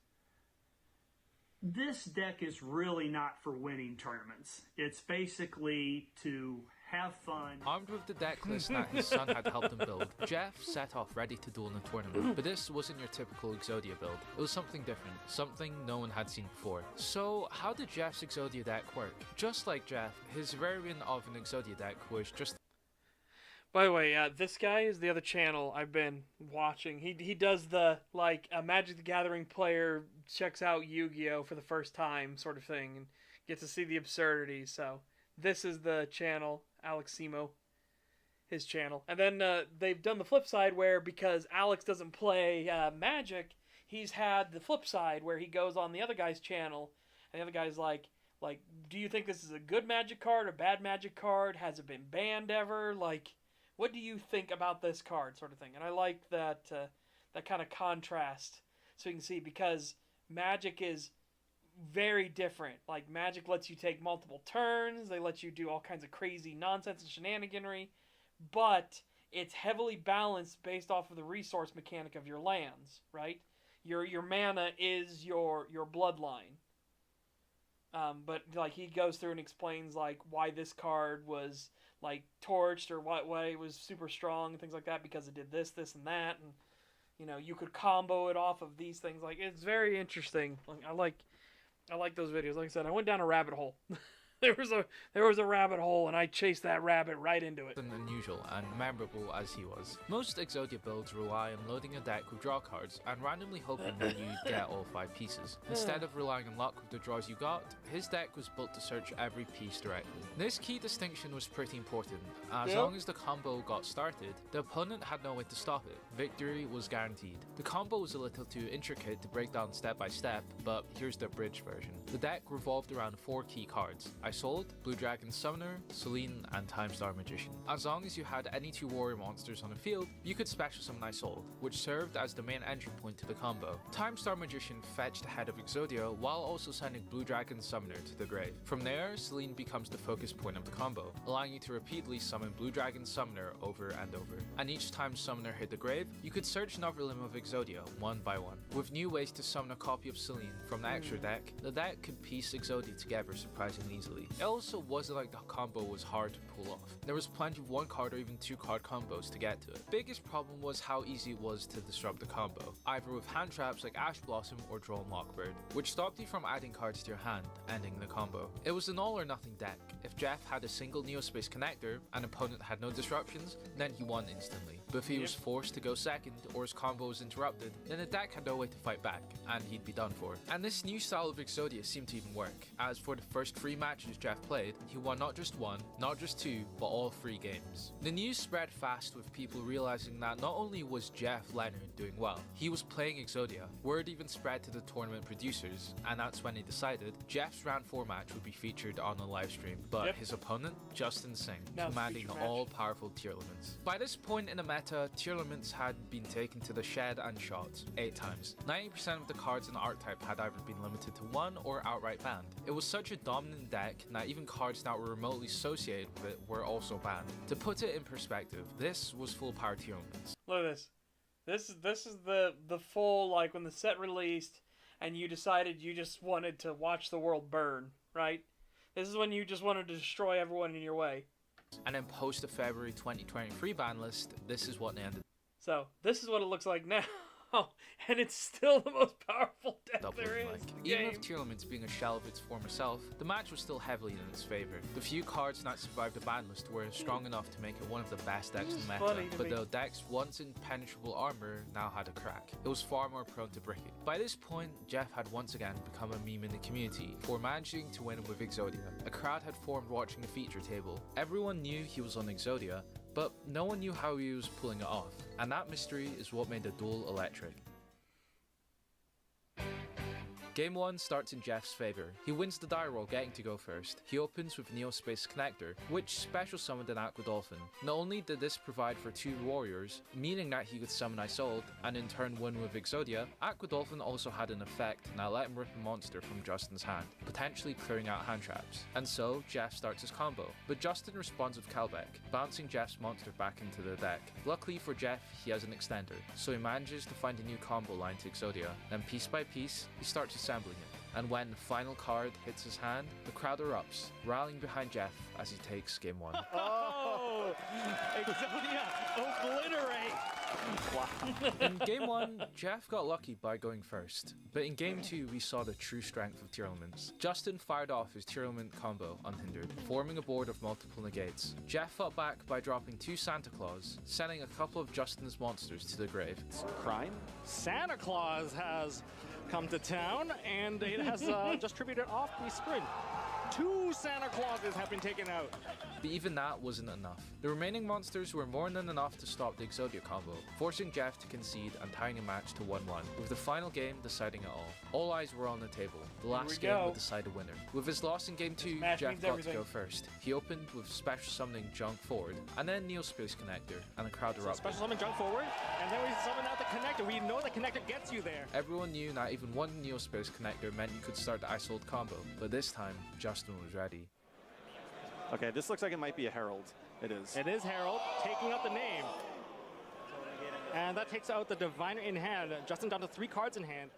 This deck is really not for winning tournaments. It's basically to have fun. Armed with the deck list that his son had helped him build, Jeff set off ready to duel in a tournament. But this wasn't your typical Exodia build. It was something different, something no one had seen before. So how did Jeff's Exodia deck work? Just like Jeff, his variant of an Exodia deck was just... By the way, this guy is the other channel I've been watching. He does the, like, a Magic the Gathering player checks out Yu-Gi-Oh! For the first time sort of thing, and gets to see the absurdity. So this is the channel, Alex Simo, his channel. And then they've done the flip side where, because Alex doesn't play Magic, he's had the flip side where he goes on the other guy's channel, and the other guy's like, do you think this is a good Magic card, a bad Magic card? Has it been banned ever? Like... what do you think about this card, sort of thing? And I like that that kind of contrast, so you can see, because Magic is very different. Like, Magic lets you take multiple turns, they let you do all kinds of crazy nonsense and shenaniganry, but it's heavily balanced based off of the resource mechanic of your lands, right? Your mana is your bloodline. But like, he goes through and explains like why this card was like torched, or why it was super strong and things like that, because it did this, and that, and you know, you could combo it off of these things. Like, it's very interesting. Like, I like those videos. Like I said, I went down a rabbit hole. There was a rabbit hole, and I chased that rabbit right into it. Unusual and memorable as he was. Most Exodia builds rely on loading a deck with draw cards and randomly hoping that you get all 5 pieces. Instead of relying on luck with the draws you got, his deck was built to search every piece directly. This key distinction was pretty important. As long as the combo got started, the opponent had no way to stop it. Victory was guaranteed. The combo was a little too intricate to break down step by step, but here's the abridged version. The deck revolved around 4 key cards: Isolde, Blue Dragon Summoner, Celine, and Time Star Magician. As long as you had any 2 warrior monsters on the field, you could special summon Isolde, which served as the main entry point to the combo. Time Star Magician fetched ahead of Exodia while also sending Blue Dragon Summoner to the grave. From there, Celine becomes the focus point of the combo, allowing you to repeatedly summon Blue Dragon Summoner over and over. And each time Summoner hit the grave, you could search another limb of Exodia, one by one. With new ways to summon a copy of Celine from the extra deck, the deck could piece Exodia together surprisingly easily. It also wasn't like the combo was hard to pull off. There was plenty of 1 card or even 2 card combos to get to it. Biggest problem was how easy it was to disrupt the combo, either with hand traps like Ash Blossom or Drone Lockbird, which stopped you from adding cards to your hand, ending the combo. It was an all or nothing deck. If Jeff had a single Neospace connector and opponent had no disruptions, then he won instantly. But if he was forced to go second or his combo was interrupted, then the deck had no way to fight back, and he'd be done for. And this new style of Exodia seemed to even work, as for the first 3 matches Jeff played, he won not just 1, not just 2, but all 3 games. The news spread fast with people realizing that not only was Jeff Leonard doing well, he was playing Exodia. Word even spread to the tournament producers, and that's when they decided Jeff's round 4 match would be featured on a live stream, but his opponent, Justin Singh, commanding all-powerful tier limits. By this point in the meta, tier limits had been taken to the shed and shot 8 times. 90% of the cards in the archetype had either been limited to 1 or outright banned. It was such a dominant deck that even cards that were remotely associated with it were also banned. To put it in perspective, this was full power tier limits. Look at this. This is the full, like, when the set released and you decided you just wanted to watch the world burn, right? This is when you just wanted to destroy everyone in your way. And then post the February 2023 ban list, this is what they ended. So, this is what it looks like now. And it's still the most powerful deck there is. Even with tier limits being a shell of its former self, the match was still heavily in its favor. The few cards that survived the ban list were strong enough to make it one of the best decks in the meta, but the deck's once impenetrable armor now had a crack. It was far more prone to breaking. By this point, Jeff had once again become a meme in the community for managing to win with Exodia. A crowd had formed watching the feature table. Everyone knew he was on Exodia, but no one knew how he was pulling it off, and that mystery is what made the duel electric. Game 1 starts in Jeff's favour. He wins the die roll, getting to go first. He opens with Neospace Connector, which special summoned an Aqua Dolphin. Not only did this provide for 2 warriors, meaning that he could summon Isolde, and in turn win with Exodia, Aqua Dolphin also had an effect that let him rip a monster from Justin's hand, potentially clearing out hand traps. And so, Jeff starts his combo, but Justin responds with Kelbeck, bouncing Jeff's monster back into the deck. Luckily for Jeff, he has an extender, so he manages to find a new combo line to Exodia. Then piece by piece, he starts assembling it. And when the final card hits his hand, the crowd erupts, rallying behind Jeff as he takes game 1. Oh! Exodia obliterate! Wow. In game 1, Jeff got lucky by going first, but in game 2 we saw the true strength of tier elements. Justin fired off his tier element combo unhindered, forming a board of multiple negates. Jeff fought back by dropping 2 Santa Claus, sending a couple of Justin's monsters to the grave. Crime? Santa Claus has come to town, and it has just tributed off the sprint. 2 Santa Clauses have been taken out. But even that wasn't enough. The remaining monsters were more than enough to stop the Exodia combo, forcing Jeff to concede and tying the match to 1-1, with the final game deciding it all. All eyes were on the table. The last game would decide the winner. With his loss in game 2, Jeff got to go first. He opened with special summoning Junk forward, and then Neospace Connector, and the crowd erupted. Special summon Junk forward, and then we summon out the connector. We know the connector gets you there. Everyone knew that even 1 Neospace Connector meant you could start the Isolde combo, but this time, Justin was ready. Okay, this looks like it might be a Herald. It is. It is Herald, taking out the name. And that takes out the Diviner in hand. Justin down to 3 cards in hand.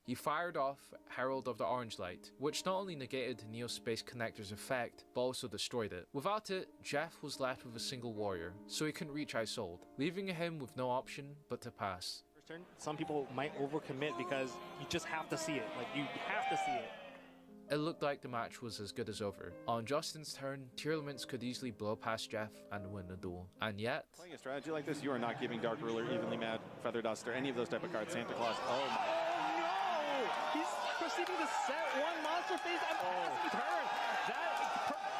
He fired off Herald of the Orange Light, which not only negated Neospace Connector's effect, but also destroyed it. Without it, Jeff was left with a single warrior, so he couldn't reach Isolde, leaving him with no option but to pass. Some people might overcommit because you just have to see it. Like, you have to see it. it looked like the match was as good as over. On Justin's turn, Tearlaments could easily blow past Jeff and win the duel. And yet... Playing a strategy like this, you are not giving Dark Ruler, Evenly Mad, Feather Duster, any of those type of cards. Santa Claus, oh my. No! He's proceeding to set one monster phase and passing turn.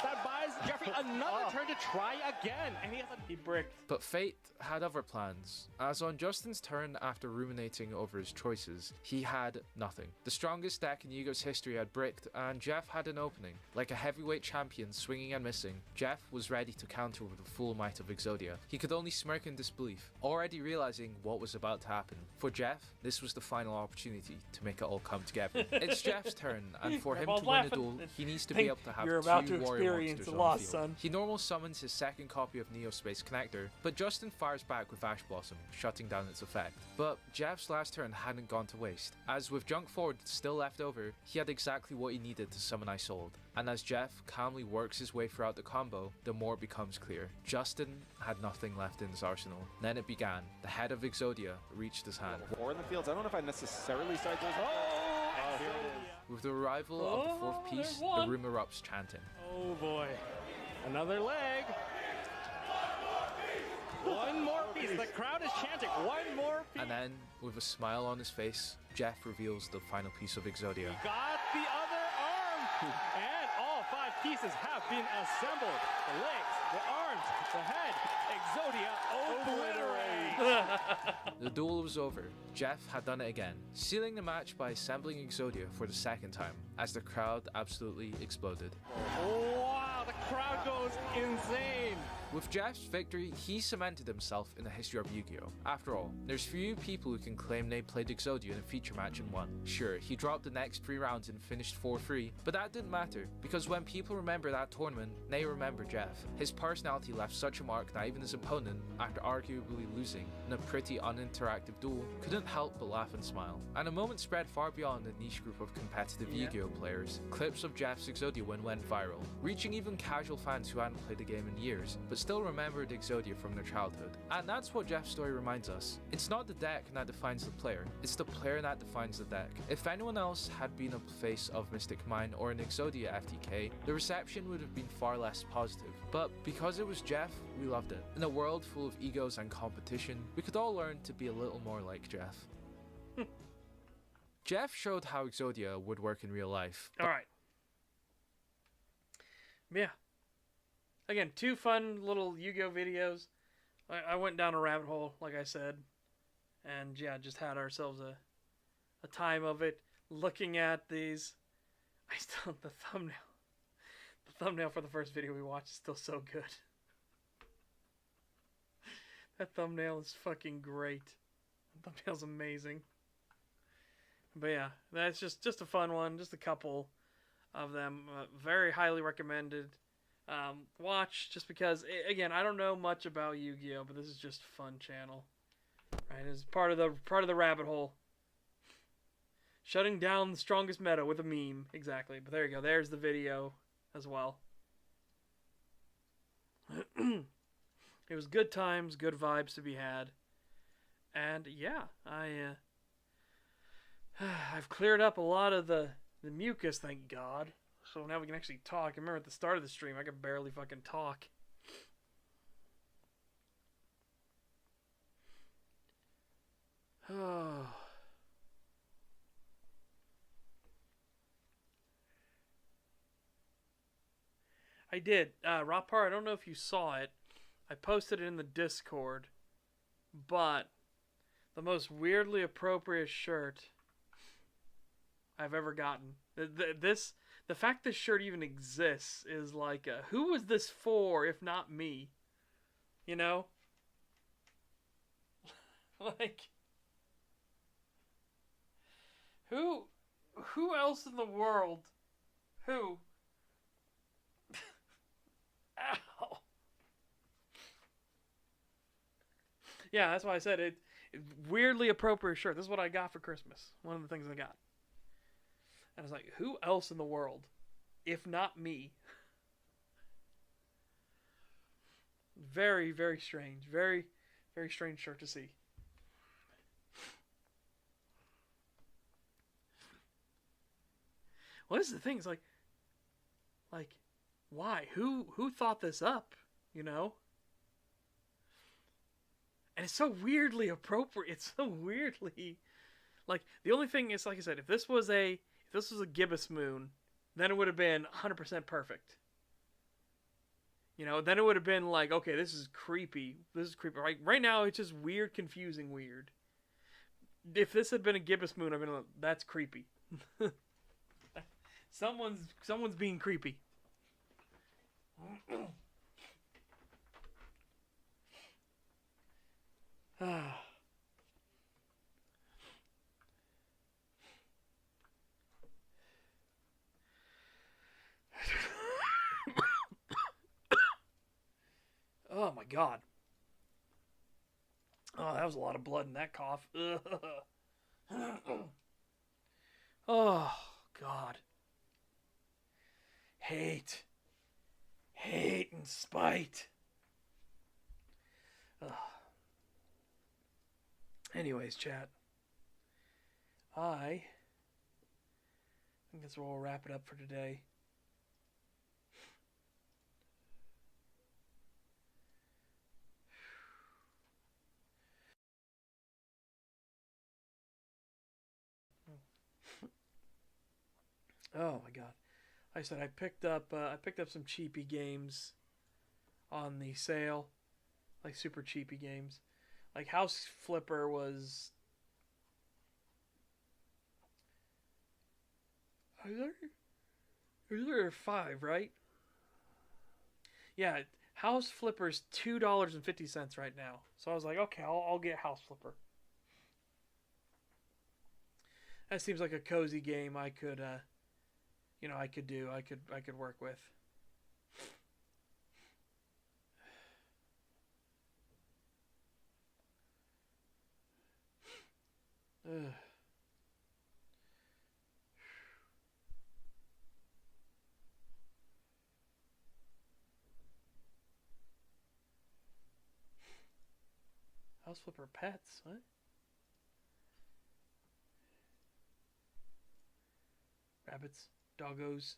That buys Jeffrey another turn to try again, and he bricked. But fate had other plans, as on Justin's turn, after ruminating over his choices, he had nothing. The strongest deck in Yu-Gi-Oh's history had bricked, and Jeff had an opening. Like a heavyweight champion swinging and missing, Jeff was ready to counter with the full might of Exodia. He could only smirk in disbelief, already realizing what was about to happen. For Jeff, this was the final opportunity to make it all come together. It's Jeff's turn, and for him to win a duel, he needs to be able to have You're about two to warrior experience monsters a on loss, the field. son. He normal summons his second copy of Neo Space Connector, but Justin fires back with Ash Blossom, shutting down its effect. But Jeff's last turn hadn't gone to waste, as with Junk Forward still left over, he had exactly what he needed to summon Isolde. And as Jeff calmly works his way throughout the combo, the more it becomes clear. Justin had nothing left in his arsenal. Then it began. The head of Exodia reached his hand. Or in the fields, I don't know if I necessarily start those. Oh, here it is. With the arrival of the fourth piece, the room erupts chanting. Oh boy. Another leg. One more piece. The crowd is chanting. One more piece. And then, with a smile on his face, Jeff reveals the final piece of Exodia. Got the other arm. And all 5 pieces have been assembled. The legs, the arms, the head. Exodia obliterate. The duel was over. Jeff had done it again, sealing the match by assembling Exodia for the second time, as the crowd absolutely exploded. Wow, the crowd goes insane. With Jeff's victory, he cemented himself in the history of Yu-Gi-Oh! After all, there's few people who can claim they played Exodia in a feature match and won. Sure, he dropped the next 3 rounds and finished 4-3, but that didn't matter, because when people remember that tournament, they remember Jeff. His personality left such a mark that even his opponent, after arguably losing in a pretty uninteractive duel, couldn't help but laugh and smile. And a moment spread far beyond the niche group of competitive Yu-Gi-Oh! Players. Clips of Jeff's Exodia win went viral, reaching even casual fans who hadn't played the game in years, but still remembered Exodia from their childhood. And that's what Jeff's story reminds us. It's not the deck that defines the player, it's the player that defines the deck. If anyone else had been a face of Mystic Mine or an Exodia FTK, the reception would have been far less positive. But because it was Jeff, we loved it. In a world full of egos and competition, we could all learn to be a little more like Jeff. Jeff showed how Exodia would work in real life. Alright. Yeah. Again, 2 fun little Yu-Gi-Oh! Videos. I went down a rabbit hole, like I said. And yeah, just had ourselves a time of it. Looking at these. The thumbnail for the first video we watched is still so good. That thumbnail is fucking great. The thumbnail's amazing. But yeah, that's just a fun one. Just a couple of them. Very highly recommended. Watch just because, again, I don't know much about Yu-Gi-Oh, but this is just a fun channel, right? It's part of the rabbit hole. Shutting down the strongest meta with a meme, exactly. But there you go. There's the video as well. It was good times, good vibes to be had, and yeah, I've cleared up a lot of the mucus, thank God. So now we can actually talk. I remember at the start of the stream, I could barely fucking talk. Oh. I did. Rapar, I don't know if you saw it. I posted it in the Discord. But the most weirdly appropriate shirt I've ever gotten. The fact this shirt even exists is like, who was this for if not me? You know? Like, who else in the world? Who? Ow. Yeah, that's why I said it. Weirdly appropriate shirt. This is what I got for Christmas. One of the things I got. And I was like, who else in the world, if not me? Very, very strange. Very, very strange shirt to see. Well, this is the thing. It's like, why? Who thought this up? You know? And it's so weirdly appropriate. It's so weirdly, like, the only thing is, like I said, if this was a gibbous moon, then it would have been 100% perfect. You know, then it would have been like, okay, this is creepy. This is creepy. Right now, it's just weird, confusing, weird. If this had been a gibbous moon, I'd been like, that's creepy. Someone's being creepy. Oh my god. Oh, that was a lot of blood in that cough. Oh god. Hate and spite. Ugh. Anyways, chat. I think that's where we'll wrap it up for today. Oh my god. Like I said, I picked up some cheapy games on the sale. Like super cheapy games. Like House Flipper was there 5, right? Yeah, House Flipper's $2.50 right now. So I was like, okay, I'll get House Flipper. That seems like a cozy game I could I could work with. Ugh. House Flipper pets, what? Rabbits, doggos,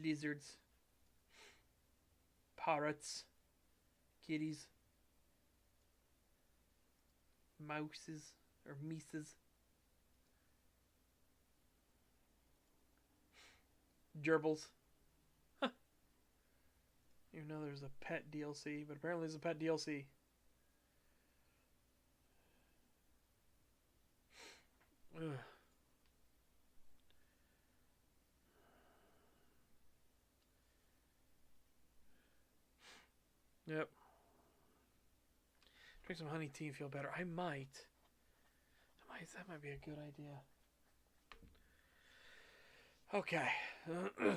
lizards, parrots, kitties, mouses, or mices, gerbils. Huh. Even though there's a pet DLC, but apparently there's a pet DLC. Ugh. Yep. Drink some honey tea and feel better. I might. That might be a good idea. Okay. Ugh.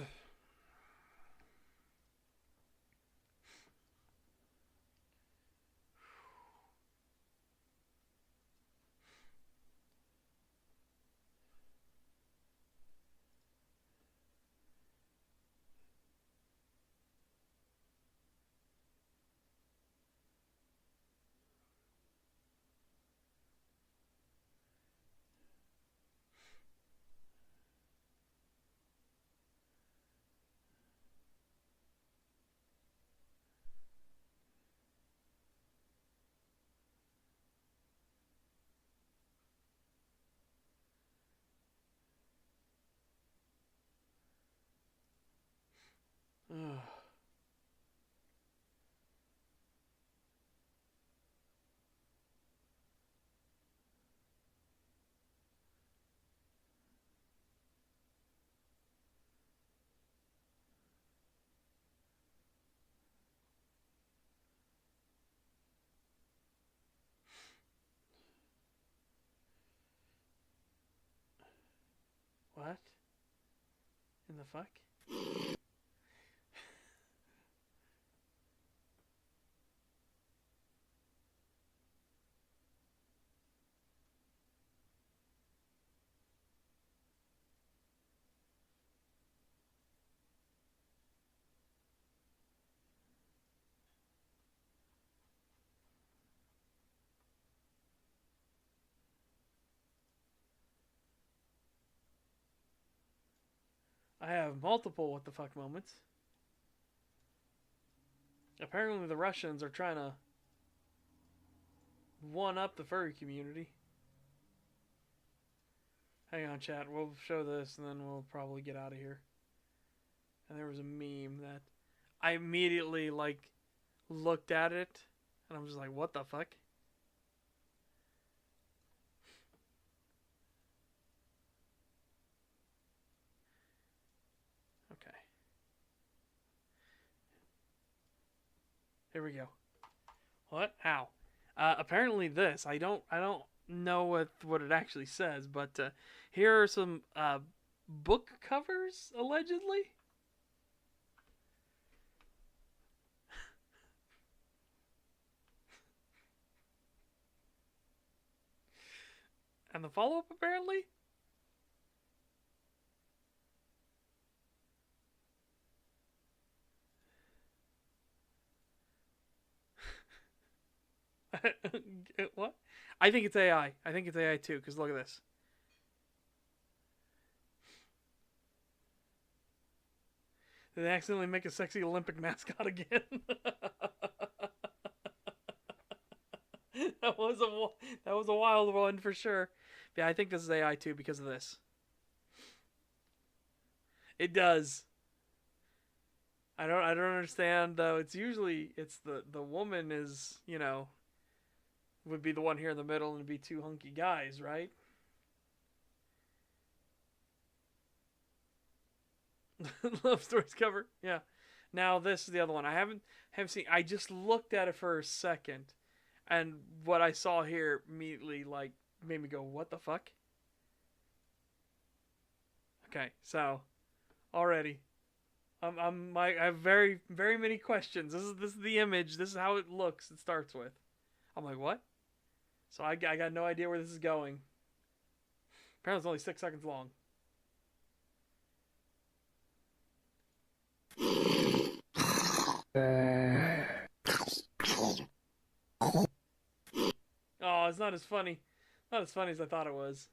What? In the fuck? I have multiple what the fuck moments. Apparently the Russians are trying to one up the furry community. Hang on, chat. We'll show this and then we'll probably get out of here. And there was a meme that I immediately like looked at it and I'm just like, what the fuck? Okay. Here we go. What? How? Apparently this. I don't know what it actually says, but here are some book covers allegedly. And the follow-up apparently. What? I think it's AI. I think it's AI too, because look at this. Did they accidentally make a sexy Olympic mascot again? That was a wild one for sure. Yeah, I think this is AI too because of this. It does. I don't understand though. It's usually the woman is, you know, would be the one here in the middle and be two hunky guys, right? Love Stories cover. Yeah. Now this is the other one. I haven't seen. I just looked at it for a second, and what I saw here immediately like made me go, "What the fuck?" Okay, so already, I have very many questions. This is the image. This is how it looks. It starts with. I'm like, what? So I got no idea where this is going. Apparently it's only 6 seconds long. Oh, it's not as funny. Not as funny as I thought it was.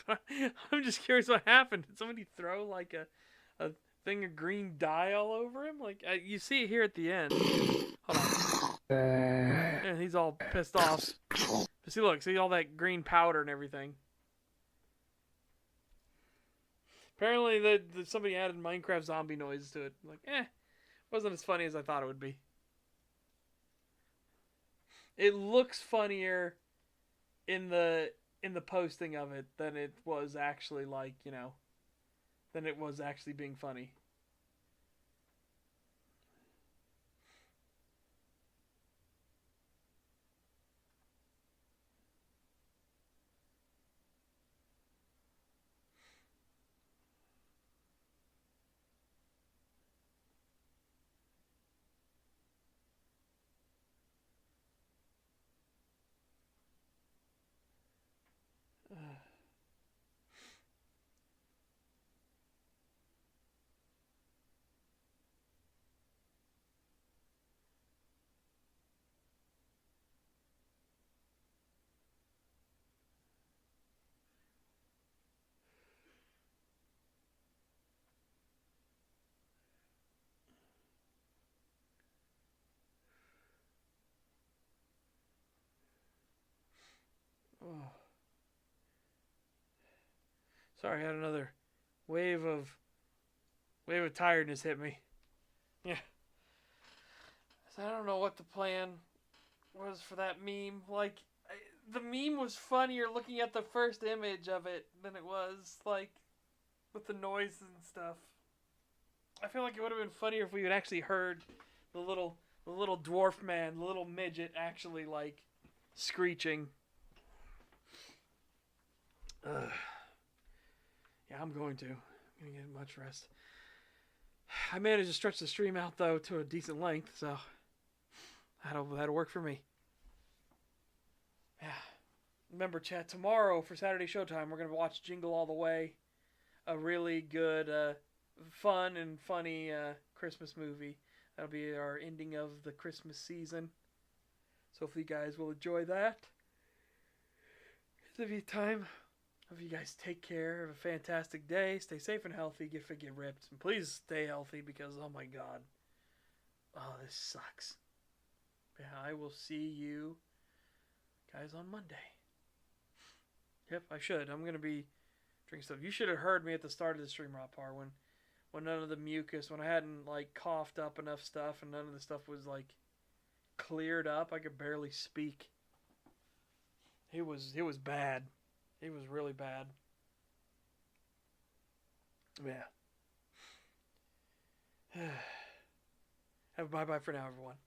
I'm just curious what happened. Did somebody throw like a thing of green dye all over him? Like you see it here at the end. Hold on. And he's all pissed off. But see, look, see all that green powder and everything. Apparently, somebody added Minecraft zombie noises to it. Like, wasn't as funny as I thought it would be. It looks funnier in the posting of it than it was actually like, you know, than it was actually being funny. Oh. Sorry, I had another wave of tiredness hit me. Yeah. So I don't know what the plan was for that meme. Like, the meme was funnier looking at the first image of it than it was, like, with the noise and stuff. I feel like it would have been funnier if we had actually heard the little dwarf man, the little midget actually, like, screeching. Yeah, I'm going to get much rest. I managed to stretch the stream out though to a decent length, so that'll work for me. Yeah. Remember, chat, tomorrow for Saturday Showtime, we're gonna watch Jingle All the Way, a really good, fun and funny Christmas movie. That'll be our ending of the Christmas season. So hopefully you guys will enjoy that. If you have time. Hope you guys take care. Have a fantastic day. Stay safe and healthy. Get fit, get ripped. And please stay healthy because, oh my god. Oh, this sucks. But I will see you guys on Monday. Yep, I should. I'm going to be drinking stuff. You should have heard me at the start of the stream, Rapar, when none of the mucus, when I hadn't, like, coughed up enough stuff and none of the stuff was, like, cleared up. I could barely speak. It was bad. It was really bad. Yeah. Have a bye-bye for now, everyone.